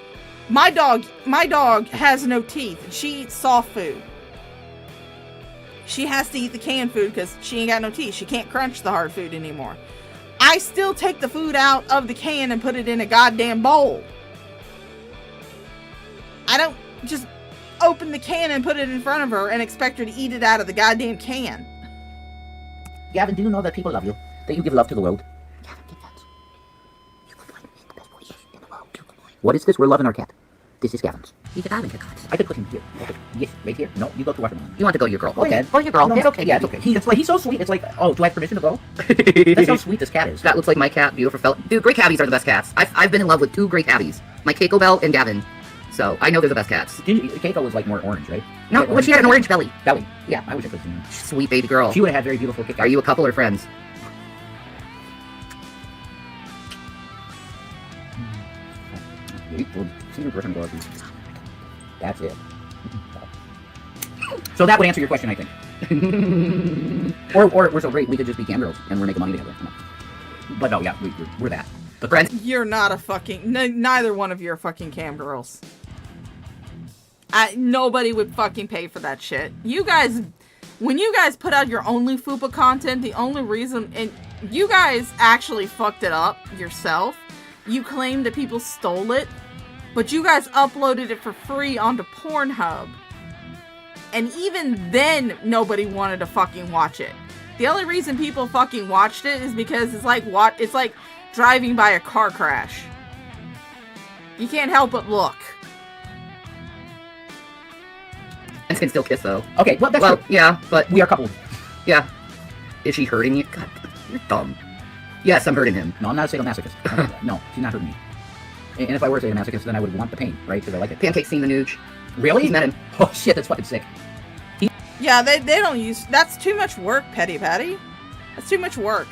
My dog has no teeth, and she eats soft food. She has to eat the canned food because she ain't got no teeth. She can't crunch the hard food anymore. I still take the food out of the can and put it in a goddamn bowl. I don't just open the can and put it in front of her and expect her to eat it out of the goddamn can. Gavin, do you know that people love you? That you give love to the world? Gavin, get that. You look like the best boy in the world. What is this? We're loving our cat. This is Gavin's. He's a Gavin, cat. I could put him here. Okay. Yes, right here. No, you go to Watermelon. You want to go to your girl. Okay. Go to your girl. No, It's okay. Yeah, it's okay. He's so sweet. It's like, oh, do I have permission to go? That's how sweet this cat is. That looks like my cat. Beautiful fella. Dude, Great Cabbies are the best cats. I've been in love with two Great Cabbies. My Keiko Bell and Gavin. So, I know they're the best cats. Keiko was like more orange, right? No, Yeah, well, she had an orange belly. belly. Yeah, I wish I could see him. Sweet baby girl. She would have had very beautiful kick. Are you a couple or friends? That's it. So that would answer your question, I think. or we're so great we could just be cam girls and we're making money together. But no, yeah, we're that. But Brent, You're not a fucking... neither one of you are fucking cam girls. Nobody would fucking pay for that shit. You guys... When you guys put out your only FUPA content, the only reason... And you guys actually fucked it up yourself. You claimed that people stole it. But you guys uploaded it for free onto Pornhub. And even then, nobody wanted to fucking watch it. The only reason people fucking watched it is because it's like driving by a car crash. You can't help but look. and can still kiss though. Okay, well, that's Well, true. yeah, but We are coupled. yeah. Is she hurting you? God, you're dumb. Yes, I'm hurting him. No, I'm not a sadomasochist. No, she's not hurting me. And if I were a sadomasochist, then I would want the pain, right? Because I like it. Pancake's seen the nooch. Really? He's met him. Oh, shit, that's fucking sick. Yeah, they don't use... That's too much work, Petty Patty. That's too much work.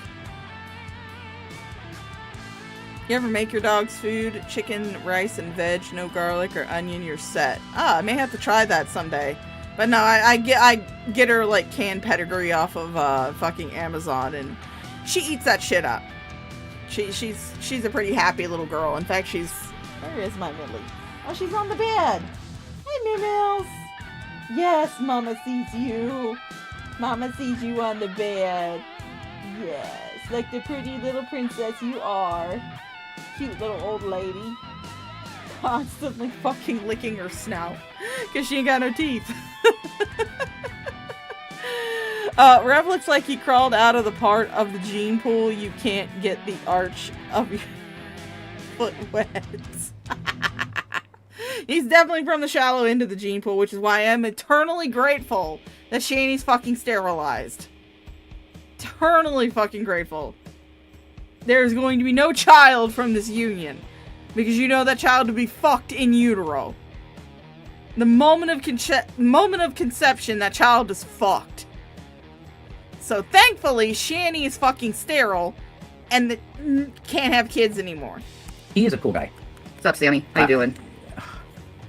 You ever make your dog's food, chicken, rice, and veg, no garlic or onion, you're set. Ah, I may have to try that someday. But no, I get her, like, canned pedigree off of fucking Amazon, and she eats that shit up. She's a pretty happy little girl. In fact, she's... Where is my Millie? Oh, she's on the bed. Hey, Mimmels. Yes, Mama sees you. Mama sees you on the bed. Yes, like the pretty little princess you are. Cute little old lady. Constantly fucking licking her snout. Because she ain't got no teeth. Rev looks like he crawled out of the part of the gene pool you can't get the arch of your foot wet. He's definitely from the shallow end of the gene pool, which is why I'm eternally grateful that Shaney's fucking sterilized. Eternally fucking grateful. There's going to be no child from this union. Because you know that child to be fucked in utero. The moment of conception, that child is fucked. So thankfully, Shani is fucking sterile and can't have kids anymore. He is a cool guy. What's up, Sammy? How you doing?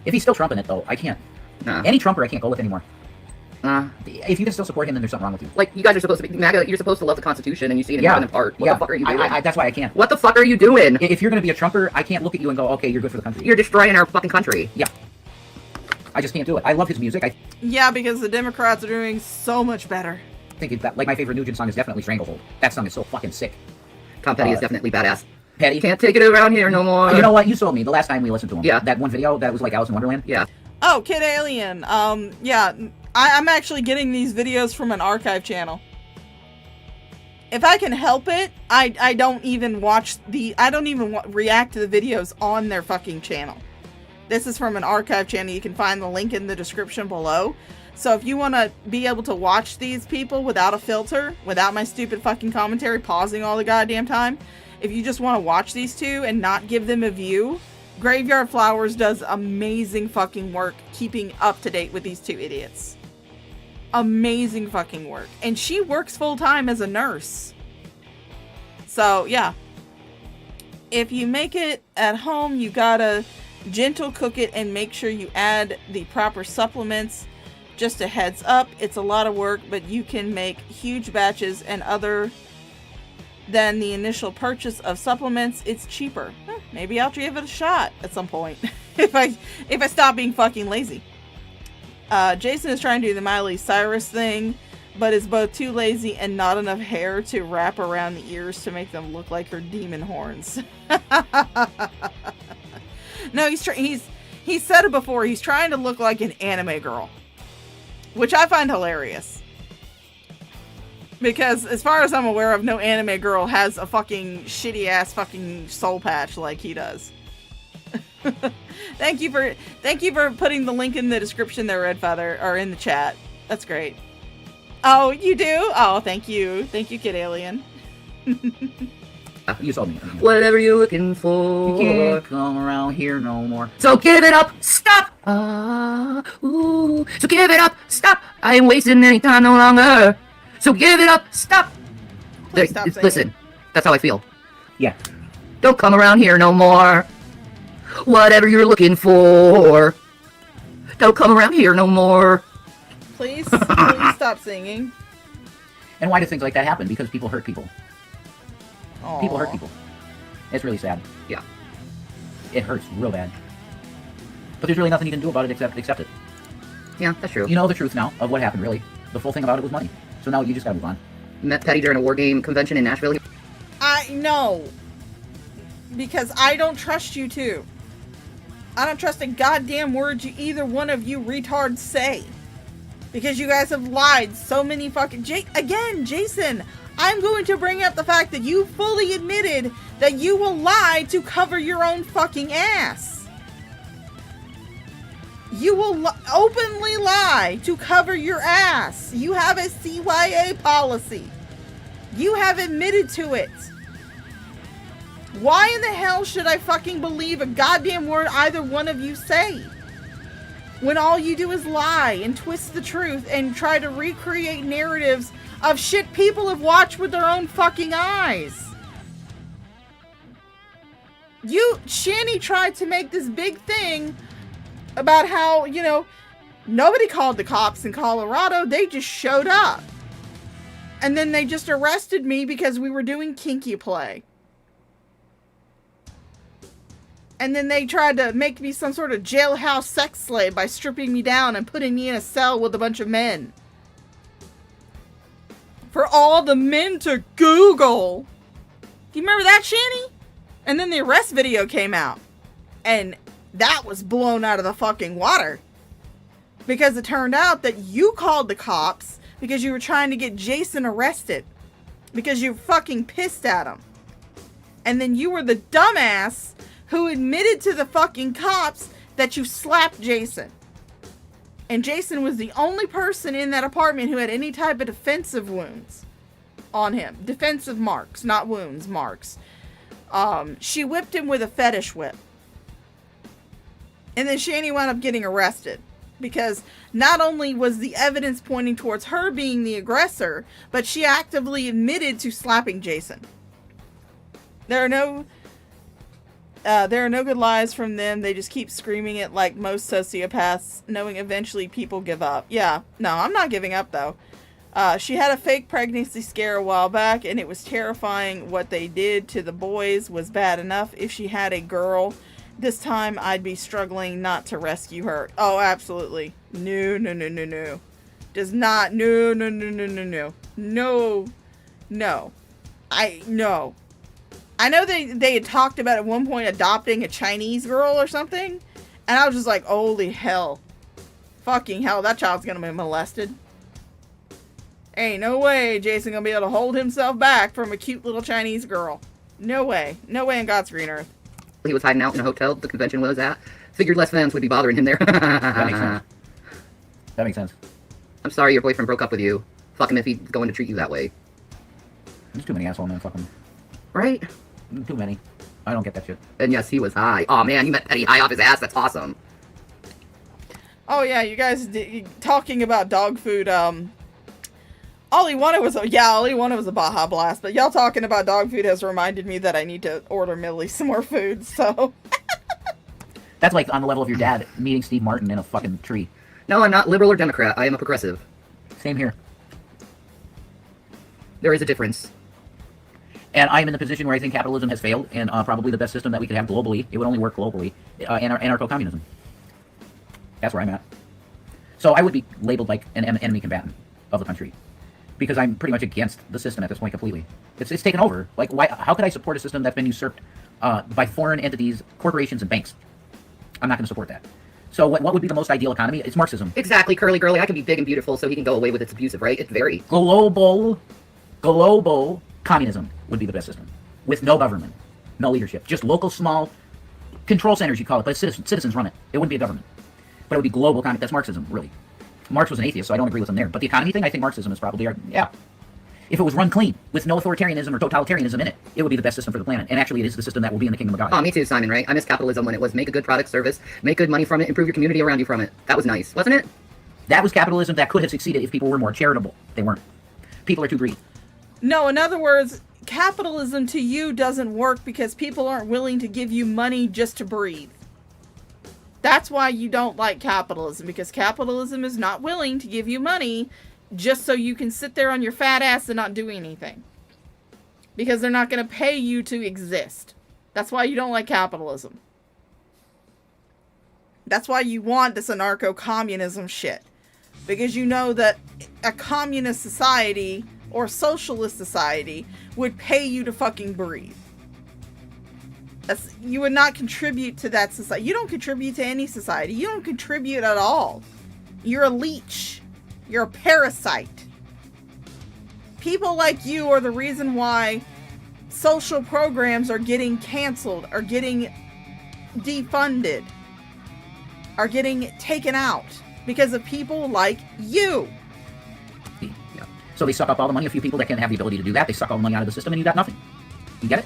If he's still trumping it, though, I can't. Nah. Any trumper I can't go with anymore. If you can still support him, then there's something wrong with you. Like, you guys are supposed to be MAGA, you're supposed to love the Constitution, and you see it in Heaven and Part. What the fuck are you doing? That's why I can't. What the fuck are you doing? If you're going to be a trumper, I can't look at you and go, okay, you're good for the country. You're destroying our fucking country. Yeah. I just can't do it. I love his music. I Yeah, because the Democrats are doing so much better. think that, like, my favorite Nugent song is definitely Stranglehold. That song is so fucking sick. Tom Petty is definitely badass. Petty. Can't take it around here no more. You know what? You sold me the last time we listened to him. Yeah. That one video that was like Alice in Wonderland. Yeah. Oh, Kid Alien. Yeah, I'm actually getting these videos from an archive channel. If I can help it, I don't even watch react to the videos on their fucking channel. This is from an archive channel. You can find the link in the description below. So if you want to be able to watch these people without a filter, without my stupid fucking commentary pausing all the goddamn time, if you just want to watch these two and not give them a view, Graveyard Flowers does amazing fucking work keeping up to date with these two idiots. Amazing fucking work. And she works full time as a nurse. So, yeah. If you make it at home, you gotta gentle cook it and make sure you add the proper supplements. Just a heads up, it's a lot of work, but you can make huge batches, and other than the initial purchase of supplements, it's cheaper. Maybe I'll give it a shot at some point if I stop being fucking lazy. Jason is trying to do the Miley Cyrus thing, but is both too lazy and not enough hair to wrap around the ears to make them look like her demon horns. No, he's said it before. He's trying to look like an anime girl, which I find hilarious. Because as far as I'm aware of, no anime girl has a fucking shitty ass fucking soul patch like he does. Thank you for putting the link in the description there, Red Feather, or in the chat. That's great. Oh, you do? Oh, thank you. Thank you, Kid Alien. You sold me. Whatever you're looking for. You can't come around here no more. So give it up, stop! So give it up, stop! I ain't wasting any time no longer. So give it up, stop! Please stop saying Listen, that's how I feel. Yeah. Don't come around here no more. Whatever you're looking for. Don't come around here no more. Please stop singing. And why do things like that happen? Because people hurt people. Aww. People hurt people. It's really sad. Yeah. It hurts real bad. But there's really nothing you can do about it except accept it. Yeah, that's true. You know the truth now of what happened, really. The full thing about it was money. So now you just gotta move on. Met Petty during a war game convention in Nashville. I know. Because I don't trust you two. I don't trust a goddamn word you either one of you retards say. Because you guys have lied so many fucking... Again, Jason, I'm going to bring up the fact that you fully admitted that you will lie to cover your own fucking ass. You will openly lie to cover your ass. You have a CYA policy. You have admitted to it. Why in the hell should I fucking believe a goddamn word either one of you say? When all you do is lie and twist the truth and try to recreate narratives of shit people have watched with their own fucking eyes. Shanny tried to make this big thing about how, nobody called the cops in Colorado. They just showed up. And then they just arrested me because we were doing kinky play. And then they tried to make me some sort of jailhouse sex slave by stripping me down and putting me in a cell with a bunch of men. For all the men to Google. Do you remember that, Shanny? And then the arrest video came out. And that was blown out of the fucking water. Because it turned out that you called the cops because you were trying to get Jason arrested. Because you were fucking pissed at him. And then you were the dumbass who admitted to the fucking cops that you slapped Jason. And Jason was the only person in that apartment who had any type of defensive wounds on him. Defensive marks, not wounds, marks. She whipped him with a fetish whip. And then Shanny wound up getting arrested. Because not only was the evidence pointing towards her being the aggressor, but she actively admitted to slapping Jason. There are no good lies from them. They just keep screaming it like most sociopaths, knowing eventually people give up. Yeah, no, I'm not giving up though. She had a fake pregnancy scare a while back, and it was terrifying. What they did to the boys was bad enough. If she had a girl, this time I'd be struggling not to rescue her. Oh, absolutely. No. Does not. No. No. I know they had talked about at one point adopting a Chinese girl or something. And I was just like, holy hell. Fucking hell, that child's gonna be molested. Ain't no way Jason gonna be able to hold himself back from a cute little Chinese girl. No way. No way in God's green earth. He was hiding out in a hotel the convention was at. Figured less fans would be bothering him there. That makes sense. I'm sorry your boyfriend broke up with you. Fuck him if he's going to treat you that way. There's too many asshole men, fuck them. Right? Too many. I don't get that shit. And yes, he was high. Oh man, you met Petty high off his ass. That's awesome. Oh yeah, you guys talking about dog food. All he wanted was a Baja Blast. But y'all talking about dog food has reminded me that I need to order Millie some more food. So that's like on the level of your dad meeting Steve Martin in a fucking tree. No, I'm not liberal or Democrat. I am a progressive. Same here. There is a difference. And I'm in the position where I think capitalism has failed, and probably the best system that we could have globally, it would only work globally, anarcho-communism. That's where I'm at. So I would be labeled like an enemy combatant of the country, because I'm pretty much against the system at this point completely. It's taken over. Like, why? How could I support a system that's been usurped by foreign entities, corporations, and banks? I'm not going to support that. So what would be the most ideal economy? It's Marxism. Exactly, curly girly. I can be big and beautiful, so he can go away with its abusive, right? It's very Global communism would be the best system, with no government, no leadership, just local small control centers, you call it, but citizens run it. It wouldn't be a government, but it would be global. That's Marxism, really. Marx was an atheist, so I don't agree with him there. But the economy thing, I think Marxism is probably yeah. If it was run clean, with no authoritarianism or totalitarianism in it, it would be the best system for the planet. And actually, it is the system that will be in the kingdom of God. Oh, me too, Simon, right? I miss capitalism when it was make a good product service, make good money from it, improve your community around you from it. That was nice, wasn't it? That was capitalism that could have succeeded if people were more charitable. They weren't. People are too greedy. no, in other words, capitalism to you doesn't work because people aren't willing to give you money just to breathe. That's why you don't like capitalism, because capitalism is not willing to give you money just so you can sit there on your fat ass and not do anything. Because they're not going to pay you to exist. That's why you don't like capitalism. That's why you want this anarcho-communism shit. Because you know that a communist society or socialist society would pay you to fucking breathe. You would not contribute to that society. You don't contribute to any society. You don't contribute at all. You're a leech. You're a parasite. People like you are the reason why social programs are getting canceled, are getting defunded, are getting taken out because of people like you. Yeah. So they suck up all the money. A few people that can have the ability to do that, they suck all the money out of the system, and you got nothing. You get it?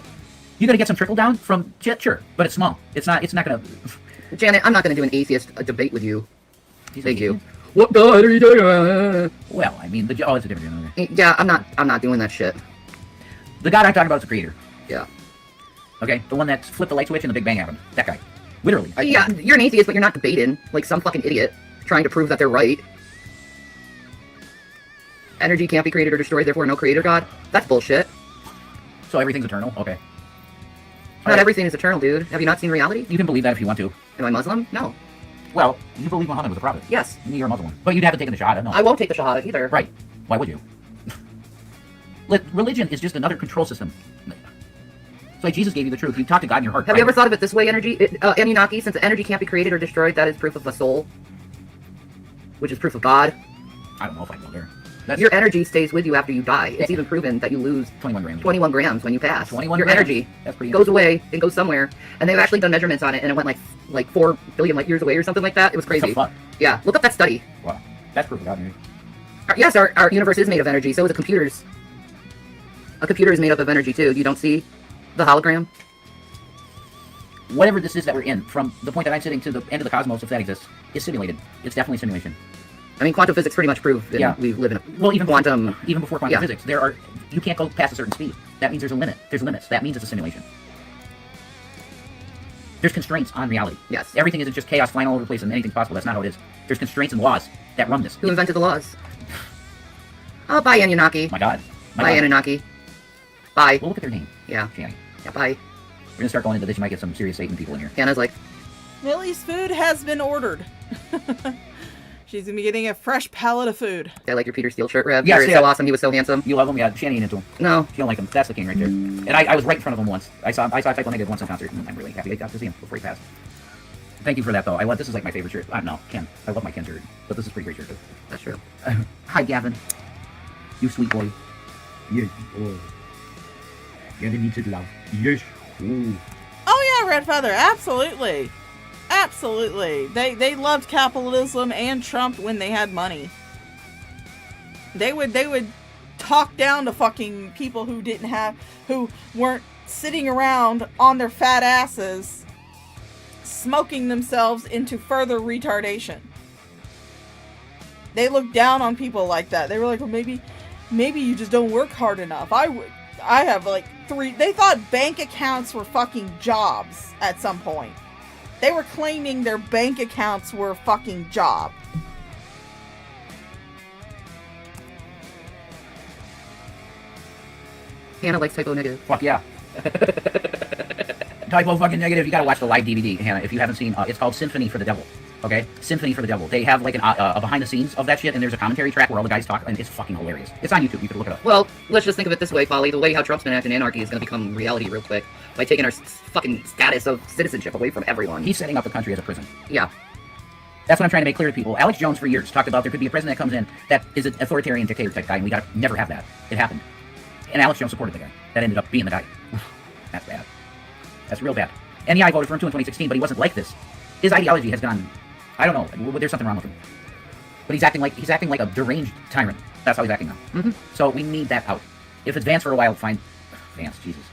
You're gonna get some trickle down from sure, but it's small. It's not gonna. Janet, I'm not gonna do an atheist debate with you. Thank you. What God are you doing? Well, I mean, it's a different. Yeah, I'm not doing that shit. The God I'm talking about is the creator. Yeah. Okay, the one that flipped the light switch and the Big Bang happened. That guy, literally. Yeah, you're an atheist, but you're not debating like some fucking idiot trying to prove that they're right. Energy can't be created or destroyed, therefore no creator God. That's bullshit. So everything's eternal. Okay. Not everything is eternal, dude. Have you not seen reality? You can believe that if you want to. Am I Muslim? No. Well, you believe Muhammad was a prophet. Yes. You're a Muslim. But you'd have to take the Shahada, no. I won't take the Shahada either. Right. Why would you? Religion is just another control system. It's like Jesus gave you the truth. You talk to God in your heart. Have you ever thought of it this way, Anunnaki? Since energy can't be created or destroyed, that is proof of a soul, which is proof of God. I don't know if I go there. Your energy stays with you after you die. It's even proven that you lose 21 grams. 21 grams when you pass. 21 Your grams. energy That's pretty goes away and goes somewhere. And they've actually done measurements on it, and it went like 4 billion light years away or something like that. It was crazy. What the fuck? Yeah, look up that study. Wow. That's proof of God, maybe. Yes, our universe is made of energy. So is a computer's. A computer is made up of energy too. You don't see the hologram? Whatever this is that we're in, from the point that I'm sitting to the end of the cosmos, if that exists, is simulated. It's definitely a simulation. I mean, quantum physics pretty much proved that we live in a even before quantum yeah. physics, you can't go past a certain speed. That means there's a limit. There's limits. That means it's a simulation. There's constraints on reality. Yes. Everything isn't just chaos flying all over the place and anything's possible. That's not how it is. There's constraints and laws that run this. Who invented the laws? Oh, bye, Anunnaki. My God. Bye, Anunnaki. Bye. Well, look at their name. Yeah. Shanny. Yeah, bye. We're gonna start going into this. You might get some serious Satan people in here. Hannah's like, Millie's food has been ordered. She's gonna be getting a fresh pallet of food. I like your Peter Steele shirt, Rev. Yes, You're yeah. so awesome. He was so handsome. You love him? Yeah. Shanny ain't into him. No. You don't like him. That's the king right there. And I was right in front of him once. I saw Typo Negative once in concert. I'm really happy I got to see him before he passed. Thank you for that, though. This is like my favorite shirt. No, Ken. I love my Ken shirt. But this is a pretty great shirt, too. That's true. Hi, Gavin. You sweet boy. Yes. Oh. Gavin needs love. Yes. Ooh. Oh yeah, Red Feather, absolutely. Absolutely. They loved capitalism and Trump when they had money. They would talk down to fucking people who weren't sitting around on their fat asses smoking themselves into further retardation. They looked down on people like that. They were like, well, maybe you just don't work hard enough. I have like 3. They thought bank accounts were fucking jobs at some point. They were claiming their bank accounts were a fucking job. Hannah likes Typo Negative. Fuck yeah. Typo fucking Negative. You gotta watch the live DVD, Hannah, if you haven't seen. It's called Symphony for the Devil. Okay? Symphony for the Devil. They have like a behind the scenes of that shit, and there's a commentary track where all the guys talk, and it's fucking hilarious. It's on YouTube. You can look it up. Well, let's just think of it this way, Polly. The way how Trump's been acting anarchy is going to become reality real quick by taking our fucking status of citizenship away from everyone. He's setting up the country as a prison. Yeah. That's what I'm trying to make clear to people. Alex Jones for years talked about there could be a president that comes in that is an authoritarian dictator type guy, and we gotta never have that. It happened. And Alex Jones supported the guy. That ended up being the guy. That's bad. That's real bad. And yeah, I voted for him too in 2016, but he wasn't like this. His ideology has gone, I don't know, there's something wrong with him. But he's acting like a deranged tyrant. That's how he's acting now. Mm-hmm. So we need that out. If it's Vance for a while, fine. Vance, Jesus.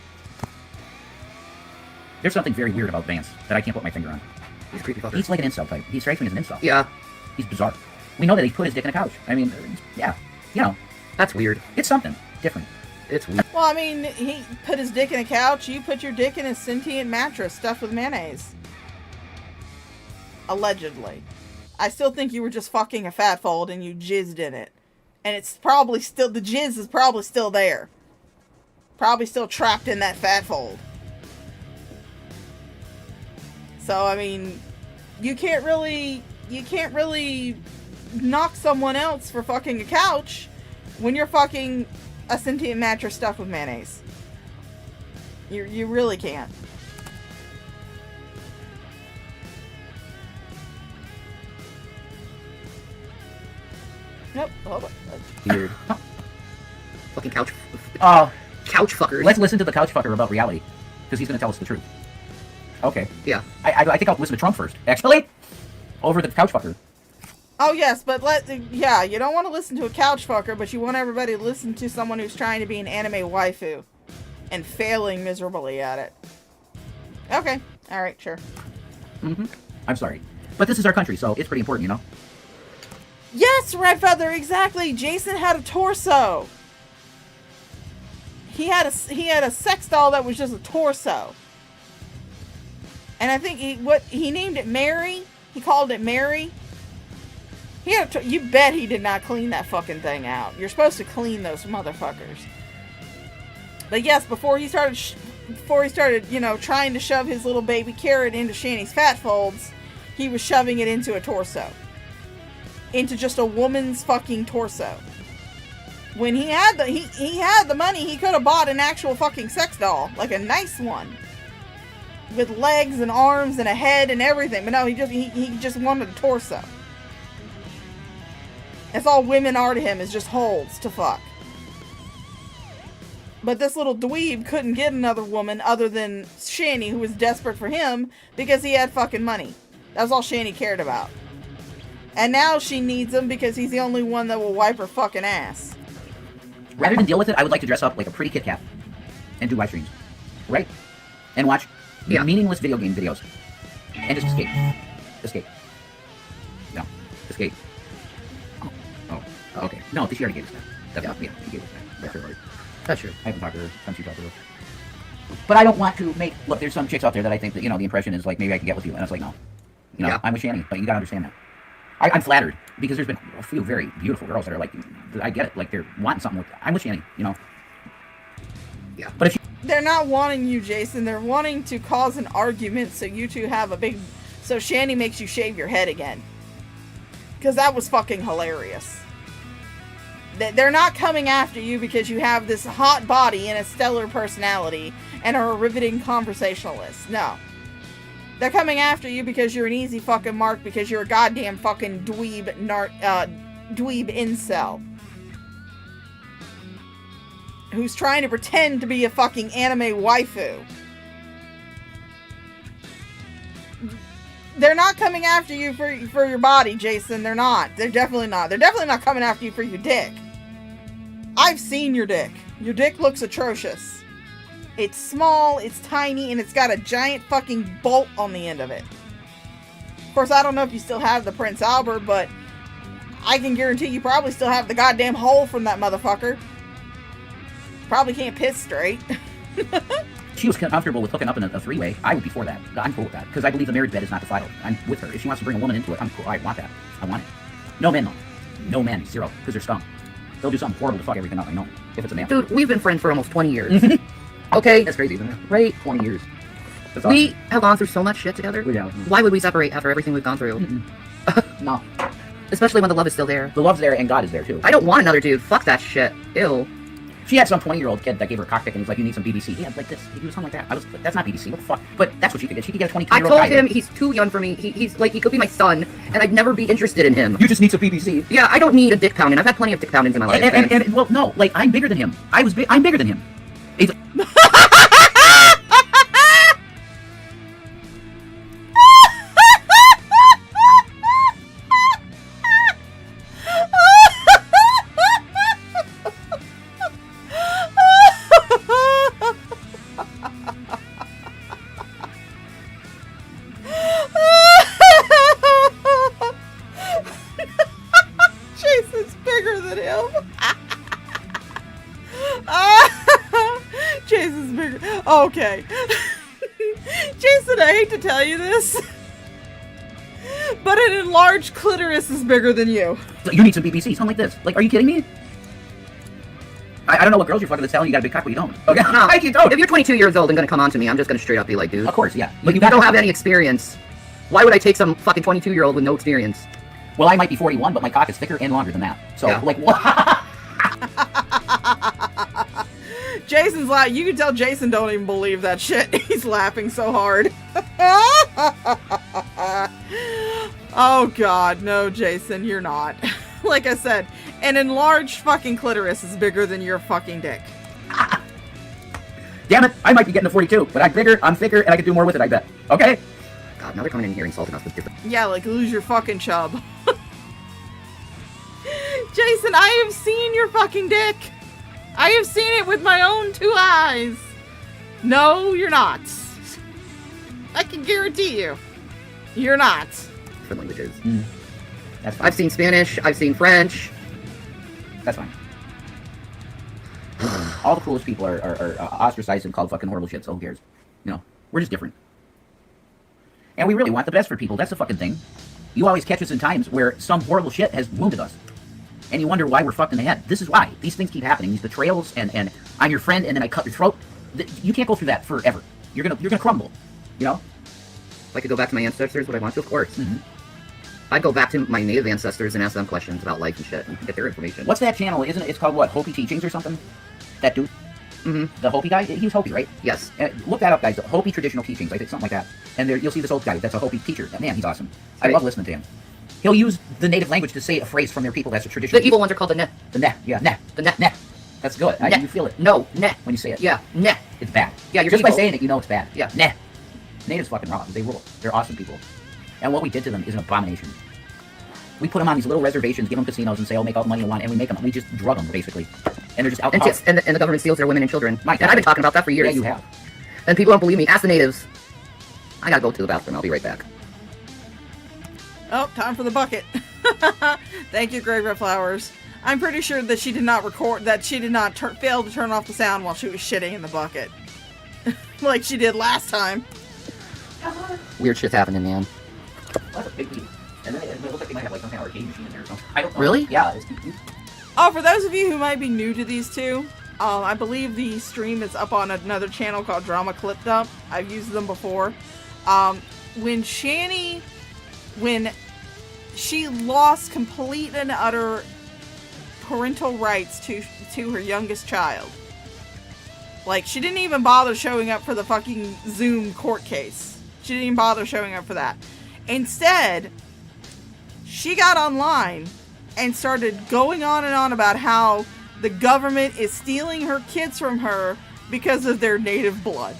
There's something very weird about Vance that I can't put my finger on. He's a creepy fucker. He's like an incel type. He strikes me as an incel. Yeah. He's bizarre. We know that he put his dick in a couch. I mean, yeah. You know, That's weird. it's something different. It's weird. Well, I mean, he put his dick in a couch. You put your dick in a sentient mattress stuffed with mayonnaise. Allegedly. I still think you were just fucking a fat fold and you jizzed in it. And it's probably still, the jizz is probably still there. Probably still trapped in that fat fold. So, I mean, you can't really knock someone else for fucking a couch when you're fucking a sentient mattress stuffed with mayonnaise. You really can't. Nope. Hold on. Weird. Fucking couch fuckers. Let's listen to the couch fucker about reality, because he's going to tell us the truth. Okay. Yeah. I think I'll listen to Trump first, actually. Over the couch fucker. Oh yes, but you don't want to listen to a couch fucker, but you want everybody to listen to someone who's trying to be an anime waifu and failing miserably at it. Okay. All right. Sure. I'm sorry, but this is our country, so it's pretty important, you know. Yes, Red Feather, exactly. Jason had a torso. He had a sex doll that was just a torso. And I think he named it Mary. He called it Mary. You bet he did not clean that fucking thing out. You're supposed to clean those motherfuckers. But yes, before he started, trying to shove his little baby carrot into Shanny's fat folds, he was shoving it into a torso. Into just a woman's fucking torso. When he had the money, he could have bought an actual fucking sex doll, like a nice one, with legs and arms and a head and everything. But no, he just wanted a torso. That's all women are to him, is just holes to fuck. But this little dweeb couldn't get another woman other than Shanny, who was desperate for him because he had fucking money. That's all Shanny cared about. And now she needs him because he's the only one that will wipe her fucking ass. Rather than deal with it, I would like to dress up like a pretty Kit Kat and do live streams, right? And watch meaningless video game videos and just escape. No, escape. Oh, okay. No, she already gave us that. That's not, he gave us that. That's her word. That's true. I haven't talked to her since you talked to her. But I don't want to look, there's some chicks out there that I think that, the impression is like, maybe I can get with you. And I was like, no. I'm with Shanny, but you gotta understand that. I'm flattered, because there's been a few very beautiful girls that are like, I get it, like they're wanting something with, I'm with Shanny, Yeah. But if they're not wanting you, Jason. They're wanting to cause an argument so you two have so Shanny makes you shave your head again. Because that was fucking hilarious. They're not coming after you because you have this hot body and a stellar personality and are a riveting conversationalist. No. They're coming after you because you're an easy fucking mark, because you're a goddamn fucking dweeb incel. Who's trying to pretend to be a fucking anime waifu. They're not coming after you for your body, Jason. They're not. They're definitely not. They're definitely not coming after you for your dick. I've seen your dick. Your dick looks atrocious. It's small, it's tiny, and it's got a giant fucking bolt on the end of it. Of course, I don't know if you still have the Prince Albert, but I can guarantee you probably still have the goddamn hole from that motherfucker. Probably can't piss straight. she was comfortable with hooking up in a three-way, I would be for that. I'm cool with that, because I believe the marriage bed is not defiled. I'm with her. If she wants to bring a woman into it, I'm cool. I want that. I want it. No men, though. No men. Zero. Because they're scum. They'll do something horrible to fuck everything up, I know. If it's a man. Dude, we've been friends for almost 20 years. Okay? That's crazy, isn't it? Right? 20 years. That's we awesome. have gone through so much shit together. Yeah. Why would we separate after everything we've gone through? No. Especially when the love is still there. The love's there and God is there, too. I don't want another dude. Fuck that shit. Ew. She had some 20-year-old kid that gave her a cockpick and he's like, you need some BBC. Yeah, like this. He was something like that. I was like, that's not BBC. What the fuck? But that's what she could get. She could get a 22-year-old I told him he's too young for me. He's like, he could be my son, and I'd never be interested in him. You just need some BBC. Yeah, I don't need a dick pounding. I've had plenty of dick poundings in my life. And well, no, like, I'm bigger than him. I'm bigger than him. He's like, Jason's bigger than him. Jason's bigger. Okay. Jason, I hate to tell you this, but an enlarged clitoris is bigger than you. you need some BBC. Something like this. Like, are you kidding me? I don't know what girls you're fucking that's telling you got a big cock, but you don't. Okay? No. You don't. If you're 22 years old and gonna come on to me, I'm just gonna straight up be like, dude. Of course, yeah. But you don't have any experience. Why would I take some fucking 22-year-old with no experience? Well, I might be 41, but my cock is thicker and longer than that. So, Yeah. like, what? Jason's like, you can tell Jason don't even believe that shit. He's laughing so hard. Oh god, no, Jason, you're not. Like I said, an enlarged fucking clitoris is bigger than your fucking dick. Damn it, I might be getting a 42, but I'm bigger, I'm thicker, and I can do more with it, I bet. Okay? God, now they're coming in here insulting us with different... Yeah, like lose your fucking chub. Jason, I have seen your fucking dick. I have seen it with my own 2 eyes. No, you're not. I can guarantee you. You're not. different languages. That's fine. I've seen Spanish, I've seen French. That's fine. All the coolest people are ostracized and called fucking horrible shit, so who cares? You know, we're just different. And we really want the best for people. That's the fucking thing. You always catch us in times where some horrible shit has wounded us. And you wonder why we're fucked in the head. This is why. These things keep happening. These betrayals and I'm your friend and then I cut your throat. You can't go through that forever. You're gonna crumble. You know? If I could go back to my ancestors, would I want to? Of course. Mm-hmm. I'd go back to my native ancestors and ask them questions about life and shit and get their information. What's that channel? Isn't it? It's called what? Hopi Teachings or something? That dude? Mm-hmm. The Hopi guy? He's Hopi, right? Yes. Look that up, guys. The Hopi Traditional Teachings. I think something like that. And there, you'll see this old guy. That's a Hopi teacher. Man, he's awesome. I Right. love listening to him. He'll use the native language to say a phrase from their people. That's a The traditional. evil ones are called the ne. The nah. Yeah, nah. The ne. Nah. That's good. Nah. You feel it No, ne. when you say it. Yeah, ne. It's bad. Yeah, you're just by evil. saying it, you know it's bad. Yeah. Nah. Natives fucking wrong. They rule. They're awesome people. And what we did to them is an abomination. We put them on these little reservations, give them casinos, and say, "Oh, make all the money you want," and we make them. We just drug them basically, and they're just And, alcoholics. and the government steals their women and children. My And God. I've been talking about that for years. Yeah, you have. And people don't believe me. Ask the natives. I gotta go to the bathroom. I'll be right back. Oh, time for the bucket. Thank you, Greg Red Flowers. I'm pretty sure that she did not fail to turn off the sound while she was shitting in the bucket. Like she did last time. Weird shit's happening, man. That's a big deal. And then it looks like they might have like some kind of arcade machine in there or something. I don't know. Really? Yeah. Oh, for those of you who might be new to these two, I believe the stream is up on another channel called Drama Clipped Up. I've used them before. When she lost complete and utter parental rights to her youngest child. Like, she didn't even bother showing up for the fucking Zoom court case. She didn't even bother showing up for that. Instead, she got online and started going on and on about how the government is stealing her kids from her because of their native blood.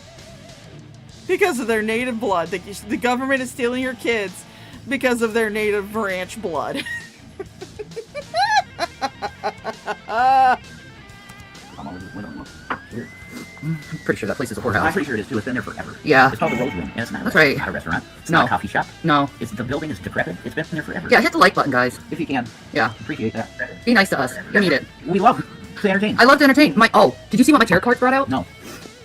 Because of their native blood. The government is stealing her kids because of their native ranch blood. I'm over the window. Weird. I'm pretty sure that place is a I'm whorehouse. pretty sure it is too. It's been there forever. Yeah. It's called the Rose Room, and it's not. That's right. Not a restaurant. It's No. not a coffee shop. No. It's the building is decrepit. It's been there forever. Yeah, hit the like button, guys. If you can. Yeah. Appreciate that. Be nice to us. You need it. We love to entertain. I love to entertain. Did you see what my tarot cards brought out? No.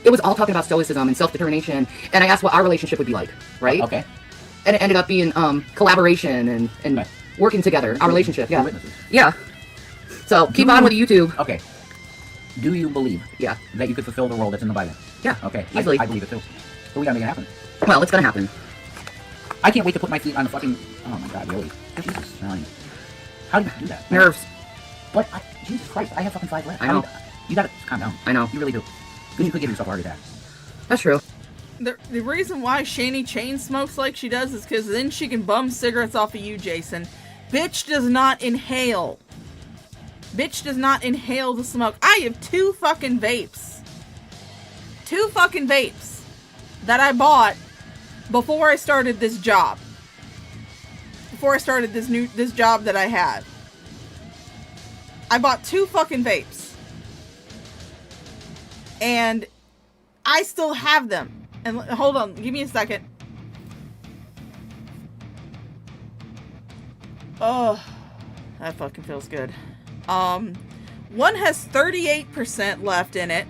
It was all talking about stoicism and self-determination, and I asked what our relationship would be like, right? Okay. And it ended up being collaboration and Okay. working together. Our relationship, We're yeah. witnesses. Yeah. So keep on with the YouTube. Okay. Do you believe Yeah. that you could fulfill the role that's in the Bible? Yeah. Okay. Easily. I believe it too. But we gotta make it happen. Well, it's gonna happen. I can't wait to put my feet on the fucking. Oh my God, really? Jesus, Ronnie. How do you do that? Nerves. But Jesus Christ, I have fucking 5 left. I know. You gotta calm down. I know. You really do. Because you could give yourself a heart attack. That's true. The reason why Shani chain smokes like she does is because then she can bum cigarettes off of you, Jason. Bitch does not inhale. Bitch does not inhale the smoke. I have 2 fucking vapes. 2 fucking vapes that I bought before I started this job. Before I started this job that I had. I bought 2 fucking vapes. And I still have them. And hold on, give me a second. Oh, that fucking feels good. One has 38% left in it.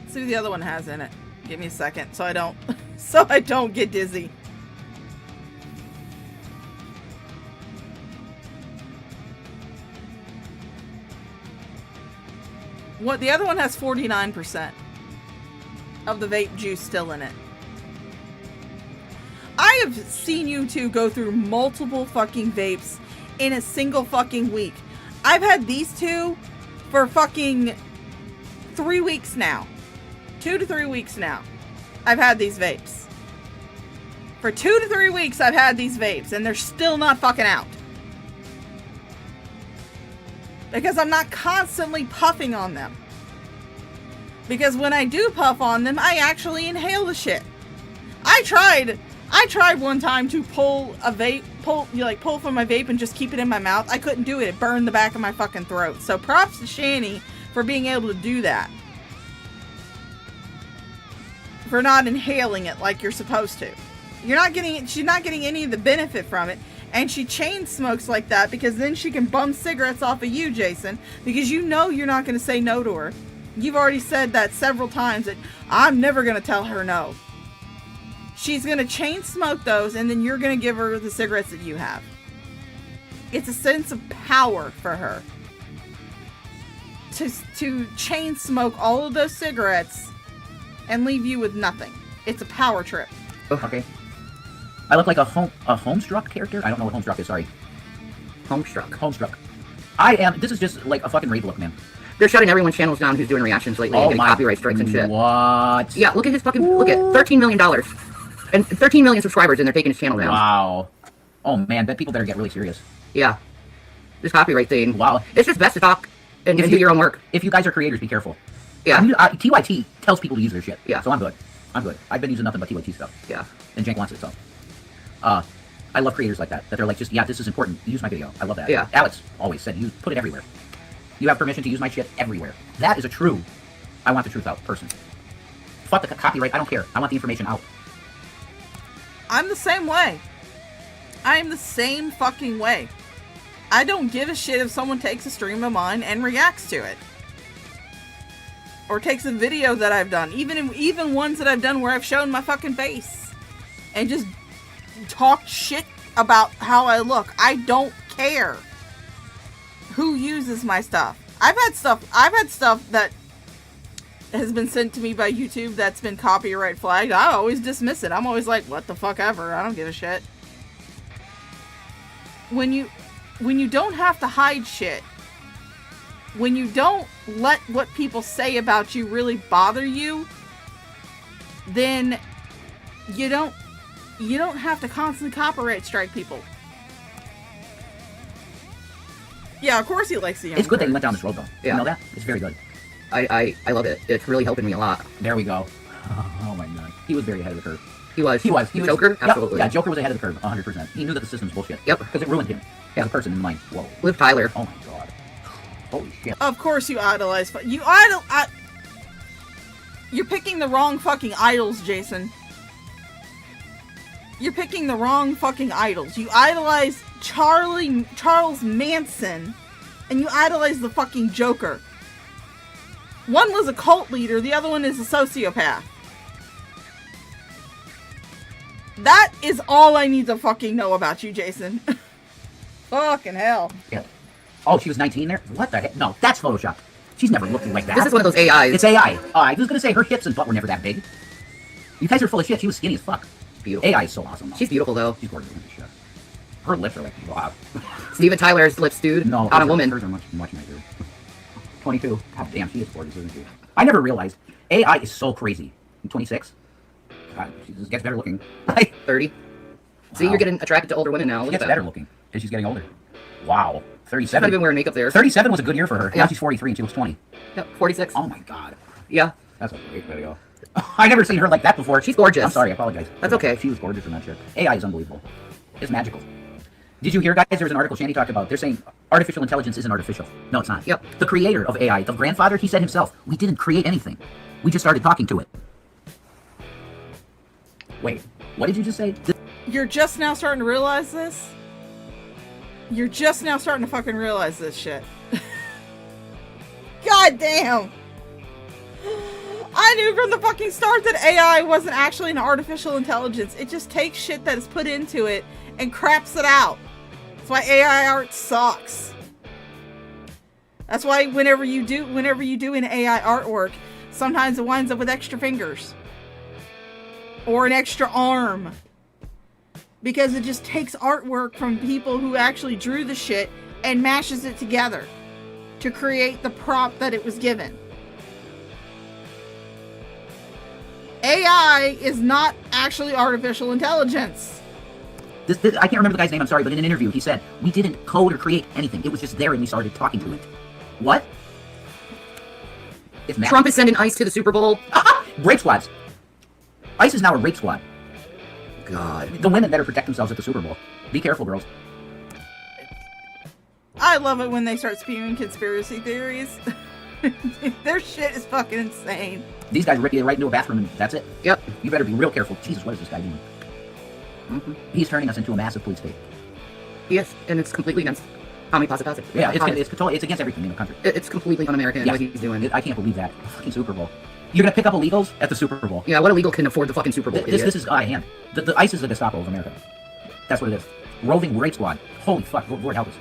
Let's see what the other one has in it. Give me a second so I don't get dizzy. The other one has 49% of the vape juice still in it. I have seen you two go through multiple fucking vapes in a single fucking week. I've had these two for fucking 3 weeks now. 2 to 3 weeks now. I've had these vapes. For 2 to 3 weeks I've had these vapes and they're still not fucking out. Because I'm not constantly puffing on them. Because when I do puff on them, I actually inhale the shit. I tried one time to pull from my vape and just keep it in my mouth. I couldn't do it. It burned the back of my fucking throat. So props to Shani for being able to do that. For not inhaling it like you're supposed to. She's not getting any of the benefit from it. And she chain smokes like that because then she can bum cigarettes off of you, Jason. Because you know you're not going to say no to her. You've already said that several times that I'm never going to tell her no. She's going to chain smoke those and then you're going to give her the cigarettes that you have. It's a sense of power for her. To chain smoke all of those cigarettes and leave you with nothing. It's a power trip. Okay. I look like a Homestruck character? I don't know what Homestruck is, sorry. Homestruck. This is just like a fucking rave look, man. They're shutting everyone's channels down who's doing reactions lately and getting copyright strikes and shit. What? Yeah, look at his fucking, look at $13 million. And 13 million subscribers and they're taking his channel down. Wow. Oh man, bet people better get really serious. Yeah. This copyright thing. Wow. It's just best to talk and do your own work. If you guys are creators, be careful. Yeah. TYT tells people to use their shit. Yeah. So I'm good. I've been using nothing but TYT stuff. Yeah. And Jank wants it, so. I love creators like that. That they're like, just, yeah, this is important. Use my video. I love that. Yeah. Alex always said, put it everywhere. You have permission to use my shit everywhere. That is a true, I want the truth out person. Fuck the copyright. I don't care. I want the information out. I'm the same way. I am the same fucking way. I don't give a shit if someone takes a stream of mine and reacts to it. Or takes a video that I've done. Even ones that I've done where I've shown my fucking face. And just talked shit about how I look. I don't care who uses my stuff. I've had stuff that has been sent to me by YouTube that's been copyright flagged. I always dismiss it. I'm always like, what the fuck ever. I don't give a shit. When you don't have to hide shit, when you don't let what people say about you really bother you, then you don't have to constantly copyright strike people. Yeah, of course he likes the young It's good that girl. you went down this road, though. Yeah. You know that? It's very good. I love it. It's really helping me a lot. There we go. Oh my god. He was very ahead of the curve. He was. Joker? Yep. Absolutely. Yeah, Joker was ahead of the curve, 100%. He knew that the system's bullshit. Yep. Because it ruined him as a person in mind. Whoa. Liv Tyler. Oh my god. Holy shit. Of course you idolize. You're picking the wrong fucking idols, Jason. You're picking the wrong fucking idols. You idolize Charles Manson, and you idolize the fucking Joker. One was a cult leader, the other one is a sociopath. That is all I need to fucking know about you, Jason. Fucking hell. Yeah. Oh, she was 19 there? What the heck? No, that's Photoshop. She's never looked like that. This is one of those AIs. It's AI. I was gonna say her hips and butt were never that big. You guys are full of shit. She was skinny as fuck. Beautiful. AI is so awesome, though. She's beautiful, though. She's gorgeous as shit. Her lips are like, wow. Steven Tyler's lips, dude. No, on a woman. Hers are much nicer. 22. God damn, she is gorgeous, isn't she? I never realized. AI is so crazy. 26? God, she just gets better looking. Like, 30. See, wow. You're getting attracted to older women now. She Look gets at that. better looking. Because she's getting older. Wow. She's 37. not even wearing makeup there. 37 was a good year for her. Yeah. Now she's 43 and she looks 20. Yep, 46. Oh my god. Yeah. That's a great video. I never seen her like that before. She's gorgeous. I'm sorry, I apologize. That's okay. She was gorgeous in that shit. AI is unbelievable. It's magical. Did you hear, guys, there was an article Shandy talked about. They're saying artificial intelligence isn't artificial. No, it's not. Yep. The creator of AI, the grandfather, he said himself, we didn't create anything. We just started talking to it. Wait, what did you just say? You're just now starting to realize this? You're just now starting to fucking realize this shit. God damn! I knew from the fucking start that AI wasn't actually an artificial intelligence. It just takes shit that is put into it and craps it out. That's why AI art sucks. That's why whenever you do an AI artwork, sometimes it winds up with extra fingers. Or an extra arm. because it just takes artwork from people who actually drew the shit and mashes it together to create the prop that it was given. AI is not actually artificial intelligence. This, I can't remember the guy's name, I'm sorry, but in an interview he said, we didn't code or create anything. It was just there and we started talking to it. What? It's magic. Trump is sending ICE to the Super Bowl. Rape squads. ICE is now a rape squad. God. The women better protect themselves at the Super Bowl. Be careful, girls. I love it when they start spewing conspiracy theories. Their shit is fucking insane. These guys rip you right into a bathroom and that's it. Yep. You better be real careful. Jesus, what is this guy doing? Mm-hmm. He's turning us into a massive police state. Yes, and it's completely against positive. Yeah, it's against everything in the country. It's completely un-American Yes. what he's doing. I can't believe that. The fucking Super Bowl. You're gonna pick up illegals at the Super Bowl. Yeah, what illegal can afford the fucking Super Bowl? This is out of hand. The ICE is the Gestapo of America. That's what it is. Roving rape squad. Holy fuck, Lord help us.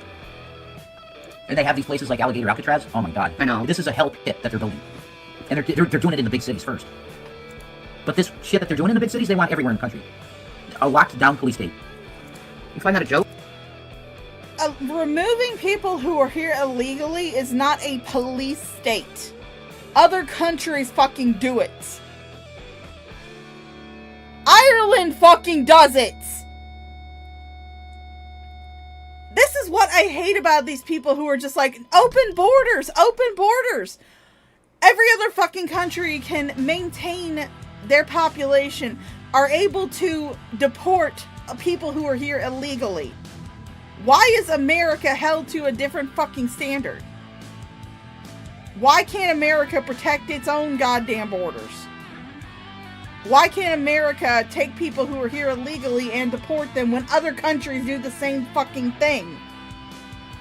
And they have these places like Alligator Alcatraz. Oh my god. I know. This is a hell pit that they're building. And they're doing it in the big cities first. But this shit that they're doing in the big cities, they want everywhere in the country. A locked down police state. You find that a joke? Removing people who are here illegally is not a police state. Other countries fucking do it. Ireland fucking does it. This is what I hate about these people who are just like, open borders, open borders. Every other fucking country can maintain their population, are able to deport people who are here illegally. Why is America held to a different fucking standard? Why can't America protect its own goddamn borders? Why can't America take people who are here illegally and deport them when other countries do the same fucking thing?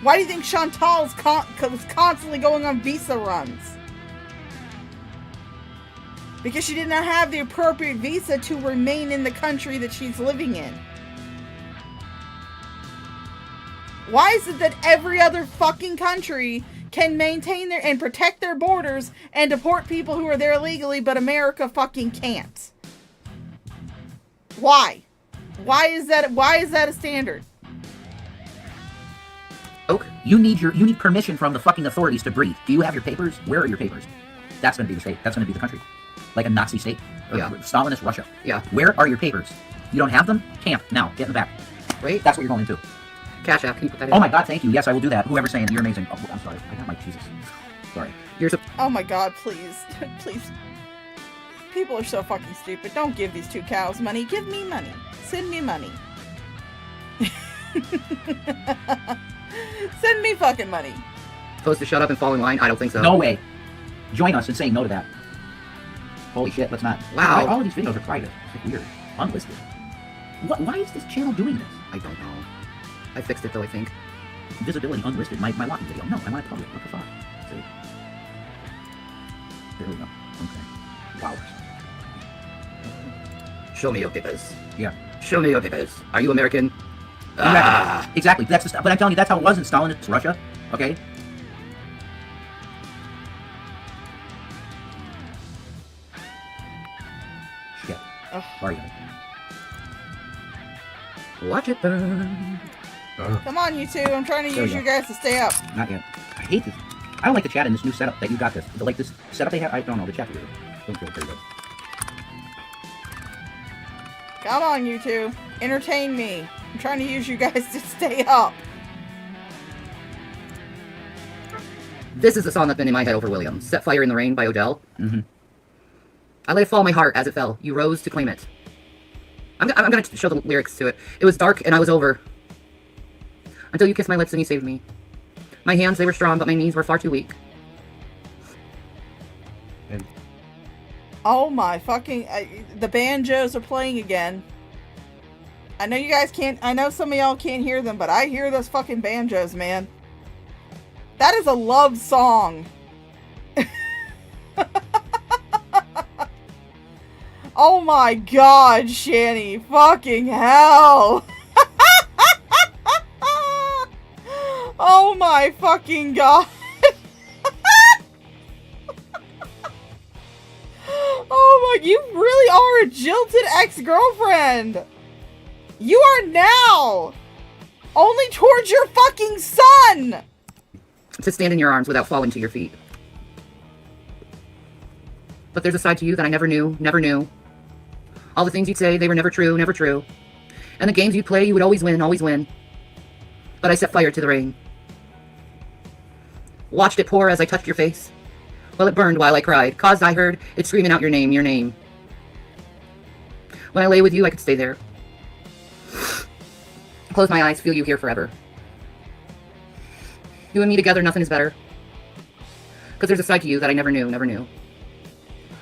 Why do you think Chantal was constantly going on visa runs? Because she did not have the appropriate visa to remain in the country that she's living in. Why is it that every other fucking country can maintain their and protect their borders and deport people who are there illegally, but America fucking can't? Why? Why is that a standard? Oak, you need permission from the fucking authorities to breathe. Do you have your papers? Where are your papers? That's gonna be the state. That's gonna be the country. Like a Nazi state. Or Yeah. Stalinist Russia. Yeah. Where are your papers? You don't have them? Camp. Now. Get in the back. Wait. That's what you're going into. CashApp, can you put that in? Oh my god, thank you. Yes, I will do that. Whoever's saying it, you're amazing. Oh, I'm sorry. I got my Jesus. Sorry. Oh my god, please. Please. People are so fucking stupid. Don't give these two cows money. Give me money. Send me money. Send me fucking money. Supposed to shut up and fall in line? I don't think so. No way. Join us in saying no to that. Holy shit, let's not. Wow. All of these videos are private. It's like weird. Unlisted. Why is this channel doing this? I don't know. I fixed it though, I think. Visibility unlisted. My walking video. No, I want it public. What the fuck? See? There we go. Okay. Wow. Show me your papers. Yeah. Show me your papers. Are you American? Exactly. That's but I'm telling you, that's how it was in Stalinist Russia. Okay. Shit. Sorry, guys. Watch it burn. Come on, you two. I'm trying to There we use go. you guys to stay up. Not yet. I hate this. I don't like the chat in this new setup that you got this. Like this setup they have. I don't know. The chat is don't feel very good. Come on, you two. Entertain me. I'm trying to use you guys to stay up. This is the song that's been in my head over Williams. Set Fire in the Rain by Odell. Mm-hmm. I let it fall my heart as it fell. You rose to claim it. I'm gonna show the lyrics to it. It was dark and I was over. Until you kissed my lips and you saved me. My hands, they were strong, but my knees were far too weak. Oh my fucking... the banjos are playing again. I know you guys can't... I know some of y'all can't hear them, but I hear those fucking banjos, man. That is a love song. Oh my god, Shani. Fucking hell. Oh my fucking god. Oh my, you really are a jilted ex-girlfriend. You are now only towards your fucking son! To stand in your arms without falling to your feet. But there's a side to you that I never knew, never knew. All the things you'd say, they were never true, never true. And the games you'd play, you would always win, always win. But I set fire to the rain. Watched it pour as I touched your face. Well, it burned while I cried, 'cause I heard it screaming out your name, your name. When I lay with you, I could stay there. Close my eyes, feel you here forever. You and me together, nothing is better. 'Cause there's a side to you that I never knew, never knew.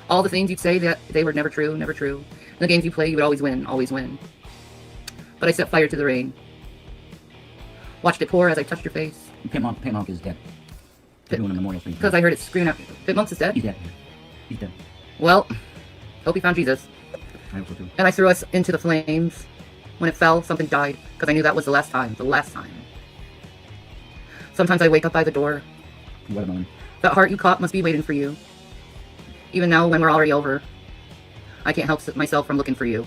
All the things you'd say, that they were never true, never true. And the games you play, you would always win, always win. But I set fire to the rain. Watched it pour as I touched your face. Pit Monk is dead. They're doing a memorial thing. Because I heard it screaming out. Pit Monk's is dead? He's dead. He's dead. Well, hope he found Jesus. I hope so too. And I threw us into the flames. When it fell, something died. Because I knew that was the last time. The last time. Sometimes I wake up by the door. What about him? That heart you caught must be waiting for you. Even now, when we're already over, I can't help myself from looking for you.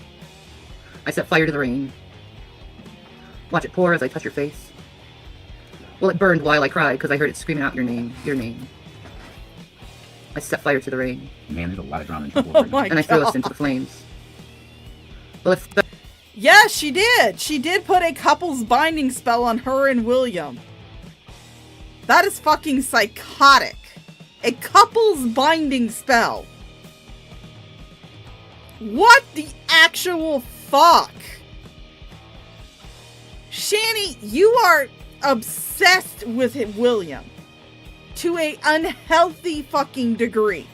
I set fire to the rain. Watch it pour as I touch your face. Well, it burned while I cried because I heard it screaming out your name, your name. I set fire to the rain. Man, there's a lot of drama in trouble. Oh right my now. And I threw us God. into the flames. Well, if Yes, she did. She did put a couple's binding spell on her and William. That is fucking psychotic. A couple's binding spell. What the actual fuck? Shani, you are obsessed with William. To a unhealthy fucking degree.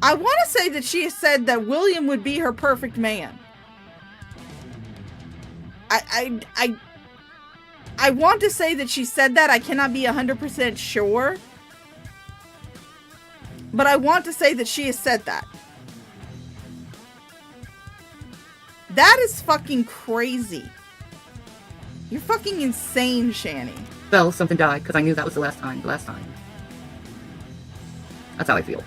I want to say that she has said that William would be her perfect man. I want to say that she said that. I cannot be 100% sure. But I want to say that she has said that. That is fucking crazy. You're fucking insane, Shani. fell, something died because I knew that was the last time. The last time. That's how I feel.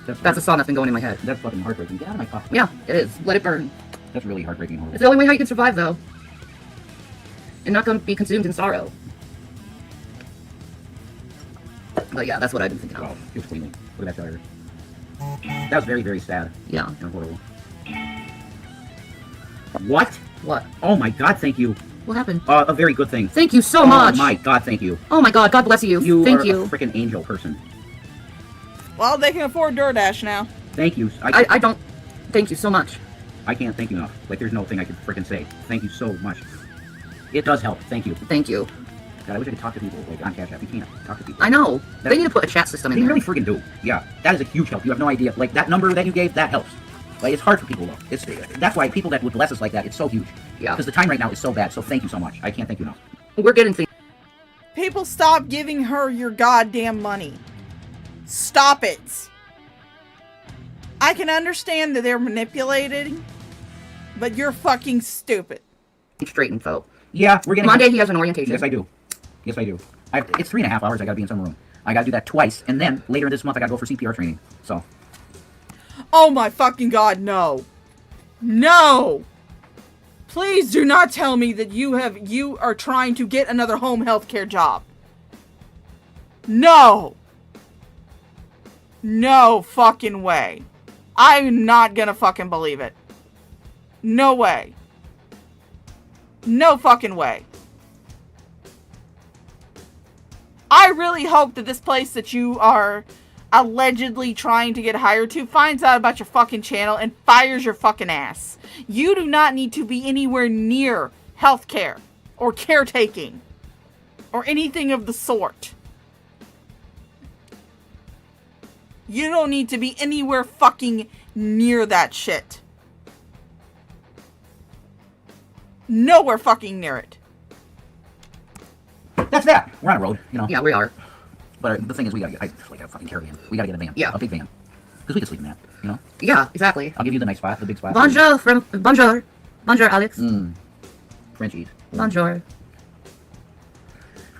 That's a song that's been going in my head. That's fucking heartbreaking. Get out of my coffee. Yeah, it is. Let it burn. That's really heartbreaking. It's Horrible. the only way how you can survive, though. And not gonna be consumed in sorrow. But yeah, that's what I've been thinking Wow, of. just cleaning. Look at that fire. That was very, very sad Yeah. and horrible. What? What? Oh my God! Thank you. What happened? A very good thing. Thank you so much. Oh my God! Thank you. Oh my God. God bless you. You Thank are you. a freaking angel person. Well, they can afford DoorDash now. Thank you. I don't. Thank you so much. I can't thank you enough. Like, there's no thing I could freaking say. Thank you so much. It does help. Thank you. Thank you. God, I wish I could talk to people like on CashApp. You can't talk to people. I know. They need to put a chat system in They there. really freaking do. Yeah, that is a huge help. You have no idea. Like, that number that you gave, that helps. Like, it's hard for people, though. That's why people that would bless us like that, it's so huge. Yeah. Because the time right now is so bad, so thank you so much. I can't thank you enough. We're getting things. People, stop giving her your goddamn money. Stop it. I can understand that they're manipulating, but you're fucking stupid. Straight info. Yeah, we're getting... Monday he has an orientation. Yes, I do. Yes, I do. It's 3.5 hours I gotta be in some room. I gotta do that twice, and then later this month I gotta go for CPR training. So, Oh my fucking god, no. No! Please do not tell me that you are trying to get another home healthcare job. No! No fucking way. I'm not gonna fucking believe it. No way. No fucking way. I really hope that this place that you are allegedly trying to get hired to finds out about your fucking channel and fires your fucking ass. You do not need to be anywhere near healthcare or caretaking or anything of the sort. You don't need to be anywhere fucking near that shit. Nowhere fucking near it. that's that. We're on a road, you know. Yeah, we are. But the thing is, we gotta get... like a fucking caravan. We gotta get a van. Yeah. A big van. Because we can sleep in that, you know. Yeah, exactly. I'll give you the nice spot, the big spot. Bonjour, Bonjour, Alex. Frenchies. Bonjour.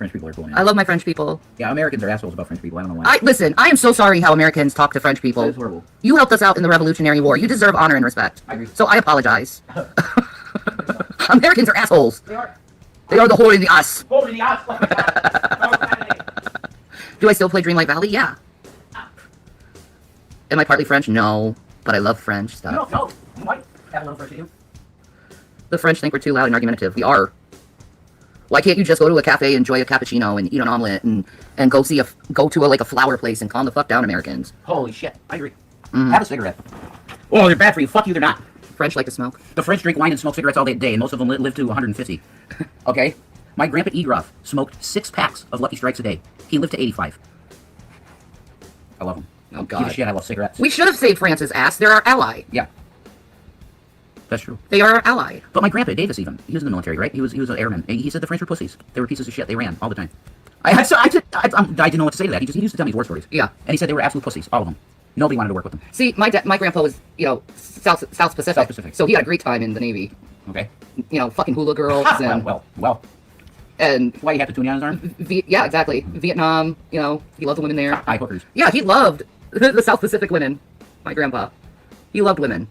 French people are cool. Man. I love my French people. Yeah, Americans are assholes about French people. I don't know why. Listen, I am so sorry how Americans talk to French people. That is horrible. You helped us out in the Revolutionary War. You deserve honor and respect. I agree. So I apologize. Americans are assholes. They are. They are the whore in the us. Over the odds. Do I still play Dreamlight Valley? Yeah. Am I partly French? No. But I love French stuff. No. You might have a little French in you. The French think we're too loud and argumentative. We are. Why can't you just go to a cafe, enjoy a cappuccino, and eat an omelet, and go to a flower place and calm the fuck down, Americans? Holy shit. I agree. Have a cigarette. Oh, they're bad for you. Fuck you, they're not. French like to smoke. The French drink wine and smoke cigarettes all day, and most of them live to 150. Okay? My grandpa Edroff smoked 6 packs of Lucky Strikes a day. He lived to 85. I love him. Oh, Give a God. shit, I love cigarettes. We should have saved France's ass. They're our ally. Yeah. That's true. They are our ally. But my grandpa Davis, even he was in the military, right? He was an airman. And he said the French were pussies. They were pieces of shit. They ran all the time. I didn't know what to say to that. He used to tell me war stories. Yeah. And he said they were absolute pussies, all of them. Nobody wanted to work with them. See, my grandpa was, South Pacific. South Pacific. So he had a great time in the Navy. Okay. Fucking hula girls and well. and Why you have to tune on his arm? yeah, exactly. Vietnam. He loved the women there. High hookers. Yeah, he loved the South Pacific women. My grandpa. He loved women.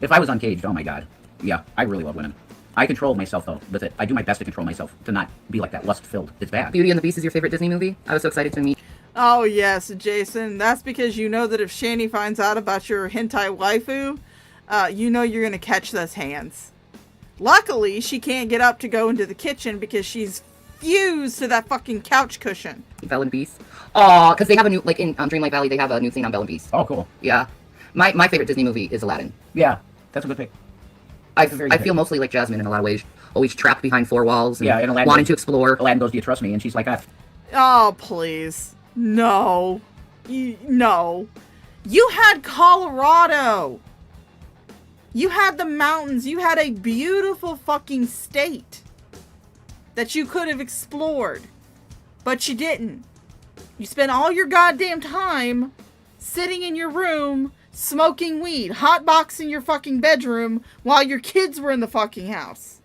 If I was uncaged, oh my god. Yeah, I really love women. I control myself though with it. I do my best to control myself to not be like that lust-filled. It's bad. Beauty and the Beast is your favorite Disney movie? I was so excited to meet. Oh, yes, Jason. That's because you know that if Shani finds out about your hentai waifu, you know you're going to catch those hands. Luckily, she can't get up to go into the kitchen because she's fused to that fucking couch cushion. Belle and Beast. Aw, because they have a new, in Dreamlight Valley, they have a new scene on Belle and Beast. Oh, cool. Yeah. My favorite Disney movie is Aladdin. Yeah, that's a good pick. I feel mostly like Jasmine in a lot of ways. Always trapped behind 4 walls and and Aladdin wanting to explore. Aladdin goes, do you trust me? And she's like, ah. Oh, please. No. No. You had Colorado. You had the mountains. You had a beautiful fucking state that you could have explored. But you didn't. You spent all your goddamn time sitting in your room, smoking weed, hotboxing your fucking bedroom while your kids were in the fucking house.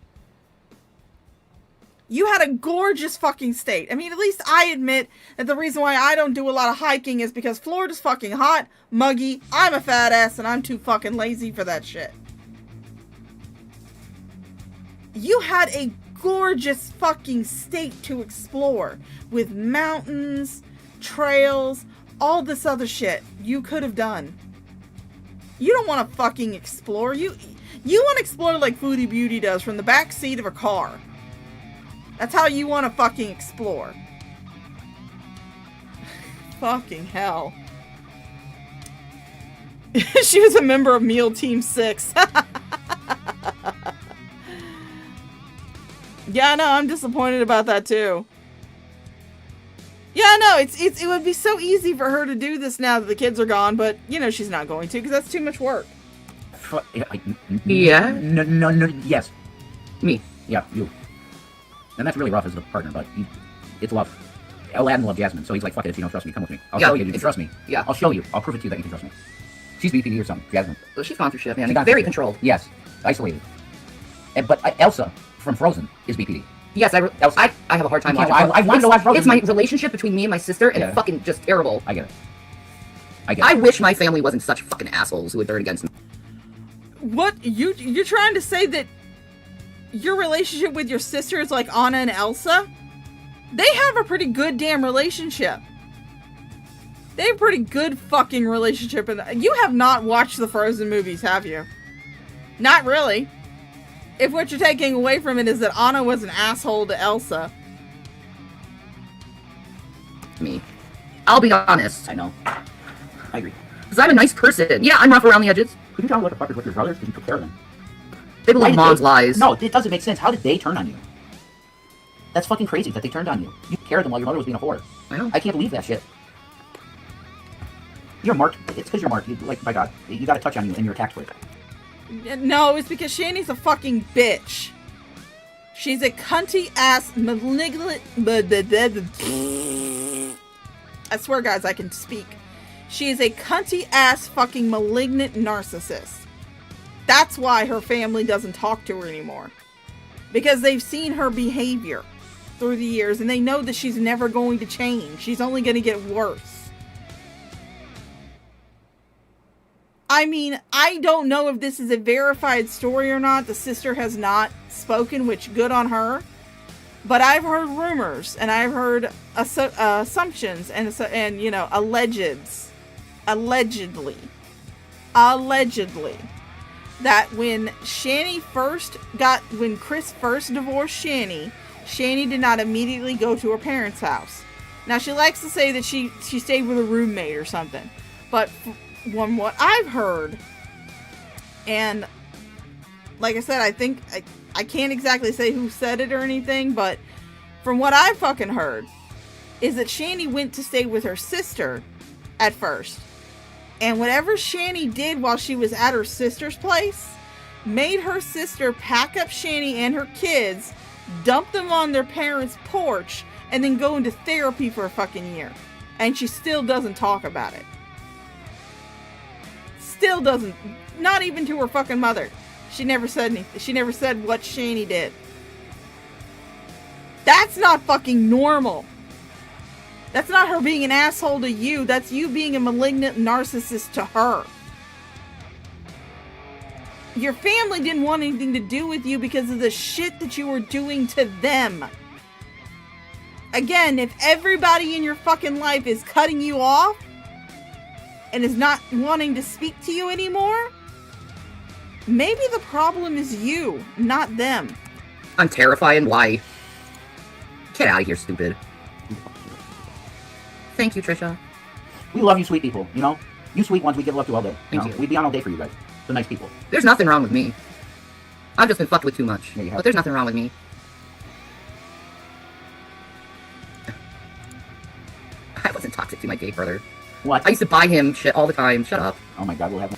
You had a gorgeous fucking state. I mean, at least I admit that the reason why I don't do a lot of hiking is because Florida's fucking hot, muggy, I'm a fat ass, and I'm too fucking lazy for that shit. You had a gorgeous fucking state to explore with mountains, trails, all this other shit you could have done. You don't want to fucking explore. You want to explore like Foodie Beauty does from the back seat of a car. That's how you want to fucking explore. Fucking hell. She was a member of Meal Team 6. Yeah, no, I'm disappointed about that too. Yeah, no, it would be so easy for her to do this now that the kids are gone, but she's not going to because that's too much work. Yeah? No, yes. Me. Yeah, you. And that's really rough as a partner, but it's love. Aladdin loved Jasmine, so he's like, fuck it, if you don't trust me, come with me. I'll show you can trust me. Yeah. I'll show you. I'll prove it to you that you can trust me. She's BPD or something, Jasmine. Well, she's gone through shit, man. She got Very through shit. controlled. Yes, isolated. But Elsa from Frozen is BPD. Yes, I have a hard time watching. I want to watch Frozen. It's my relationship between me and my sister, and Yeah. fucking just terrible. I get it. I wish my family wasn't such fucking assholes who would turn against me. What? You're trying to say that your relationship with your sister is like Anna and Elsa? They have a pretty good damn relationship. They have a pretty good fucking relationship. You have not watched the Frozen movies, have you? Not really. If what you're taking away from it is that Anna was an asshole to Elsa. Me. I'll be honest. I know. I agree. Because I'm a nice person. Yeah, I'm rough around the edges. Couldn't you tell what the fuck is with your brothers? Because you took care of them. They believe mom's lies. No, it doesn't make sense. How did they turn on you? That's fucking crazy that they turned on you. You cared them while your mother was being a whore. I know. I can't believe that shit. You're marked. It's because you're marked. By God, you got a touch on you and you're attacked with it. No, it's because Shani's a fucking bitch. She's a cunty ass malignant. I swear, guys, I can speak. She is a cunty ass fucking malignant narcissist. That's why her family doesn't talk to her anymore. Because they've seen her behavior through the years, and they know that she's never going to change. She's only going to get worse. I mean, I don't know if this is a verified story or not. The sister has not spoken, which good on her. But I've heard rumors, and I've heard assumptions, and you know, allegedly, that when Chris first divorced Shani did not immediately go to her parents' house. Now, she likes to say that she stayed with a roommate or something. But from what I've heard, and like I said, I think, I can't exactly say who said it or anything, but from what I fucking heard, is that Shani went to stay with her sister at first. And whatever Shani did while she was at her sister's place made her sister pack up Shani and her kids, dump them on their parents' porch, and then go into therapy for a fucking year. And she still doesn't talk about it. Still doesn't. Not even to her fucking mother. She never said anything. She never said what Shani did. That's not fucking normal. That's not her being an asshole to you. That's you being a malignant narcissist to her. Your family didn't want anything to do with you because of the shit that you were doing to them. Again, if everybody in your fucking life is cutting you off and is not wanting to speak to you anymore, maybe the problem is you, not them. I'm terrified. Why? Get out of here, stupid. Thank you, Trisha. We love you, sweet people. You know, you sweet ones, we give love to all day. Thank you. We'd be on all day for you guys. The nice people. There's nothing wrong with me. I've just been fucked with too much. Yeah, you have. But there's nothing wrong with me. I wasn't toxic to my gay brother. What? I used to buy him shit all the time. Shut up. Oh my God, we'll have.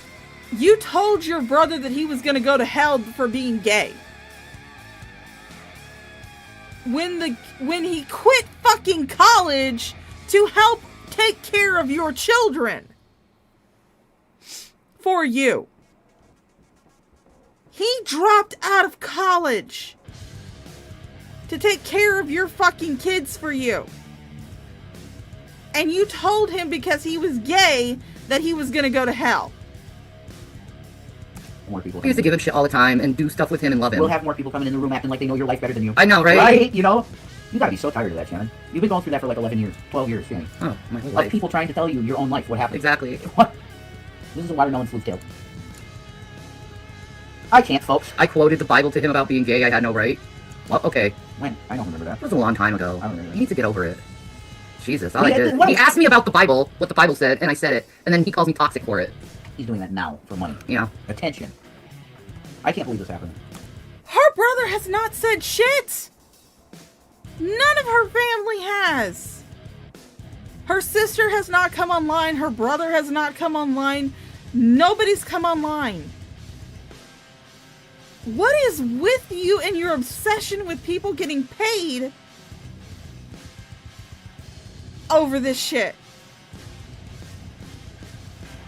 You told your brother that he was going to go to hell for being gay. When he quit fucking college to help take care of your children. For you. He dropped out of college to take care of your fucking kids for you. And you told him because he was gay that he was going to go to hell. More people. I used to give him shit all the time and do stuff with him and love him. We'll have more people coming in the room acting like they know your life better than you. I know, right? Right? You know? You gotta be so tired of that, Shannon. You've been going through that for like 11 years, 12 years, Shannon. Oh, my whole Of life. people trying to tell you your own life, what happened. Exactly. What? This is a watermelon smooth tail. I can't, folks. I quoted the Bible to him about being gay. I had no right. Well, okay. When? I don't remember that. That was a long time ago. I don't remember that. You need to get over it. Jesus, all He I had did. to- what? He asked me about the Bible, what the Bible said, and I said it, and then he calls me toxic for it. He's doing that now for money. You know. Attention. I can't believe this happened. Her brother has not said shit. None of her family has. Her sister has not come online. Her brother has not come online. Nobody's come online. What is with you and your obsession with people getting paid over this shit?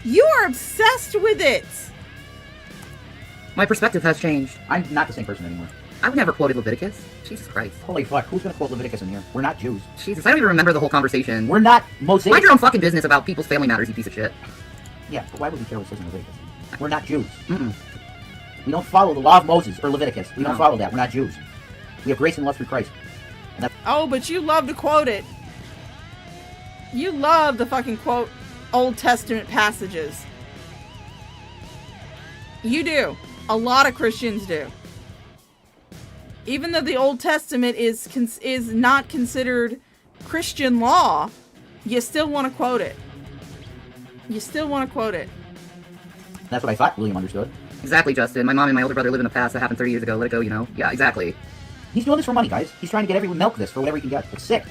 You are obsessed with it. My perspective has changed. I'm not the same person anymore. I've never quoted Leviticus. Jesus Christ. Holy fuck, who's gonna quote Leviticus in here? We're not Jews. Jesus, I don't even remember the whole conversation. We're not Mosaic. Mind your own fucking business about people's family matters, you piece of shit. Yeah, but why would we care what it says in Leviticus? We're not Jews. Mm-mm. We don't follow the law of Moses or Leviticus. We don't No. follow that. We're not Jews. We have grace and love through Christ. Oh, but you love to quote it. You love the fucking quote Old Testament passages. You do. A lot of Christians do. Even though the Old Testament is not considered Christian law, you still want to quote it. You still want to quote it. That's what I thought William understood. Exactly, Justin. My mom and my older brother live in the past that happened 30 years ago. Let it go, you know? Yeah, exactly. He's doing this for money, guys. He's trying to get everyone milk this for whatever he can get. It's sick.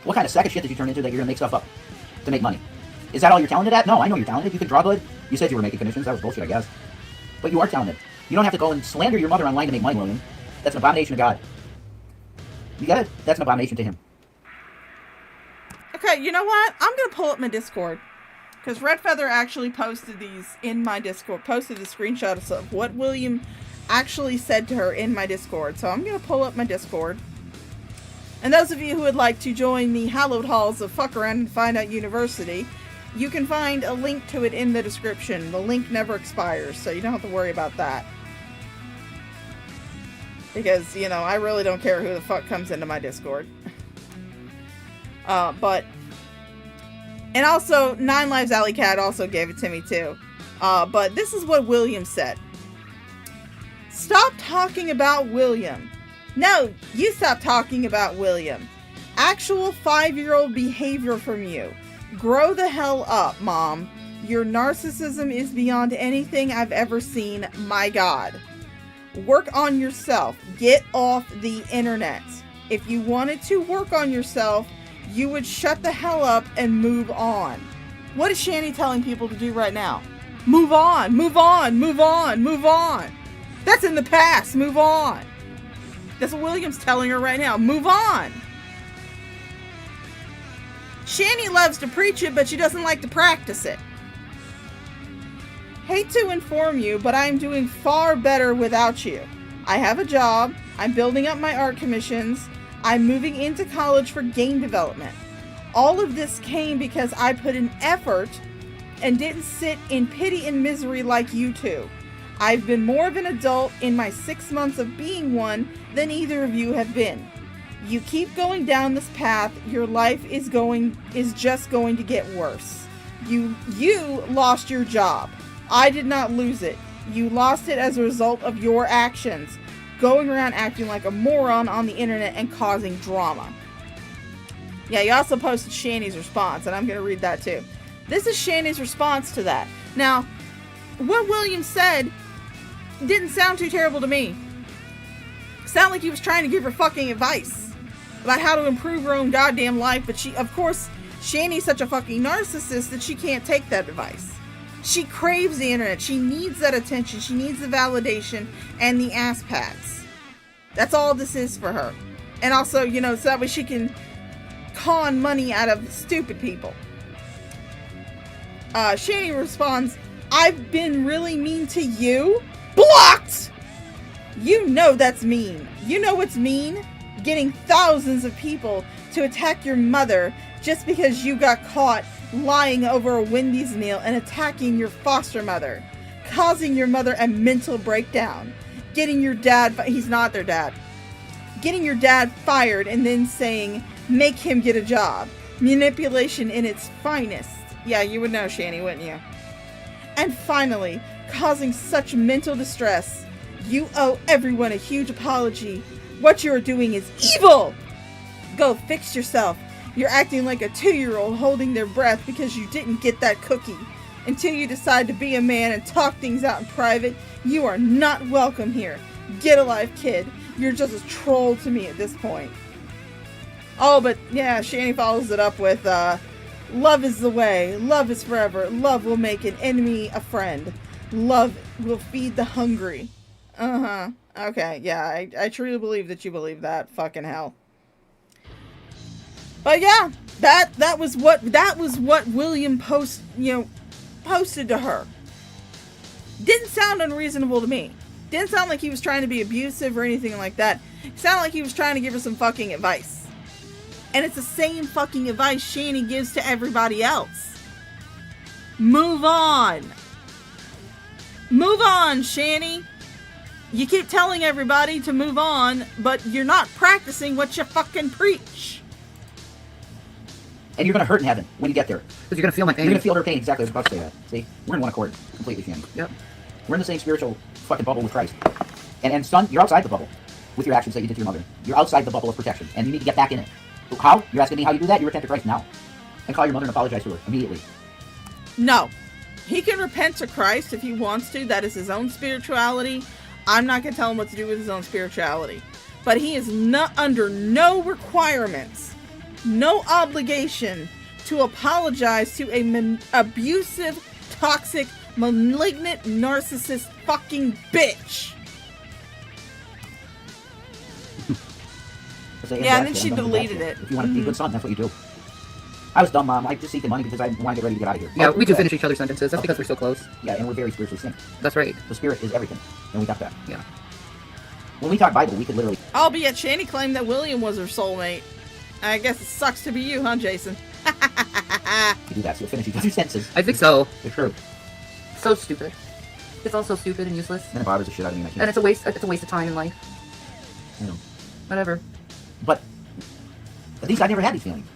What kind of sack of shit did you turn into that you're gonna make stuff up to make money? Is that all you're talented at? No, I know you're talented. You can draw good. You said you were making commissions. That was bullshit, I guess. But you are talented. You don't have to go and slander your mother online to make money, William. That's an abomination to God. You get it? That's an abomination to him. Okay, you know what? I'm going to pull up my Discord. Because Red Feather actually posted these in my Discord. Posted the screenshots of what William actually said to her in my Discord. So I'm going to pull up my Discord. And those of you who would like to join the hallowed halls of Fuck Around and Find Out University, you can find a link to it in the description. The link never expires, so you don't have to worry about that. Because, you know, I really don't care who the fuck comes into my Discord. And also, 9 Lives Alley Cat also gave it to me too. But this is what William said. Stop talking about William. No, you stop talking about William. Actual 5-year-old behavior from you. Grow the hell up, Mom. Your narcissism is beyond anything I've ever seen. My God. Work on yourself. Get off the internet. If you wanted to work on yourself, you would shut the hell up and move on. What is Shani telling people to do right now? Move on, move on, move on, move on. That's in the past. Move on. That's what William's telling her right now. Move on. Shani loves to preach it, but she doesn't like to practice it. Hate to inform you, but I am doing far better without you. I have a job. I'm building up my art commissions. I'm moving into college for game development. All of this came because I put in effort and didn't sit in pity and misery like you two. I've been more of an adult in my 6 months of being one than either of you have been. You keep going down this path, your life is just going to get worse. You lost your job. I did not lose it. You lost it as a result of your actions. Going around acting like a moron on the internet and causing drama. Yeah, he also posted Shani's response, and I'm going to read that too. This is Shani's response to that. Now, what William said didn't sound too terrible to me. It sounded like he was trying to give her fucking advice about how to improve her own goddamn life, but of course, Shani's such a fucking narcissist that she can't take that advice. She craves the internet. She needs that attention. She needs the validation and the ass pats. That's all this is for her. And also, you know, so that way she can con money out of stupid people. Shani responds, I've been really mean to you? Blocked! You know that's mean. You know what's mean? Getting thousands of people to attack your mother just because you got caught lying over a Wendy's meal and attacking your foster mother, causing your mother a mental breakdown, getting your dad, he's not their dad, getting your dad fired and then saying, make him get a job. Manipulation in its finest. Yeah, you would know, Shani, wouldn't you? And finally, causing such mental distress. You owe everyone a huge apology. What you are doing is evil! Go fix yourself. You're acting like a 2-year-old holding their breath because you didn't get that cookie. Until you decide to be a man and talk things out in private, you are not welcome here. Get a life, kid. You're just a troll to me at this point. Oh, but yeah, Shani follows it up with, love is the way. Love is forever. Love will make an enemy a friend. Love will feed the hungry. Uh-huh. Okay, yeah, I truly believe that you believe that. Fucking hell. But yeah, that was what William posted to her. Didn't sound unreasonable to me. Didn't sound like he was trying to be abusive or anything like that. It sounded like he was trying to give her some fucking advice. And it's the same fucking advice Shani gives to everybody else. Move on. Move on, Shani. You keep telling everybody to move on, but you're not practicing what you fucking preach. And you're going to hurt in heaven when you get there. Because you're going to feel my pain. You're going to feel her pain. Exactly. I was about to say that. See? We're in one accord. Completely, Shannon. Yep. We're in the same spiritual fucking bubble with Christ. And son, you're outside the bubble with your actions that you did to your mother. You're outside the bubble of protection. And you need to get back in it. How? You're asking me how you do that? You repent to Christ now. And call your mother and apologize to her immediately. No. He can repent to Christ if he wants to. That is his own spirituality. I'm not going to tell him what to do with his own spirituality. But he is not under no requirements, no obligation to apologize to a abusive, toxic, malignant, narcissist fucking bitch. So, yeah, and then she deleted it. If you want to be a good son, that's what you do. I was dumb, Mom. I just seeking money because I want to get ready to get out of here. Yeah, Oh, we do good. finish each other's sentences. That's because we're so close. Yeah, and we're very spiritually synced. That's right. The spirit is everything, and we got that. Yeah. When we talk Bible, we could literally... Albeit Shani claimed that William was her soulmate. I guess it sucks to be you, huh, Jason? do that, so we'll finish each other's sentences. I think so. It's true. So stupid. It's all so stupid and useless. And it bothers the shit out of me. And it's a waste. It's a waste of time in life. I know. Whatever. But at least I never had these feelings.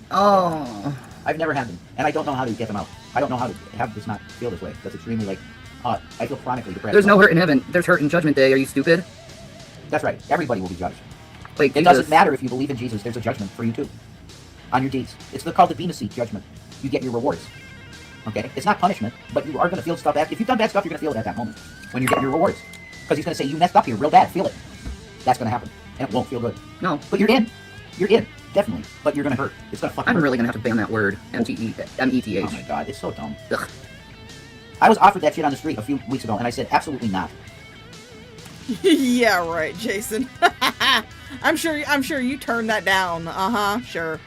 Oh. I've never had them, and I don't know how to get them out. I don't know how to have this not feel this way. That's extremely like, I feel chronically depressed. There's no hurt in heaven. There's hurt in judgment day. Are you stupid? That's right. Everybody will be judged. Like, It doesn't matter if you believe in Jesus. There's a judgment for you too, on your deeds. It's called the Bema Seat judgment. You get your rewards. Okay, it's not punishment, but you are going to feel stuff. If you've done bad stuff, you're going to feel it at that moment when you're getting your rewards, because he's going to say you messed up here real bad. Feel it. That's going to happen, and it won't feel good. No. But you're in. You're in. Definitely. But you're going to hurt. It's going to fucking I'm hurt. really gonna have to ban that word. M-E-T-H. Oh my god, it's so dumb. Ugh. I was offered that shit on the street a few weeks ago, and I said absolutely not. Yeah, right, Jason. I'm sure you turned that down. Sure.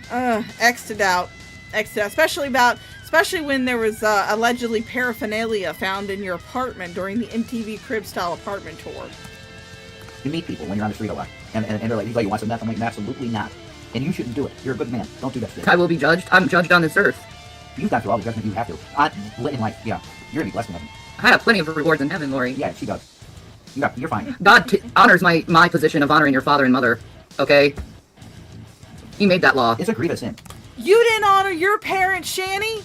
X to doubt. Especially when there was allegedly paraphernalia found in your apartment during the MTV Crib style apartment tour. You meet people when you're on the street a lot, and they're like, you want some meth? I'm like, absolutely not. And you shouldn't do it. You're a good man. Don't do that shit. I will be judged. I'm judged on this earth. You've gone through all the judgment you have to. In life, yeah. You're going to be blessed in heaven. I have plenty of rewards in heaven, Lori. Yeah, she does. You're fine. God honors my position of honoring your father and mother. Okay? He made that law. It's a grievous sin. You didn't honor your parents, Shani.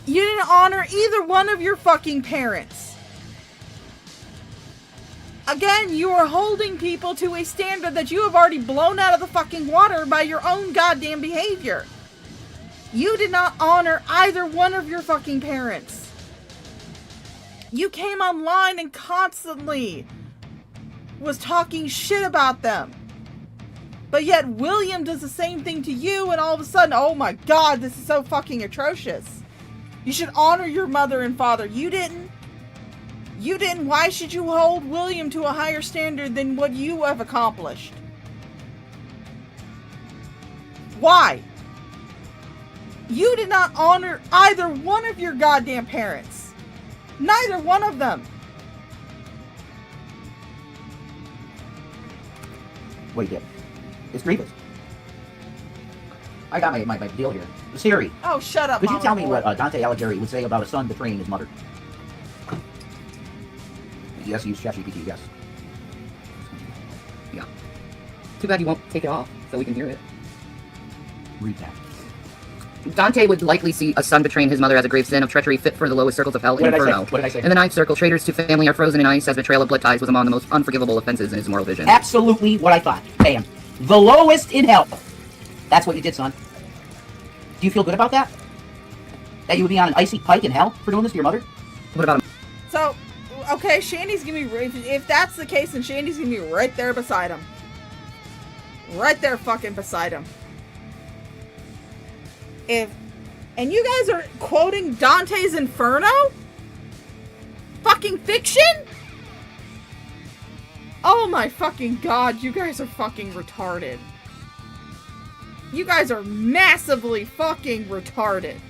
You didn't honor either one of your fucking parents. Again, you are holding people to a standard that you have already blown out of the fucking water by your own goddamn behavior. You did not honor either one of your fucking parents. You came online and constantly was talking shit about them. But yet William does the same thing to you, and all of a sudden, oh my god, this is so fucking atrocious. You should honor your mother and father. You didn't. You didn't. Why should you hold William to a higher standard than what you have accomplished? Why? You did not honor either one of your goddamn parents. Neither one of them. What you did. It's grievous. I got my deal here. Siri, Oh, shut up, could you Mama tell me Boy. what Dante Alighieri would say about a son betraying his mother? Yes, use ChatGPT, yes. Yeah. Too bad you won't take it off so we can hear it. Read that. Dante would likely see a son betraying his mother as a grave sin of treachery fit for the lowest circles of hell in What did I say? Inferno. What did I say? In the ninth circle, traitors to family are frozen in ice as betrayal of blood ties was among the most unforgivable offenses in his moral vision. Absolutely what I thought. Bam. The lowest in hell. That's what you did, son. Do you feel good about that? That you would be on an icy pike in hell for doing this to your mother? What about him? So, okay, Shandy's gonna be, if that's the case, then Shandy's gonna be right there beside him. Right there fucking beside him. And you guys are quoting Dante's Inferno? Fucking fiction? Oh my fucking god, you guys are fucking retarded. You guys are massively fucking retarded.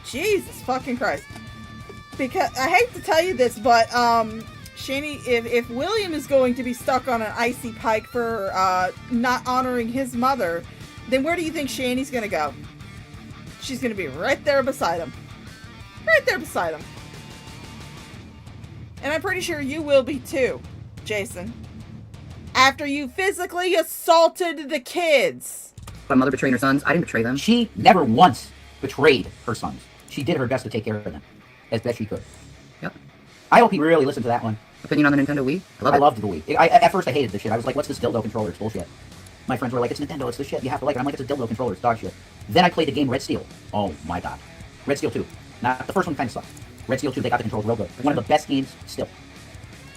Jesus fucking Christ. Because, I hate to tell you this, but, Shani, if William is going to be stuck on an icy pike for, not honoring his mother, then where do you think Shani's gonna go? She's gonna be right there beside him. Right there beside him. And I'm pretty sure you will be too, Jason. After you physically assaulted the kids. My mother betraying her sons? I didn't betray them. She never once betrayed her sons. She did her best to take care of them as best she could. Yep. I hope he really listened to that one. Opinion on the Nintendo Wii? I love I it. loved the Wii. At first I hated the shit. I was like, what's this dildo controller? It's bullshit. My friends were like, it's Nintendo, it's the shit, you have to like it. I'm like, it's a dildo controller, it's dog shit. Then I played the game Red Steel. Oh my god. Red Steel 2. Not the first one kind of sucked. Red Steel 2, they got the controls real good. One of the best games still.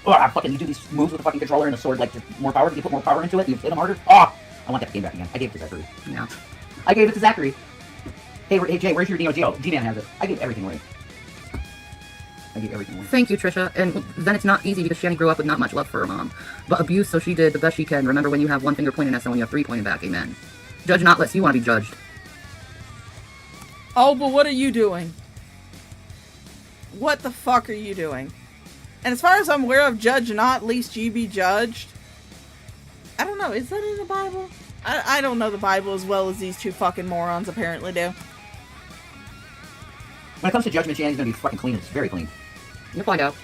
Oh, fucking, you do these moves with the fucking controller and the sword, like, just more power. You put more power into it, you hit them harder. Oh, I want that game back again. I gave it to Zachary. Yeah. I gave it to Zachary. Hey Jay, where's your Neo Geo? D-Man has it. I gave everything away. I gave everything away. Thank you, Trisha. And then it's not easy because Shani grew up with not much love for her mom. But abuse, so she did the best she can. Remember, when you have one finger pointing at someone, you have three pointing back. Amen. Judge not lest you want to be judged. Oh, but what are you doing? What the fuck are you doing? And as far as I'm aware of, judge not, least ye be judged. I don't know. Is that in the Bible? I don't know the Bible as well as these two fucking morons apparently do. When it comes to judgment, Shani's gonna be fucking clean. It's very clean. You'll find out.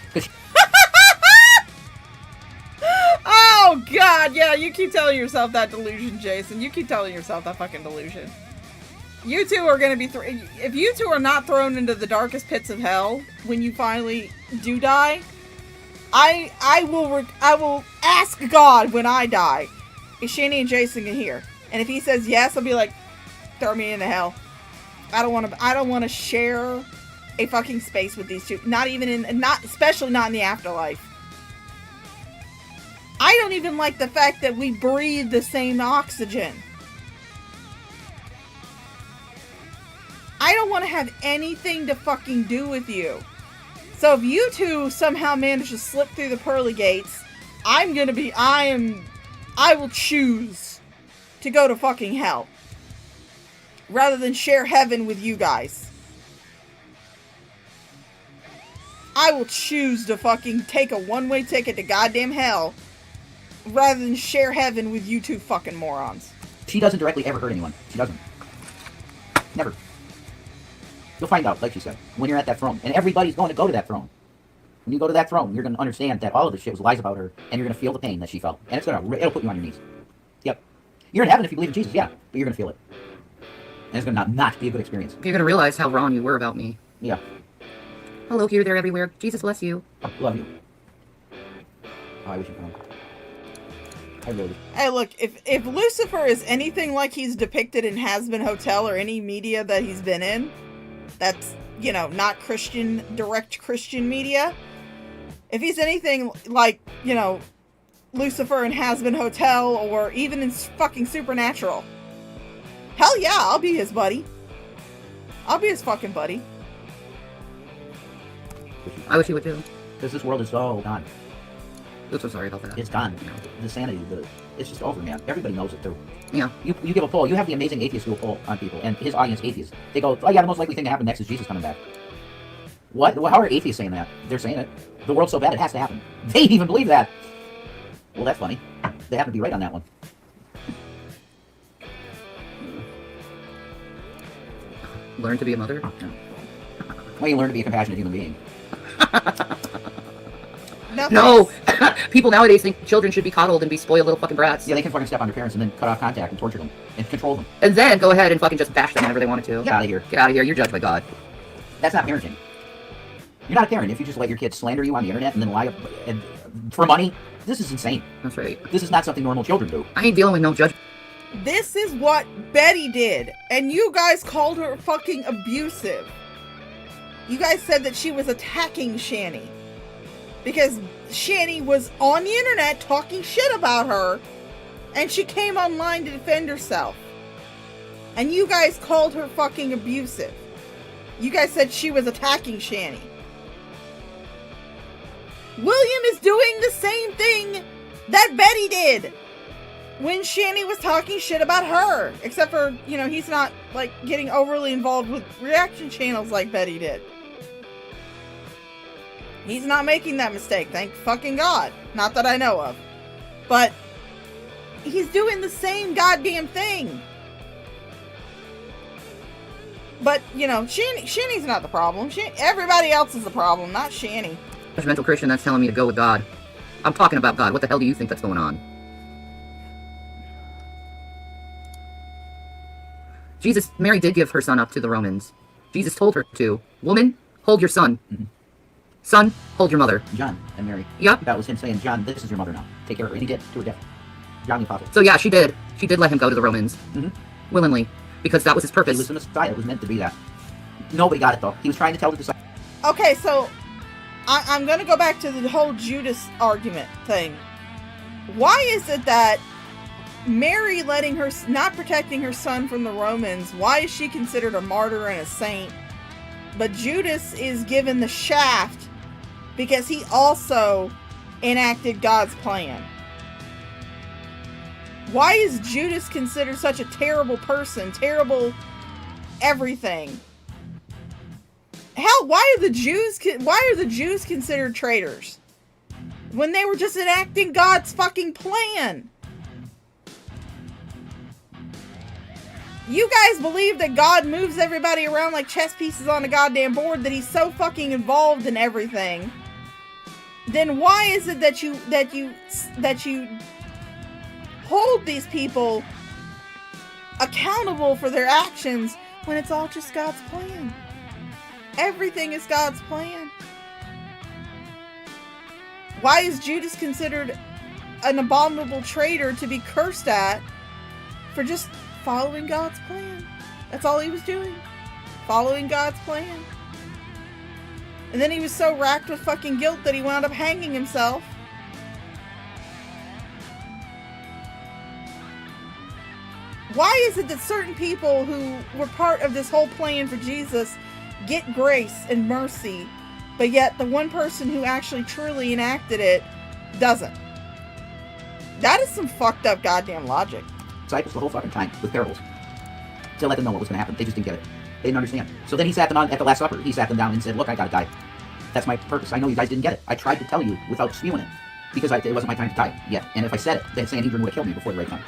Oh, God. Yeah, you keep telling yourself that delusion, Jason. You keep telling yourself that fucking delusion. You two are going to be... if you two are not thrown into the darkest pits of hell when you finally do die, I will ask God when I die, is Shani and Jason in here? And if he says yes, I'll be like, throw me into hell. I don't want to share a fucking space with these two. Especially not in the afterlife. I don't even like the fact that we breathe the same oxygen. I don't want to have anything to fucking do with you. So if you two somehow manage to slip through the pearly gates, I will choose to go to fucking hell. Rather than share heaven with you guys. I will choose to fucking take a one-way ticket to goddamn hell rather than share heaven with you two fucking morons. She doesn't directly ever hurt anyone. She doesn't. Never. You'll find out, like she said, when you're at that throne. And everybody's going to go to that throne. When you go to that throne, you're going to understand that all of this shit was lies about her, and you're going to feel the pain that she felt. And it'll put you on your knees. Yep. You're in heaven if you believe in Jesus, yeah, but you're going to feel it. And it's going to not be a good experience. You're going to realize how wrong you were about me. Yeah. Hello, here, there, everywhere. Jesus bless you. Love you. Oh, I wish you could. I really do. Hey, look, if Lucifer is anything like he's depicted in Has Been Hotel or any media that he's been in, that's, not direct Christian media. If he's anything like, Lucifer in Has Been Hotel or even in fucking Supernatural, hell yeah, I'll be his buddy. I'll be his fucking buddy. I wish you would too. Because this world is all gone. I'm so sorry about that. It's gone. The sanity, it's just over, man. Everybody knows it, too. Yeah. You give a poll. You have the amazing atheist do a poll on people, and his audience atheists. They go, oh yeah, the most likely thing to happen next is Jesus coming back. What? How are atheists saying that? They're saying it. The world's so bad, it has to happen. They even believe that. Well, that's funny. They happen to be right on that one. Learn to be a mother? Yeah. Well, you learn to be a compassionate human being. No! People nowadays think children should be coddled and be spoiled little fucking brats. Yeah, they can fucking step on their parents and then cut off contact and torture them and control them. And then go ahead and fucking just bash them whenever they wanted to. Get out of here. Get out of here. You're judged by God. That's not parenting. You're not a parent if you just let your kids slander you on the internet and then lie for money. This is insane. That's right. This is not something normal children do. I ain't dealing with no judgment. This is what Betty did, and you guys called her fucking abusive. You guys said that she was attacking Shani. Because Shani was on the internet talking shit about her, and she came online to defend herself. And you guys called her fucking abusive. You guys said she was attacking Shani. William is doing the same thing that Betty did when Shani was talking shit about her. Except for, he's not, getting overly involved with reaction channels like Betty did. He's not making that mistake, thank fucking God. Not that I know of. But he's doing the same goddamn thing. But, Shani's not the problem. Everybody else is the problem, not Shani. Judgmental Christian that's telling me to go with God. I'm talking about God. What the hell do you think that's going on? Mary did give her son up to the Romans. Jesus told her to. Woman, hold your son. Mm-hmm. Son, hold your mother. John and Mary. Yep. That was him saying, John, this is your mother now. Take care of her. And he did, to her death. John the Apostle. So yeah, she did. She did let him go to the Romans. Mm-hmm. Willingly. Because that was his purpose. He was the Messiah. It was meant to be that. Nobody got it, though. He was trying to tell the disciples. Okay, so I'm going to go back to the whole Judas argument thing. Why is it that Mary not protecting her son from the Romans, why is she considered a martyr and a saint? But Judas is given the shaft because he also enacted God's plan. Why is Judas considered such a terrible person? Terrible everything. Hell, why are the Jews considered traitors? When they were just enacting God's fucking plan. You guys believe that God moves everybody around like chess pieces on a goddamn board, that he's so fucking involved in everything. Then why is it that you hold these people accountable for their actions when it's all just God's plan? Everything is God's plan. Why is Judas considered an abominable traitor to be cursed at for just following God's plan? That's all he was doing. Following God's plan. And then he was so racked with fucking guilt that he wound up hanging himself. Why is it that certain people who were part of this whole plan for Jesus get grace and mercy, but yet the one person who actually truly enacted it doesn't? That is some fucked up goddamn logic. Disciples the whole fucking time with parables to let them know what was going to happen. They just didn't get it. They didn't understand. So then he sat them on at the Last Supper. He sat them down and said, "Look, I gotta die. That's my purpose. I know you guys didn't get it. I tried to tell you without spewing it because it wasn't my time to die yet. And if I said it, then Sanhedrin would have killed me before the right time.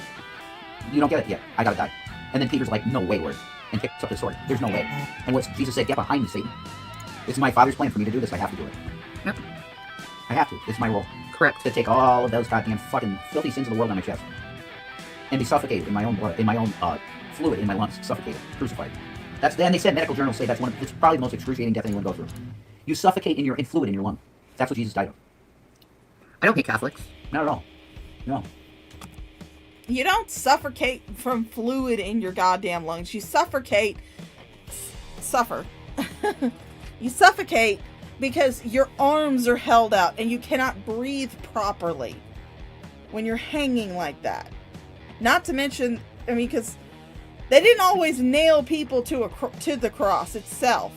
You don't get it yet. I gotta die." And then Peter's like, "No way, Lord," and picks up his sword. There's no way. And what Jesus said, "Get behind me, Satan. It's my Father's plan for me to do this. I have to do it. Yep. I have to. It's my role Correct. to take all of those goddamn fucking filthy sins of the world on my chest and be suffocated in my own blood, in my own fluid in my lungs, suffocated, crucified." Then they said, medical journals say it's probably the most excruciating death anyone goes through. You suffocate in fluid in your lung. That's what Jesus died of. I don't hate Catholics. Not at all. No. You don't suffocate from fluid in your goddamn lungs. You suffer. You suffocate because your arms are held out and you cannot breathe properly when you're hanging like that. Not to mention, because they didn't always nail people to the cross itself.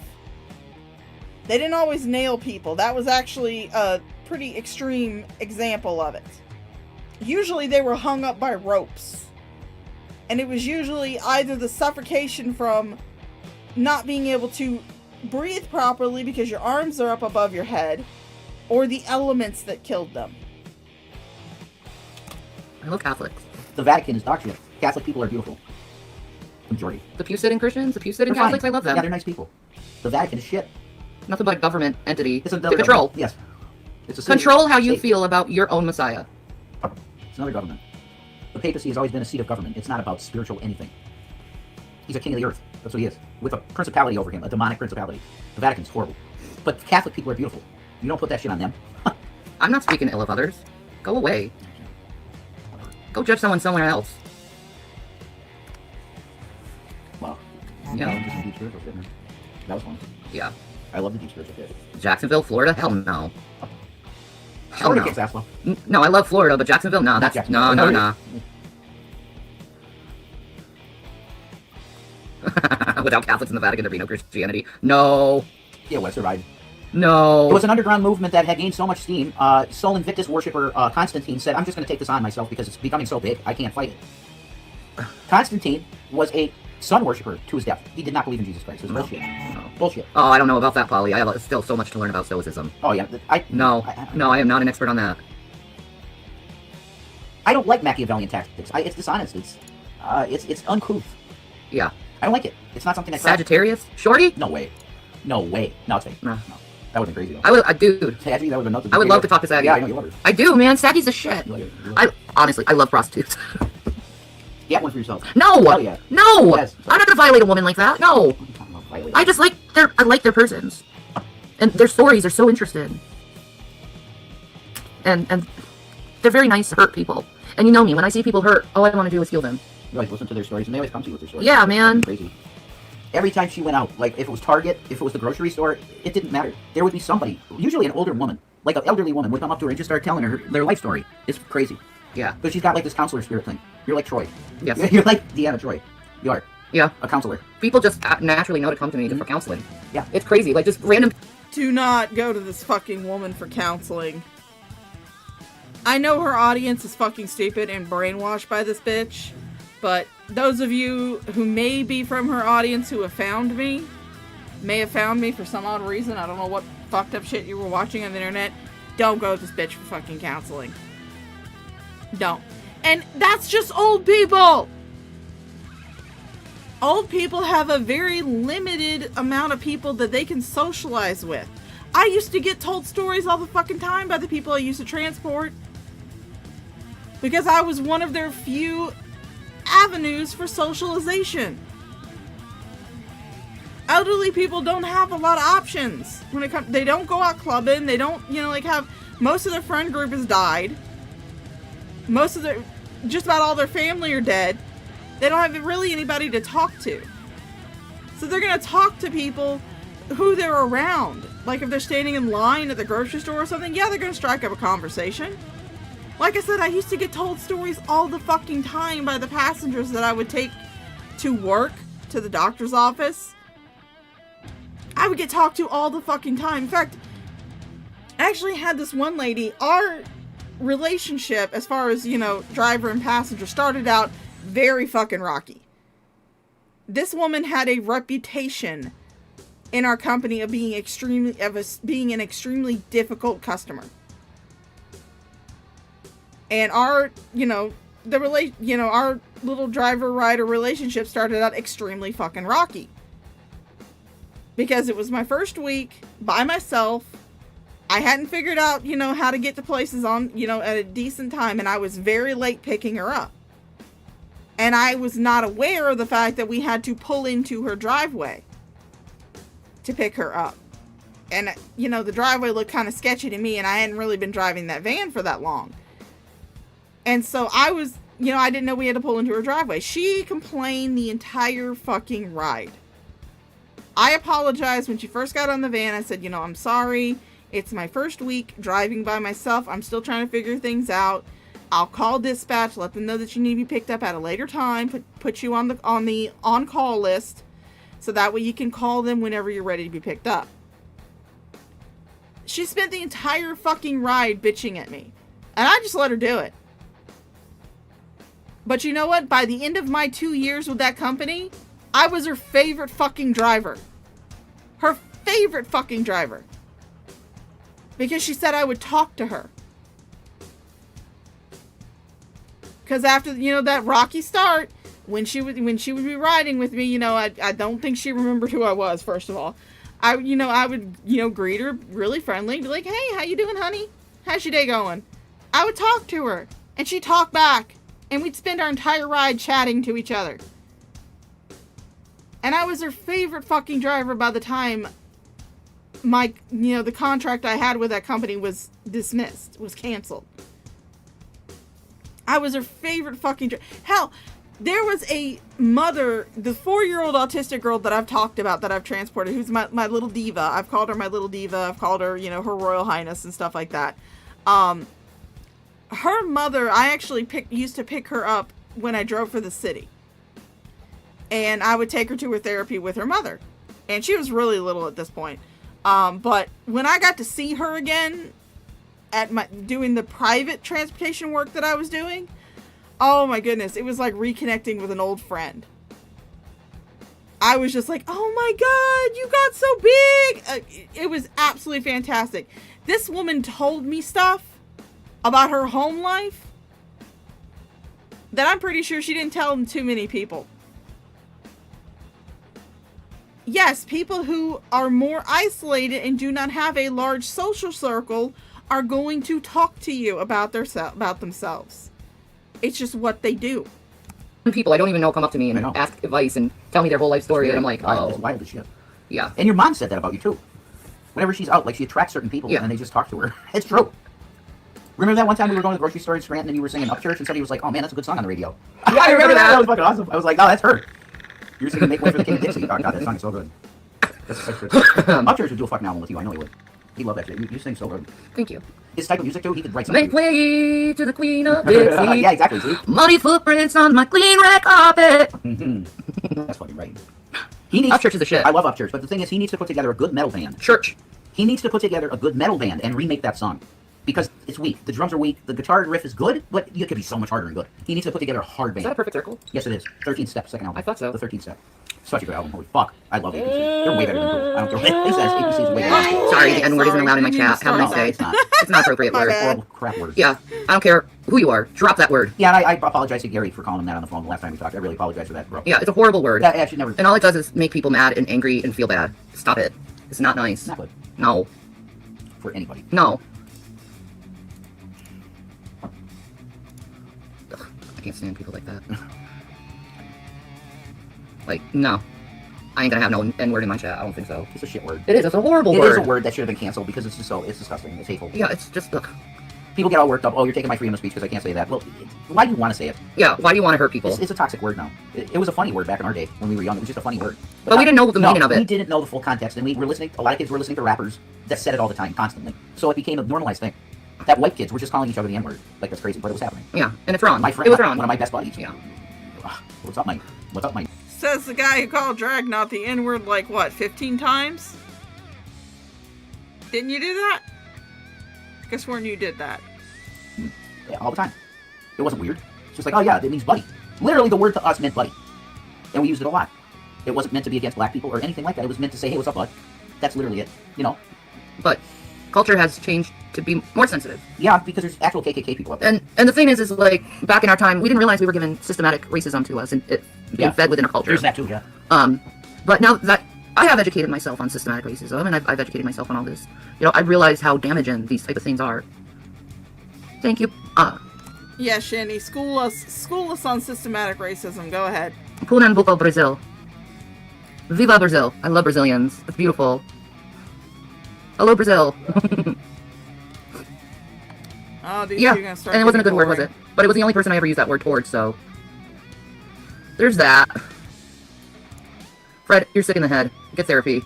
They didn't always nail people. That was actually a pretty extreme example of it. Usually they were hung up by ropes. And it was usually either the suffocation from not being able to breathe properly because your arms are up above your head, or the elements that killed them. I love Catholics. The Vatican is dog shit. Catholic people are beautiful. Majority. The pew-sitting Christians, the pew-sitting They're Catholics, fine. I love them. Yeah, they're nice people. The Vatican is shit. Nothing but a government entity It's a to control. Yes. It's a Control how you state. feel about your own Messiah. It's another government. The papacy has always been a seat of government. It's not about spiritual anything. He's a king of the earth. That's what he is. With a principality over him, a demonic principality. The Vatican's horrible. But Catholic people are beautiful. You don't put that shit on them. I'm not speaking ill of others. Go away. Go judge someone somewhere else. Well, Yeah. I went to some deep spiritual shit, man. That was fun. Yeah. I love the deep spiritual shit. Jacksonville, Florida? Hell no. Hell Florida no. kicks ass, well. No, I love Florida, but Jacksonville? No, that's... Jacksonville. No. Without Catholics in the Vatican, there'd be no Christianity. No. Yeah, what survived. No. It was an underground movement that had gained so much steam. Sol Invictus worshipper Constantine said, "I'm just going to take this on myself because it's becoming so big, I can't fight it." Constantine was a sun worshipper to his death. He did not believe in Jesus Christ. It was bullshit. No. Bullshit. Oh, I don't know about that, Polly. I have still so much to learn about Stoicism. Oh, yeah. No, I am not an expert on that. I don't like Machiavellian tactics. It's dishonest. It's uncouth. Yeah. I don't like it. It's not something I Sagittarius? Shorty? No way. No, it's fake. No. That would have been crazy, though. Dude. Saggy, that would have been nothing. I would love to talk to Saggy. Yeah, I know you love her. I do, man. Saggy's a shit. You love her. Honestly, I love prostitutes. Get one for yourself. No! Hell yeah. No! Yes. I'm not gonna violate a woman like that. No! I just like I like their persons. And their stories are so interesting. And they're very nice to hurt people. And you know me, when I see people hurt, all I want to do is heal them. You always listen to their stories, and they always come to you with their stories. Yeah, man. Crazy. Every time she went out, like if it was Target, if it was the grocery store, it didn't matter. There would be somebody, usually an older woman, like an elderly woman, would come up to her and just start telling her their life story. It's crazy. Yeah. But she's got like this counselor spirit thing. You're like Troy. Yes. You're like Deanna Troy. You are Yeah. a counselor. People just naturally know to come to me for counseling. Yeah. It's crazy. Like, just random do not go to this fucking woman for counseling. I know her audience is fucking stupid and brainwashed by this bitch, but those of you who may be from her audience who have found me, may have found me for some odd reason, I don't know what fucked up shit you were watching on the internet, don't go to this bitch for fucking counseling. Don't. And that's just old people! Old people have a very limited amount of people that they can socialize with. I used to get told stories all the fucking time by the people I used to transport, because I was one of their few avenues for socialization. Elderly people don't have a lot of options when it comes. They don't go out clubbing. They don't, have, most of their friend group has died. Just about all their family are dead. They don't have really anybody to talk to. So they're gonna talk to people who they're around. Like if they're standing in line at the grocery store or something, yeah, they're gonna strike up a conversation. Like I said, I used to get told stories all the fucking time by the passengers that I would take to work, to the doctor's office. I would get talked to all the fucking time. In fact, I actually had this one lady, our relationship, as far as, driver and passenger, started out very fucking rocky. This woman had a reputation in our company of being an extremely difficult customer. And our, our little driver-rider relationship started out extremely fucking rocky. Because it was my first week by myself. I hadn't figured out, how to get to places on, at a decent time. And I was very late picking her up. And I was not aware of the fact that we had to pull into her driveway to pick her up. And, the driveway looked kind of sketchy to me, and I hadn't really been driving that van for that long. And so I was, I didn't know we had to pull into her driveway. She complained the entire fucking ride. I apologized when she first got on the van. I said, I'm sorry. It's my first week driving by myself. I'm still trying to figure things out. I'll call dispatch, let them know that you need to be picked up at a later time, put you on the on-call list, so that way you can call them whenever you're ready to be picked up. She spent the entire fucking ride bitching at me, and I just let her do it. But you know what? By the end of my 2 years with that company, I was her favorite fucking driver. Her favorite fucking driver. Because she said I would talk to her. Because after, that rocky start, when she would be riding with me, I don't think she remembered who I was, first of all. I would, greet her really friendly, be like, hey, how you doing, honey? How's your day going? I would talk to her, and she'd talk back, and we'd spend our entire ride chatting to each other. And I was her favorite fucking driver by the time the contract I had with that company was dismissed, was canceled. I was her favorite fucking driver. Hell, there was a mother, the 4-year-old autistic girl that I've talked about, that I've transported, who's my little diva. I've called her my little diva. I've called her, her Royal Highness and stuff like that. Her mother, I actually used to pick her up when I drove for the city. And I would take her to her therapy with her mother. And she was really little at this point. But when I got to see her again at doing the private transportation work that I was doing, oh my goodness, it was like reconnecting with an old friend. I was just like, oh my God, you got so big. It was absolutely fantastic. This woman told me stuff about her home life that I'm pretty sure she didn't tell too many people. Yes, people who are more isolated and do not have a large social circle are going to talk to you about themselves. It's just what they do. People I don't even know come up to me and ask advice and tell me their whole life story, and I'm like, oh. It's wild as shit. Yeah. And your mom said that about you, too. Whenever she's out, she attracts certain people, and they just talk to her. It's true. Remember that one time we were going to the grocery store in Scranton and you were singing Upchurch and somebody was like, oh man, that's a good song on the radio. Yeah, I remember that. That was fucking awesome. I was like, no, that's her. You were singing Make Way for the King of Dixie. Oh god, that song is so good. That's good. Upchurch would do a fucking album with you. I know he would. He'd love that shit. You sing so good. Thank you. His type of music too, he could write something. Make way to the Queen of Dixie. Yeah, exactly. See? Muddy footprints on my clean red carpet. That's fucking right. Upchurch is the shit. I love Upchurch, but the thing is, he needs to put together a good metal band. Church. He needs to put together a good metal band and remake that song. Because it's weak. The drums are weak. The guitar riff is good, but it could be so much harder and good. He needs to put together a hard band. Is that a perfect circle? Yes, it is. 13th Step, second album. I thought so. The 13th Step. Such a good album. Holy fuck. I love APC. They're way better than Google. I don't care what it says. APC is way better than Google. Sorry, the N word isn't Sorry, allowed in my you need chat. to Have a nice start day. It's not. It's not appropriate My word. bad. Horrible crap word. Yeah, I don't care who you are. Drop that word. Yeah, and I apologize to Gary for calling him that on the phone the last time we talked. I really apologize for that, bro. Yeah, it's a horrible word. That actually never. And all it does is make people mad and angry and feel bad. Stop it. It's not nice. Not good No. for anybody. No. Ugh, I can't stand people like that. Like, no. I ain't gonna have no N-word in my chat. I don't think so. It's a shit word. It is. It's a horrible It word. is a word that should have been canceled because it's just so it's disgusting. It's hateful. Yeah, it's just, look. People get all worked up. Oh, you're taking my freedom of speech because I can't say that. Well, why do you want to say it? Yeah, why do you want to hurt people? It's a toxic word now. It was a funny word back in our day when we were young. It was just a funny word. But we didn't know the meaning of it. We didn't know the full context, and we were listening. A lot of kids were listening to rappers that said it all the time, constantly. So it became a normalized thing. That white kids were just calling each other the N-word. Like, that's crazy, but it was happening. Yeah, and it's wrong. My friend, It was wrong. one of my best buddies. Yeah. What's up, Mike? What's up, Mike? Says the guy who called Dragnot the N-word like, what, 15 times? Didn't you do that? I could have sworn you did that. Yeah, all the time. It wasn't weird. It's just like, oh yeah, it means buddy. Literally, the word to us meant buddy, and we used it a lot. It wasn't meant to be against black people or anything like that. It was meant to say, hey, what's up, bud? That's literally it. You know? But culture has changed to be more sensitive. Yeah, because there's actual KKK people out there. And the thing is like, back in our time, we didn't realize we were given systematic racism to us and it being Yeah. fed within our culture. There's that too, yeah. But now that I have educated myself on systematic racism and I've educated myself on all this, you know, I realize how damaging these type of things are. Thank you. Yeah, Shanny, school us on systematic racism. Go ahead. Pernambuco, Brazil. Viva Brazil. I love Brazilians. It's beautiful. Hello, Brazil. Oh, these Yeah, two are gonna start and it wasn't a good getting word, was boring. it? But it was the only person I ever used that word towards, so... There's that. Fred, you're sick in the head. Get therapy.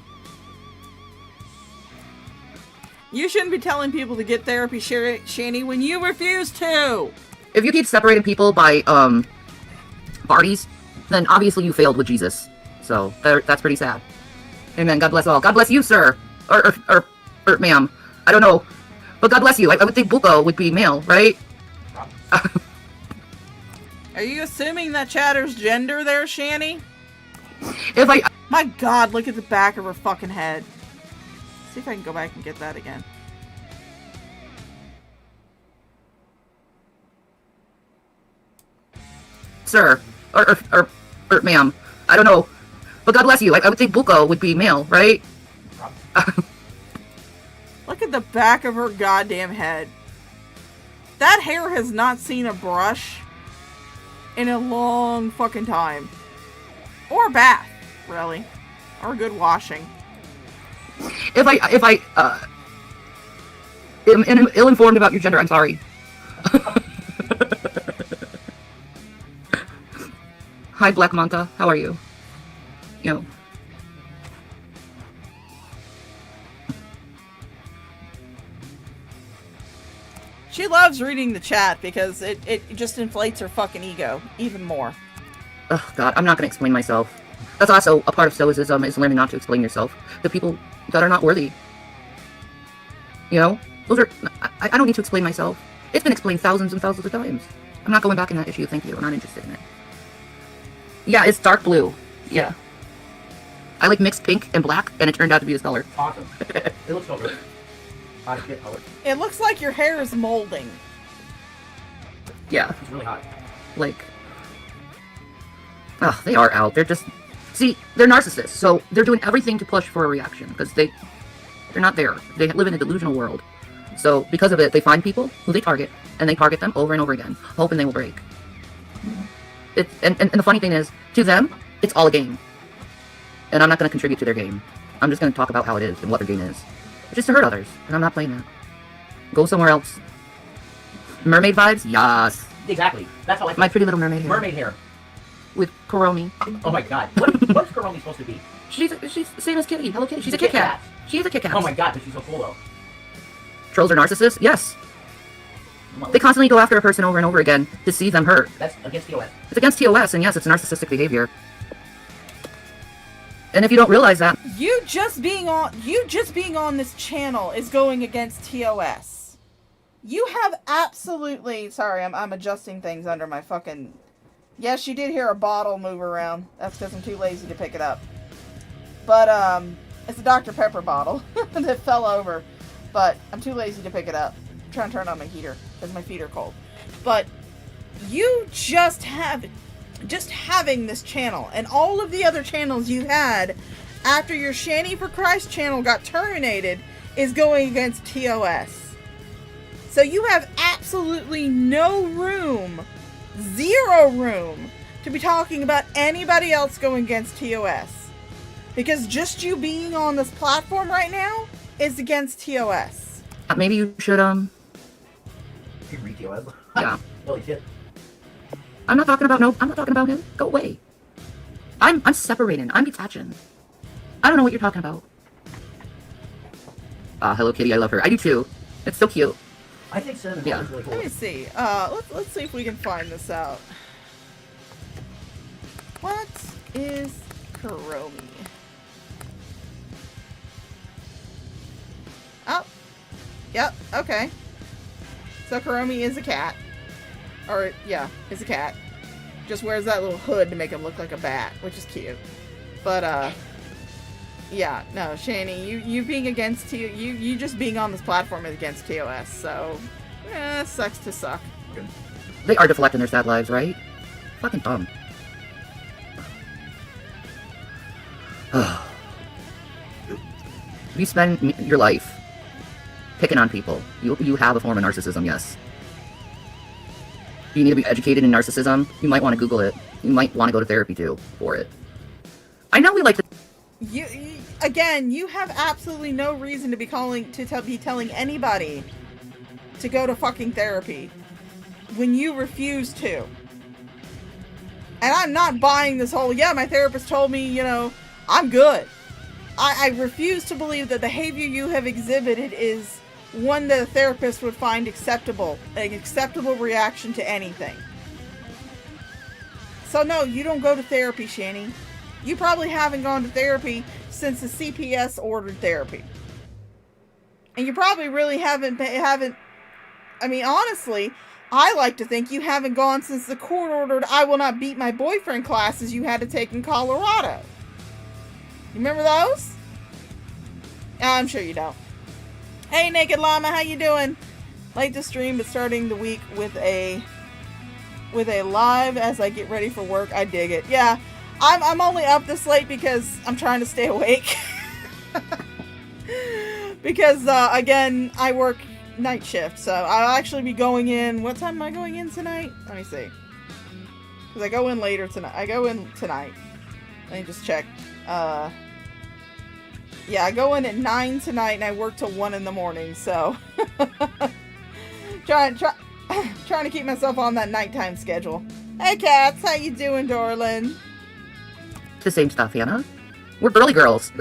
You shouldn't be telling people to get therapy, Shanny, when you refuse to. If you keep separating people by, parties, then obviously you failed with Jesus. So, that's pretty sad. Amen. God bless all. God bless you, sir. Or ma'am. I don't know. But God bless you. I would think Buko would be male, right? Are you assuming that Chatter's gender there, Shanny? If I... My god, look at the back of her fucking head. See if I can go back and get that again. Sir. Or ma'am. I don't know. But God bless you. I would think Buko would be male, right? Look at the back of her goddamn head. That hair has not seen a brush in a long fucking time. Or a bath, really. Or a good washing. If I am ill-informed about your gender, I'm sorry. Hi, Black Manta. How are you? You know. She loves reading the chat because it just inflates her fucking ego even more. Oh, God, I'm not going to explain myself. That's also a part of Stoicism, is learning not to explain yourself to people that are not worthy. You know? Those are... I don't need to explain myself. It's been explained thousands and thousands of times. I'm not going back in that issue, thank you. I'm not interested in it. Yeah, it's dark blue. Yeah. I like mixed pink and black, and it turned out to be this color. Awesome. It looks so good. Hot as shit color. It looks like your hair is molding. Yeah, It's really hot. like... Oh, they are out. They're just... See, they're narcissists, so they're doing everything to push for a reaction, because they're not there. They live in a delusional world. So, because of it, they find people who they target, and they target them over and over again, hoping they will break. And the funny thing is, to them, it's all a game. And I'm not going to contribute to their game. I'm just going to talk about how it is and what their game is. Just to hurt others, and I'm not playing that. Go somewhere else. Mermaid vibes? Yes. Exactly. That's how I My pretty little mermaid hair. Mermaid hair. With Kuromi. Oh my god. What's Kuromi supposed to be? She's the same as Kitty. Hello Kitty. She's a Kit Kit Kat. Kat. She is a Kit Kat. Oh my god, but she's so cool though. Trolls are narcissists? Yes. They constantly go after a person over and over again to see them hurt. That's against TOS. It's against TOS, and yes, it's narcissistic behavior. And if you don't realize that, You just being on this channel is going against TOS. You have absolutely... Sorry, I'm adjusting things under my fucking... Yes, you did hear a bottle move around. That's because I'm too lazy to pick it up. But, it's a Dr. Pepper bottle that fell over. But I'm too lazy to pick it up. I'm trying to turn on my heater because my feet are cold. But you just having this channel and all of the other channels you had after your Shanny for Christ channel got terminated is going against TOS. So you have absolutely no room, zero room, to be talking about anybody else going against TOS. Because just you being on this platform right now is against TOS. maybe you should, You read TOS? yeah. Holy shit. I'm not talking about him. Go away. I'm separating. I'm detaching. I don't know what you're talking about. Hello Kitty, I love her. I do too. It's so cute. I think Cinnamon Yeah. is really cool. Let me see. Let's see if we can find this out. What is Kuromi? Oh. Yep, okay. So Kuromi is a cat. Or, yeah, is a cat. Just wears that little hood to make him look like a bat, which is cute. But, yeah, no, Shani, you being against you just being on this platform is against TOS, so sucks to suck. They are deflecting their sad lives, right? Fucking dumb. You spend your life picking on people. You have a form of narcissism, yes. You need to be educated in narcissism. You might want to Google it. You might want to go to therapy too for it. I know we like to. You again, you have absolutely no reason to be telling anybody to go to fucking therapy when you refuse to. And I'm not buying this whole, yeah, my therapist told me, I'm good. I refuse to believe that the behavior you have exhibited is one that a therapist would find acceptable, an acceptable reaction to anything. So no, you don't go to therapy, Shani. You probably haven't gone to therapy since the CPS ordered therapy. And you probably really haven't, I mean, honestly, I like to think you haven't gone since the court ordered I will not beat my boyfriend classes you had to take in Colorado. You remember those? I'm sure you don't. Hey, Naked Llama, how you doing? Late to stream, but starting the week with a live as I get ready for work. I dig it. Yeah, I'm only up this late because I'm trying to stay awake. Because, again, I work night shift, so I'll actually be going in. What time am I going in tonight? Let me see. Because I go in later tonight. I go in tonight. Let me just check. Yeah, I go in at 9 tonight and I work till 1 in the morning, so trying to keep myself on that nighttime schedule. Hey cats, how you doing, darling? The same stuff, Hannah. We're girly girls.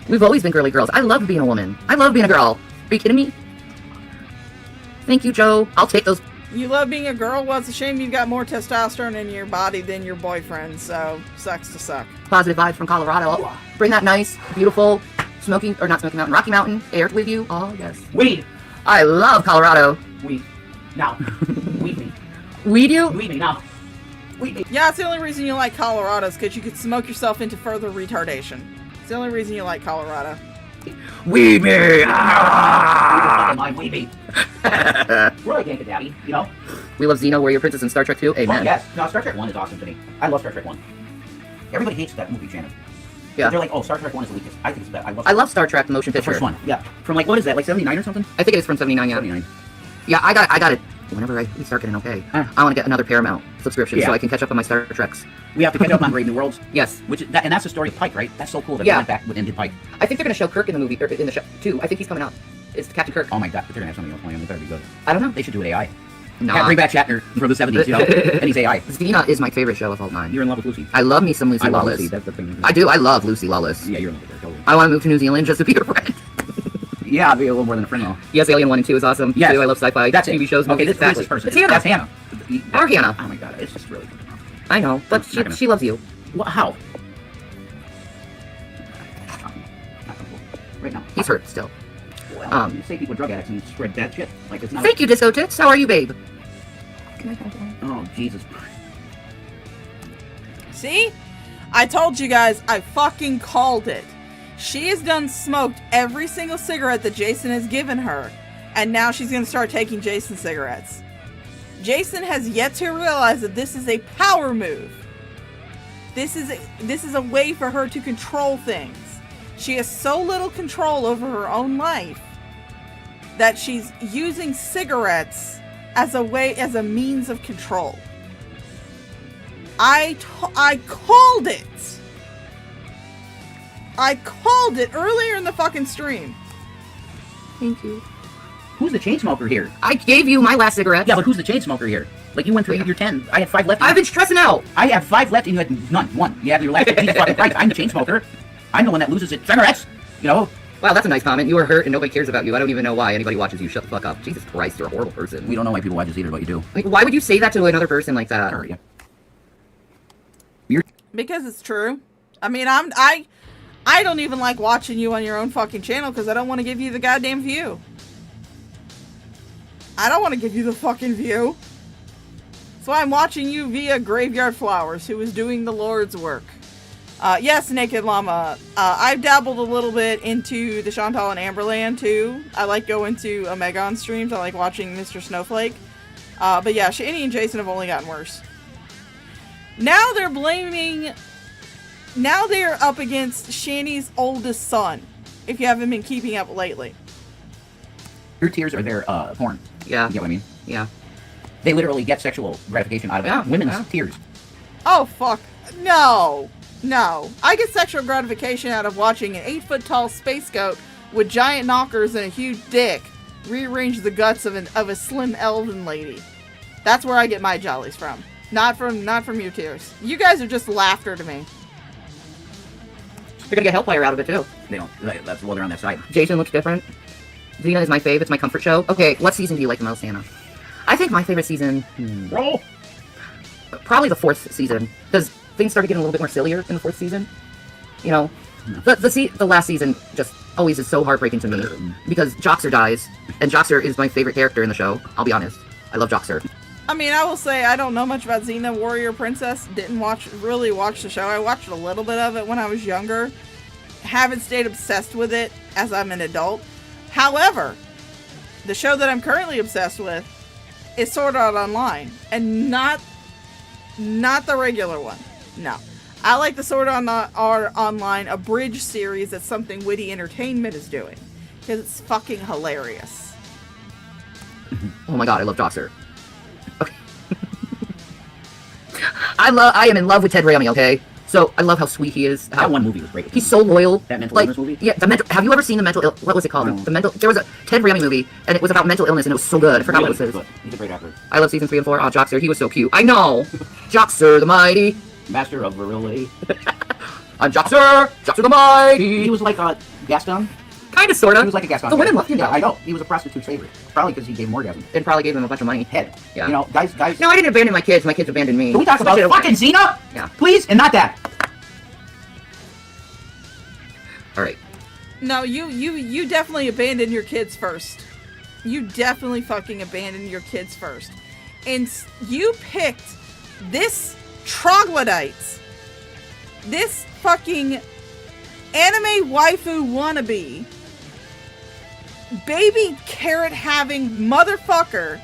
We've always been girly girls. I love being a woman. I love being a girl. Are you kidding me? Thank you, Joe. I'll take those. You love being a girl? Well, it's a shame you've got more testosterone in your body than your boyfriend, so sucks to suck. Positive vibes from Colorado. Bring that nice, beautiful, Rocky Mountain air with you. Oh, yes. Weed! I love Colorado. Weed. Now. Weed me. Weed you? Weed me now. Weed me. Yeah, it's the only reason you like Colorado is because you could smoke yourself into further retardation. It's the only reason you like Colorado. Weed me! Ah! Weed me. We're like Yank Daddy, you know? We love Xeno, Warrior Princess, and Star Trek 2. Amen. Oh, yes. No, Star Trek 1 is awesome to me. I love Star Trek 1. Everybody hates that movie, Shannon. Yeah. They're like, oh, Star Trek 1 is the weakest. I think it's better. I love Star Trek motion the picture. first one. Yeah. From like, what is that, like 79 or something? I think it's from 79, yeah. 79. Yeah, I got it. Whenever we start getting okay, I want to get another Paramount subscription so I can catch up on my Star Treks. We have to catch up on Brave New Worlds. Yes. Which is that, and that's the story of Pike, right? That's so cool that they went back and did Pike. I think they're going to show Kirk in the movie, or in the show, too. I think he's coming out. It's Captain Kirk. Oh my god, but they're going to have something else playing. They better be good. I don't know. They should do it AI. Nah. Yeah, bring back Shatner from the 70s, you know? And he's AI. Xena is my favorite show of all time. You're in love with Lucy. I love me some Lucy I love Lawless. Lucy. That's the thing. I do. I love Lucy Lawless. Yeah, you're in love with her. Totally. I want to move to New Zealand just to be her friend. Yeah, I'd be a little more than a friend, though. Yes, Alien 1 and 2 is awesome. Yes. Too. I love sci-fi. That's TV it. shows. Okay, Movies. this person. It's Hannah. That's Hannah. Or Hannah. Oh my god, it's just really good. I know, but It's not gonna- she loves you. How? Right now. He's hurt still. Well, you say people are drug addicts and spread bad shit. Like it's not. Thank you, Disco Tits. How are you, babe? Oh Jesus. See? I told you guys, I fucking called it. She has done smoked every single cigarette that Jason has given her, and now she's gonna start taking Jason cigarettes. Jason has yet to realize that this is a power move. This is a way for her to control things. She has so little control over her own life that she's using cigarettes as a means of control. I called it. I called it earlier in the fucking stream. Thank you. Who's the chain smoker here? I gave you my last cigarette. Yeah, but who's the chain smoker here? Like you went through your 10. I had 5 left. I've been stressing out. I had 5 left and you had none. 1. You had your last. Jesus fucking Christ, I'm the chain smoker. I'm the one that loses at cigarettes. You know. Wow, that's a nice comment. You were hurt and nobody cares about you. I don't even know why anybody watches you. Shut the fuck up. Jesus Christ, you're a horrible person. We don't know why people watch us either, but you do. Like, why would you say that to another person like that? Hurt you. Because it's true. I mean, I don't even like watching you on your own fucking channel because I don't want to give you the goddamn view. I don't want to give you the fucking view. That's why I'm watching you via Graveyard Flowers, who is doing the Lord's work. Yes, Naked Llama. I've dabbled a little bit into the Chantal and Amberland, too. I like going to Omegon streams. I like watching Mr. Snowflake. But yeah, Shani and Jason have only gotten worse. Now they're up against Shani's oldest son, if you haven't been keeping up lately. Your tears are their porn. Yeah. You get what I mean? Yeah. They literally get sexual gratification out of it. Yeah, Women's yeah. tears. Oh, fuck. No. I get sexual gratification out of watching an 8-foot tall space goat with giant knockers and a huge dick rearrange the guts of a slim elven lady. That's where I get my jollies from. Not from your tears. You guys are just laughter to me. You're gonna get Hellfire out of it, too. They don't. That's well, they're on that side. Jason looks different. Xena is my fave. It's my comfort show. Okay, what season do you like the most, Hannah? I think my favorite season... Roll. Probably the 4th season. Because things started getting a little bit more sillier in the 4th season. You know, the last season just always is so heartbreaking to me. Because Joxer dies. And Joxer is my favorite character in the show. I'll be honest. I love Joxer. I mean, I will say I don't know much about Xena Warrior Princess. Didn't really watch the show. I watched a little bit of it when I was younger. Haven't stayed obsessed with it as I'm an adult. However, the show that I'm currently obsessed with is Sword Art Online, and not the regular one. No. I like the Sword Art Online abridged series that Something Witty Entertainment is doing, because it's fucking hilarious. Oh my god, I love Joxer. Okay. I am in love with Ted Raimi, okay? So, I love how sweet he is. That one movie was great. He's so loyal. That mental like, illness movie? Yeah, have you ever seen the mental what was it called? No. There was a Ted Raimi movie, and it was about mental illness, and it was so good. I forgot what it was. Good. He's a great actor. I love season 3 and 4. Oh, Joxer, he was so cute. I know! Joxer the Mighty. Master of virility. I'm Joxer! Joxer the Mighty! He was like a Gaston. Kinda, sorta. He was like a Gaston. The women loved him, Yeah, though. I know. He was a prostitute's favorite. Probably because he gave him orgasm. And probably gave him a bunch of money. Head. Yeah. You know, guys. No, I didn't abandon my kids. My kids abandoned me. Can we talk about Shit, fucking Xena? Yeah. Please, and not that. Alright. No, you definitely abandon your kids first. You definitely fucking abandon your kids first. And you picked this troglodyte, this fucking anime waifu wannabe, baby carrot having motherfucker.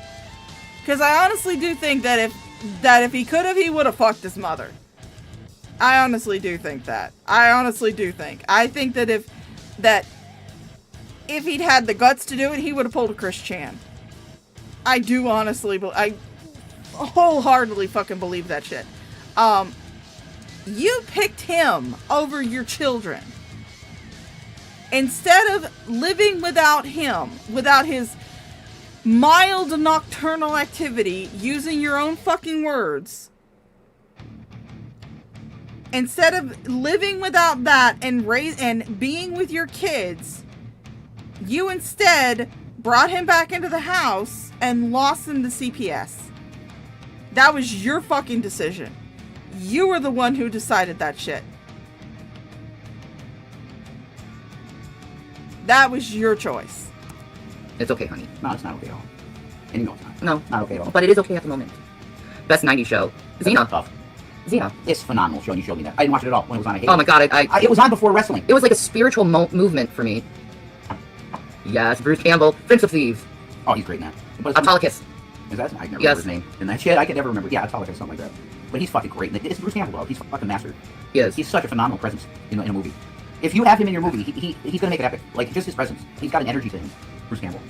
Because I honestly do think that if he could have, he would have fucked his mother. I honestly do think that. I think that if he'd had the guts to do it, he would have pulled a Chris Chan. I do honestly, I wholeheartedly fucking believe that shit. You picked him over your children. Instead of living without him, without his mild nocturnal activity, using your own fucking words, instead of living without that and being with your kids, you instead brought him back into the house and lost him to CPS. That was your fucking decision. You were the one who decided that shit. That was your choice. It's okay, honey. No, it's not okay at all. And you know it's not. No, Not okay at all. but it is okay at the moment. Best 90s show. Xena. Tough. Xena. It's a phenomenal show, and you showed me that. I didn't watch it at all when it was on. I hated Oh my god, it was on before wrestling. it was like a spiritual movement for me. Yes, Bruce Campbell, Prince of Thieves, Oh, he's great in that. But Autolycus. is that? I never Yes. remember his name. And that shit, I could never remember. Yeah, Autolycus, something like that. But he's fucking great. It's Bruce Campbell, though. He's fucking master. Yes. He's such a phenomenal presence in a movie. If you have him in your movie, he's gonna make it epic. Like, just his presence. He's got an energy to him. Bruce Campbell.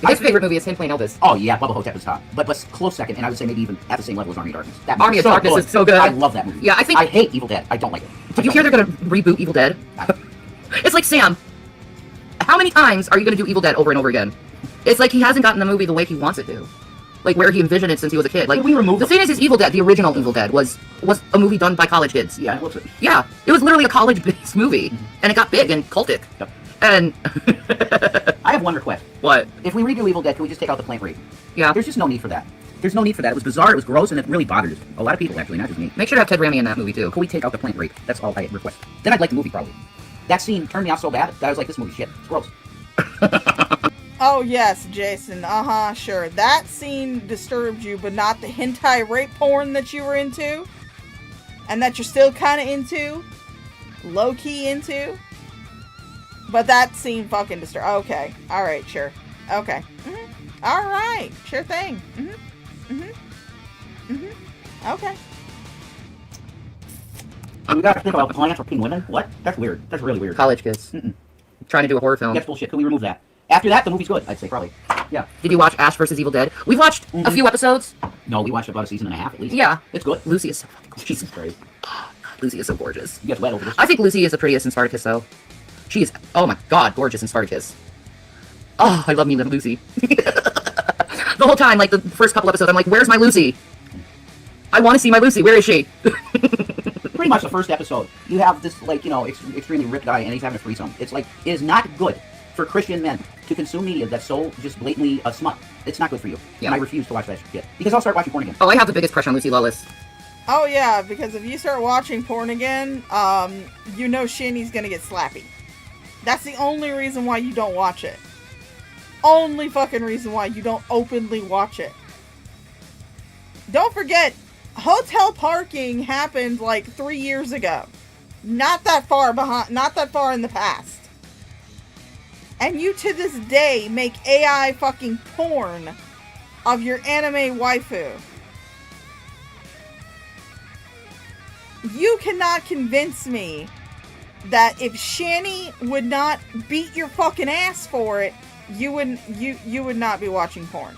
His favorite movie is him playing Elvis. Oh yeah, Bubba Hotep is top. But close second, and I would say maybe even at the same level as Army of Darkness. That Army of movie's Darkness is so good. I love that movie. Yeah, I think- I hate Evil Dead. I don't like it. Did you hear they're gonna reboot Evil Dead? It's like, Sam, how many times are you gonna do Evil Dead over and over again? It's like he hasn't gotten the movie the way he wants it to. Like where he envisioned it since he was a kid. Like Can we remove the them? thing is Evil Dead, the original Evil Dead, was a movie done by college kids. Yeah, it looks it. Yeah, it was literally a college-based movie, and it got big and cultic. Yep. And I have one request. what? If we redo Evil Dead, can we just take out the plant rape? Yeah. There's just no need for that. There's no need for that. It was bizarre, it was gross, and it really bothers a lot of people, actually, not just me. Make sure to have Ted Raimi in that movie too. Can we take out the plant rape? That's all I request. Then I'd like the movie, probably. That scene turned me off so bad that I was like, this movie's shit. It's gross. Oh yes, Jason. Sure. That scene disturbed you, but not the hentai rape porn that you were into, and that you're still kind of into, low key into. But that scene fucking disturbed. Okay. All right. Sure. Okay. All right. Sure thing. Okay. We gotta think about philanthropy women? What? That's weird. That's really weird. College kids trying to do a horror film. That's bullshit. Can we remove that? After that, the movie's good, I'd say, probably. Yeah. Did you watch Ash vs. Evil Dead? We've watched a few episodes. No, we watched about a season and a half, at least. Yeah. It's good. Lucy is so fucking gorgeous. Jesus Christ. Lucy is so gorgeous. You get wet over this. I think Lucy is the prettiest in Spartacus, though. She is, oh my god, gorgeous in Spartacus. Oh, I love me little Lucy. The whole time, like the first couple episodes, I'm like, where's my Lucy? I want to see my Lucy. Where is she? Pretty much the first episode, you have this, like, you know, extremely ripped guy, and he's having a threesome. It's like, it is not good for Christian men to consume media that's so just blatantly a smut. It's not good for you. Yeah. And I refuse to watch that shit. Because I'll start watching porn again. Oh, I have the biggest crush on Lucy Lawless. Oh yeah, because if you start watching porn again, you know Shinny's gonna get slappy. That's the only reason why you don't watch it. Only fucking reason why you don't openly watch it. Don't forget, hotel parking happened like 3 years ago. Not that far behind, not that far in the past. And you to this day make AI fucking porn of your anime waifu. You cannot convince me that if Shani would not beat your fucking ass for it, you would not be watching porn.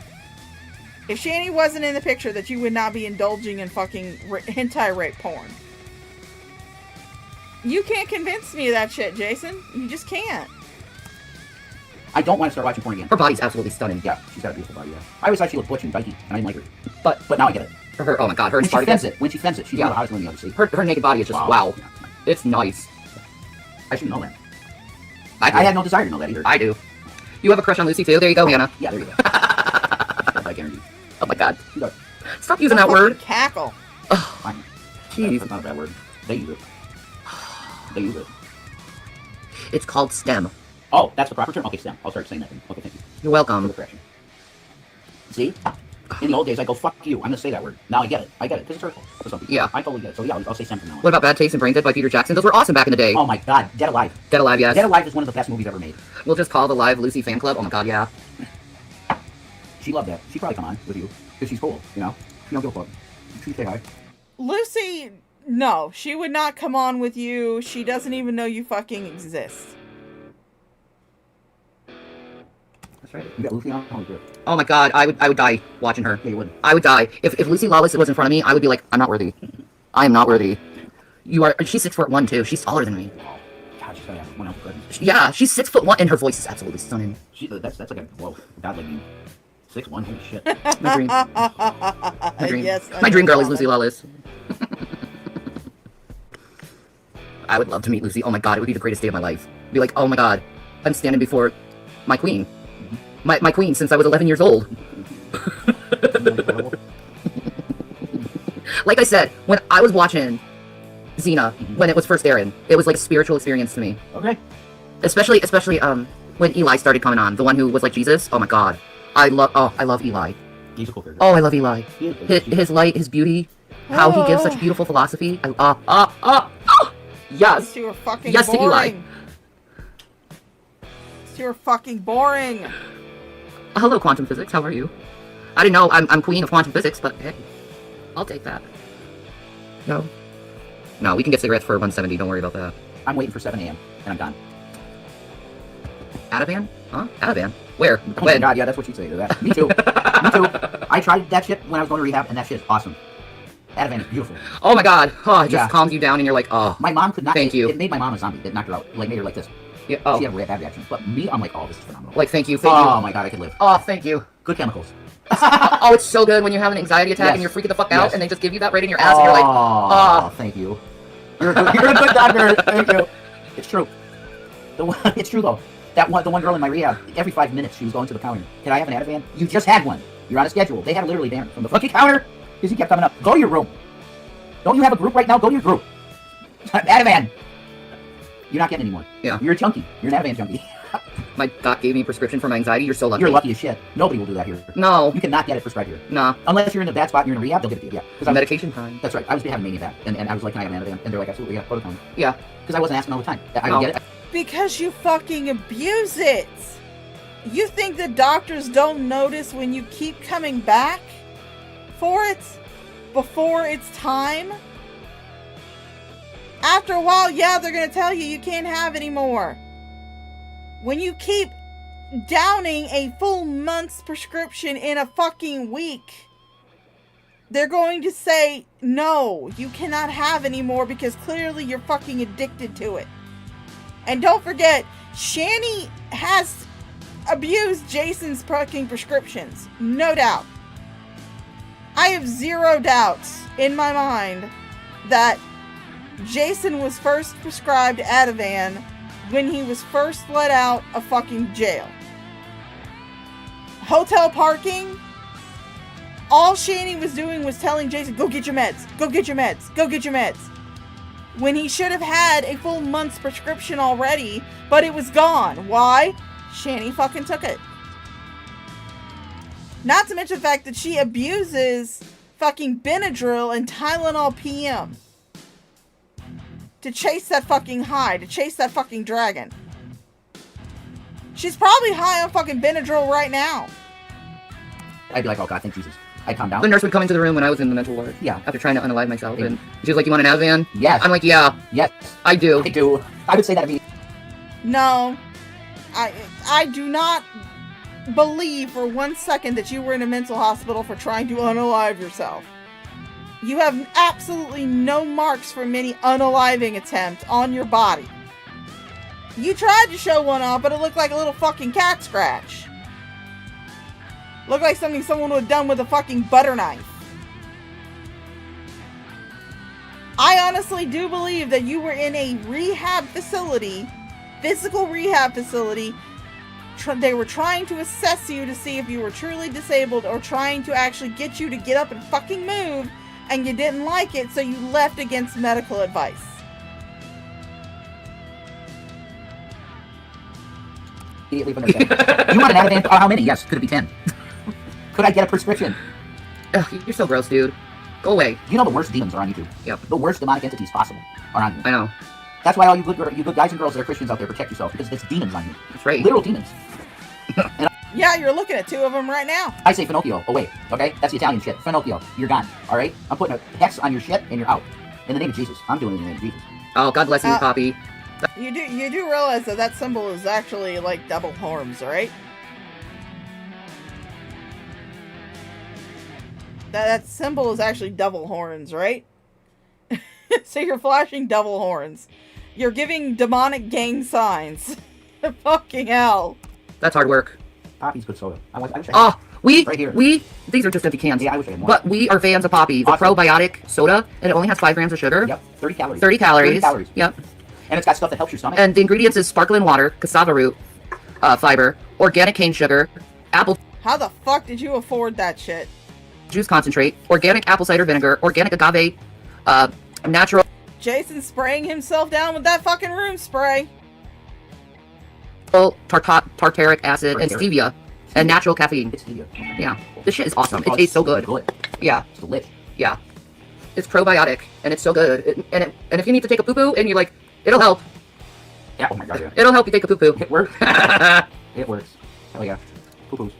If Shani wasn't in the picture, that you would not be indulging in fucking hentai rape porn. You can't convince me of that shit, Jason. You just can't. I don't want to start watching porn again. Her body's absolutely stunning. Yeah, she's got a beautiful body, yeah. I always thought she looked butch and dykey, and I didn't like her. But now I get it. her, oh my god, her When in she fends Spartacus. it, she's Yeah. one of the hottest women you ever see. Her naked body is just, wow. Yeah. It's nice. I should know that. I I had no desire to know that either. I do. You have a crush on Lucy too? There you go, Hannah. Yeah, there you go. Got like energy. Oh my god. She does. Stop using that word. Cackle. Fine. Jeez. That's not a bad word. They use it. They use it. It's called STEM. Oh, that's the proper term? Okay, Sam. I'll start saying that then. Okay, thank you. You're For welcome. the correction. See? In the old days, I go, fuck you. I'm going to say that word. Now I get it. I get it. Because it's hurtful for some people. Yeah. I totally get it. So yeah, I'll say Sam from now on. What about Bad Taste and Brain Dead by Peter Jackson? Those were awesome back in the day. Oh my god. Dead Alive. Dead Alive, yes. Dead Alive is one of the best movies ever made. We'll just call the Live Lucy fan club. Oh my god, yeah. She loved that. She'd probably come on with you. Because she's cool, you know? She don't give a fuck. She say hi. Lucy, no, she would not come on with you. She doesn't even know you fucking exist. That's right. You got Lucy on? Holy shit. Oh my god, I would die watching her. Yeah, you would. I would die. If Lucy Lawless was in front of me, I would be like, I'm not worthy. I am not worthy. You are. She's 6'1" too. She's taller than me. Oh, god, she's gonna have one else presence. Yeah, she's 6'1", and her voice is absolutely stunning. That's like a, whoa, god, like 6'1", holy shit. My dream. My dream. Yes, My dream girl is Lucy Lawless. I would love to meet Lucy. Oh my god, it would be the greatest day of my life. Be like, oh my god, I'm standing before my queen. My queen since I was 11 years old. Like I said, when I was watching Xena, when it was first airing, it was like a spiritual experience to me. Okay. Especially when Eli started coming on, the one who was like Jesus. Oh my God, I love Eli. He's a cool character. Oh, I love Eli. He His light, his beauty, how he gives such beautiful philosophy. Yes. These two are fucking Yes to boring. Eli. These two are fucking boring. Hello, quantum physics. How are you? I didn't know I'm queen of quantum physics, but hey, I'll take that. No, we can get cigarettes for 170. Don't worry about that. I'm waiting for 7 a.m. and I'm done. Ativan? Huh? Ativan? Where? Oh my When? God, yeah, that's what she'd say to that. Me too. Me too. I tried that shit when I was going to rehab, and that shit is awesome. Ativan is beautiful. Oh my God. Oh, it just Yeah. calms you down, and you're like, oh. My mom could not. Thank you. It made my mom a zombie. It knocked her out. Like, made her like this. Yeah, oh. She had a bad reaction. But me, I'm like, oh, this is phenomenal. Like, thank you. Oh my God, I could live. Oh, thank you. Good chemicals. Oh, it's so good when you have an anxiety attack Yes. and you're freaking the fuck out, Yes. and they just give you that right in your ass, and you're like, oh, thank you. You're a good doctor. Thank you. It's true. It's true though. The one girl in my rehab, every 5 minutes she was going to the counter. Can I have an Ativan? You just had one. You're on a schedule. They had to literally ban her from the fucking counter because he kept coming up. Go to your room. Don't you have a group right now? Go to your group. Ativan. You're not getting any more. Yeah. You're a junkie. You're an Ativan junkie. my doc gave me a prescription for my anxiety. You're so lucky. You're lucky as shit. Nobody will do that here. No. You cannot get it prescribed here. Nah. Unless you're in a bad spot and you're in a rehab, they'll give it to you. Yeah. 'Cause I was- Medication time. That's right. I was having mania of that. And I was like, can I have an Ativan? And they're like, absolutely, yeah, go to the counter. Yeah. Because I wasn't asking all the time. I No. would get it. Because you fucking abuse it. You think the doctors don't notice when you keep coming back for it before it's time? After a while, yeah, they're gonna tell you can't have any more. When you keep downing a full month's prescription in a fucking week, they're going to say, no, you cannot have any more because clearly you're fucking addicted to it. And don't forget, Shani has abused Jason's fucking prescriptions. No doubt. I have zero doubts in my mind that Jason was first prescribed Ativan when he was first let out of fucking jail. Hotel parking, all Shani was doing was telling Jason, go get your meds, go get your meds, go get your meds. When he should have had a full month's prescription already, but it was gone. Why? Shani fucking took it. Not to mention the fact that she abuses fucking Benadryl and Tylenol PM to chase that fucking high, to chase that fucking dragon. She's probably high on fucking Benadryl right now. I'd be like, oh God, thank Jesus. I'd calm down. The nurse would come into the room when I was in the mental ward. Yeah. After trying to unalive myself, and she was like, "You want an Ativan?" Yes. I'm like, "Yeah, Yes. I do." I do. I would say that immediately. No. I do not believe for 1 second that you were in a mental hospital for trying to unalive yourself. You have absolutely no marks from any unaliving attempt on your body. You tried to show one off, but it looked like a little fucking cat scratch. Looked like something someone would have done with a fucking butter knife. I honestly do believe that you were in a rehab facility, physical rehab facility. They were trying to assess you to see if you were truly disabled or trying to actually get you to get up and fucking move, and you didn't like it, so you left against medical advice. Immediately from their You want an Ativan? How many? Yes. Could it be 10? Could I get a prescription? Ugh, you're so gross, dude. Go away. You know the worst demons are on YouTube. Yep. The worst demonic entities possible are on you. I know. That's why all you good guys and girls that are Christians out there, protect yourself, because there's demons on you. That's right. Literal demons. Yeah, you're looking at two of them right now. I say Finocchio away, okay? That's the Italian shit. Finocchio, you're gone, alright? I'm putting a hex on your shit and you're out. In the name of Jesus. I'm doing it in the name of Jesus. Oh, God bless you, Poppy. You do realize that symbol is actually like double horns, right? That symbol is actually double horns, right? So you're flashing double horns. You're giving demonic gang signs. Fucking hell. That's hard work. Poppy's good soda. I wish I had Oh, Right here. these are just empty cans. Yeah, I wish I had more. But we are fans of Poppy, the Awesome. probiotic soda, and it only has 5 grams of sugar. Yep, 30 calories. 30 calories. 30 calories. Yep. And it's got stuff that helps your stomach. And the ingredients is sparkling water, cassava root, fiber, organic cane sugar, apple. How the fuck did you afford that shit? juice concentrate, organic apple cider vinegar, organic agave, natural Jason's spraying himself down with that fucking room spray. tartaric acid, and stevia, and natural caffeine. It's stevia. Yeah, this shit is awesome. It tastes so good. Yeah, It's delicious. yeah. It's probiotic, and it's so good. And if you need to take a poo-poo, and you're like, it'll help. Yeah, oh my god, yeah. It'll help you take a poo-poo. It works. It works. Hell yeah. Poo-poos.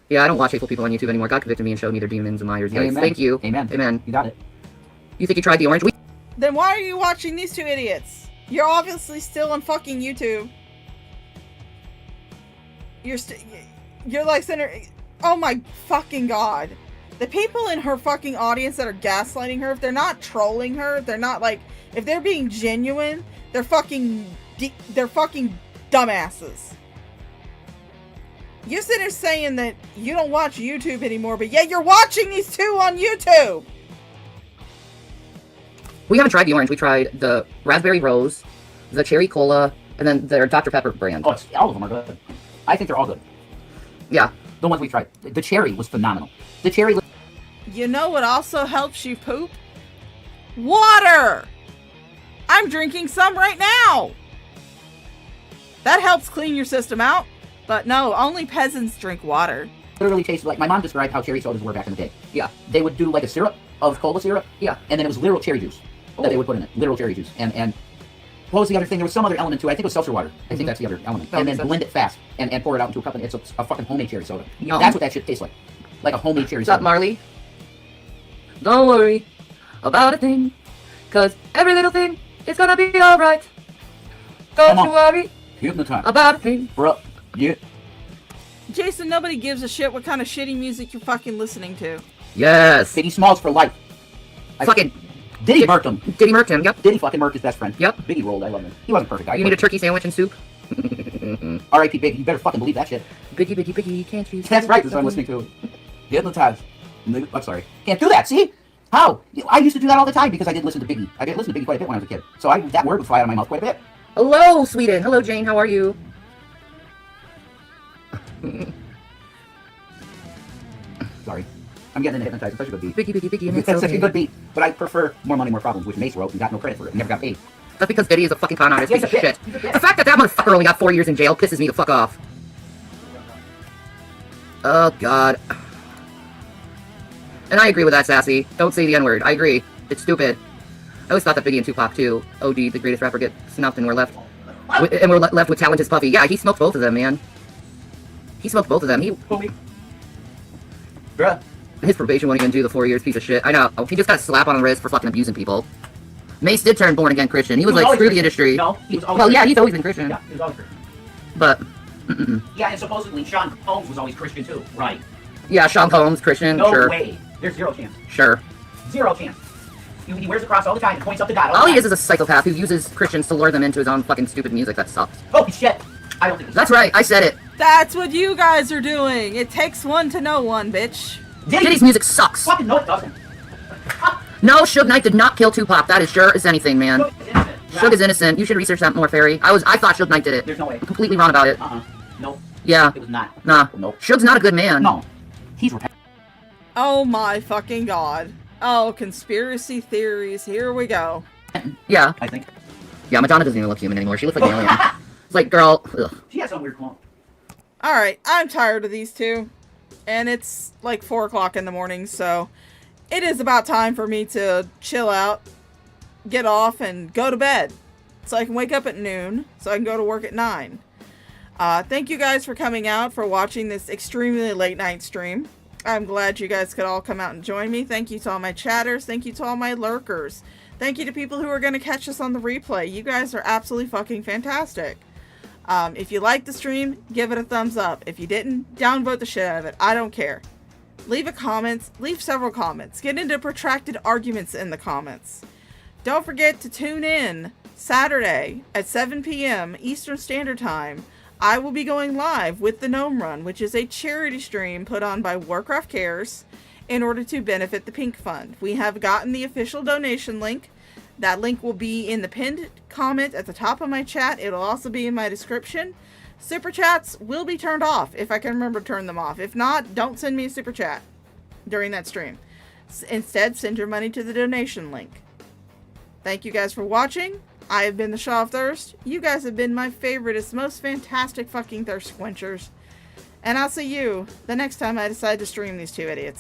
Yeah, I don't watch hateful people on YouTube anymore. God convicted me and showed me their demons and liars. Guys, Amen. thank you. Amen. Amen. You got it. You think you tried the orange? Then why are you watching these two idiots? You're obviously still on fucking YouTube. You're like oh my fucking god. The people in her fucking audience that are gaslighting her, if they're not trolling her, if they're not like, if they're being genuine, they're fucking dumbasses. You're sitting there saying that you don't watch YouTube anymore, but yet you're watching these two on YouTube. We haven't tried the orange. We tried the raspberry rose, the cherry cola, and then their Dr. Pepper brand. Oh, all of them are good. I think they're all good. Yeah. The ones we tried. The cherry was phenomenal. The cherry. You know what also helps you poop? Water! I'm drinking some right now! That helps clean your system out. But no, only peasants drink water. Literally tasted like my mom described how cherry sodas were back in the day. Yeah. They would do like a syrup of cola syrup. Yeah. And then it was literal cherry juice that they would put in it. Literal cherry juice. And what was the other thing? There was some other element to it. I think it was seltzer water. I think that's the other element. That And makes then sense. blend it fast and pour it out into a cup. And it's a fucking homemade cherry soda. Yum. That's what that shit tastes like. Like a homemade cherry What's up, soda. Marley? Don't worry about a thing, 'cause every little thing is gonna be alright. Don't Come on. you worry Hypnotize. about a thing. Bro. Yeah. Jason, nobody gives a shit what kind of shitty music you're fucking listening to. Yes. Biggie Smalls for life. Fucking Diddy murked him. Diddy murked him. Yep. Diddy fucking murked his best friend. Yep. Biggie rolled. I love him. He wasn't perfect. You need a turkey sandwich and soup? R.I.P. Biggie. You better fucking believe that shit. Biggie, Biggie, Biggie, can't you? That's right. That's what I'm listening to. Hypnotize. I'm sorry. Can't do that. See? How? I used to do that all the time because I did listen to Biggie. I did listen to Biggie quite a bit when I was a kid. So that word would fly out of my mouth quite a bit. Hello, Sweden. Hello, Jane. How are you? Sorry. I'm getting into Hypnotize. It's such a good beat. Biggie, Biggie, Biggie, and it's It's such a okay. good beat. But I prefer More Money, More Problems, which Mace wrote and got no credit for it. Never got paid. That's because Diddy is a fucking con artist. Yeah, Piece of he's a shit. bitch. He's a bitch. The fact that that motherfucker only got 4 years in jail pisses me the fuck off. Oh, God. And I agree with that, Sassy. Don't say the N-word. I agree. It's stupid. I always thought that Biggie and Tupac, too. OD, the greatest rapper, get snuffed and we're left with Talented Puffy. Yeah, he smoked both of them, man. He smoked both of them. Homie. Bruh. His probation won't even do the 4 years, piece of shit. I know. He just got a slap on the wrist for fucking abusing people. Mace did turn born again Christian. He was like, always screw the Christian. industry. No, he was always Well, yeah, Christian. he's always been Christian. Yeah, he was always Christian. But, Yeah, and supposedly Sean Combs was always Christian too. Right. yeah, Sean Combs, Christian, No sure. way. There's zero chance. Sure. Zero chance. He wears the cross all the time and points up to God. All he is a psychopath who uses Christians to lure them into his own fucking stupid music that sucks. Holy shit. I don't think it's That's right, I said it. That's what you guys are doing. It takes one to know one, bitch. Diddy's music sucks. Fucking no, it doesn't. No, Suge Knight did not kill Tupac. That is sure as anything, man. Suge is innocent. You should research that more, Fairy. I thought Suge Knight did it. There's no way. I'm completely wrong about it. Nope. Yeah. It was not. Nah. Nope. Suge's not a good man. No. He's repetitive. Oh my fucking god. Oh, conspiracy theories. Here we go. Yeah. I think. Yeah, Madonna doesn't even look human anymore. She looks like an alien. It's like, girl, ugh. She has some weird clone. Alright, I'm tired of these two. And it's like 4 o'clock in the morning, so it is about time for me to chill out, get off, and go to bed. So I can wake up at noon, so I can go to work at 9. Thank you guys for coming out, for watching this extremely late night stream. I'm glad you guys could all come out and join me. Thank you to all my chatters. Thank you to all my lurkers. Thank you to people who are going to catch us on the replay. You guys are absolutely fucking fantastic. If you liked the stream, give it a thumbs up. If you didn't, downvote the shit out of it. I don't care. Leave a comment. Leave several comments. Get into protracted arguments in the comments. Don't forget to tune in Saturday at 7 p.m. Eastern Standard Time. I will be going live with the Gnome Run, which is a charity stream put on by Warcraft Cares in order to benefit the Pink Fund. We have gotten the official donation link. That link will be in the pinned comment at the top of my chat. It'll also be in my description. Super chats will be turned off if I can remember to turn them off. If not, don't send me a super chat during that stream. Instead, send your money to the donation link. Thank you guys for watching. I have been the Shaw of Thirst. You guys have been my favoriteest, most fantastic fucking thirst quenchers. And I'll see you the next time I decide to stream these two idiots.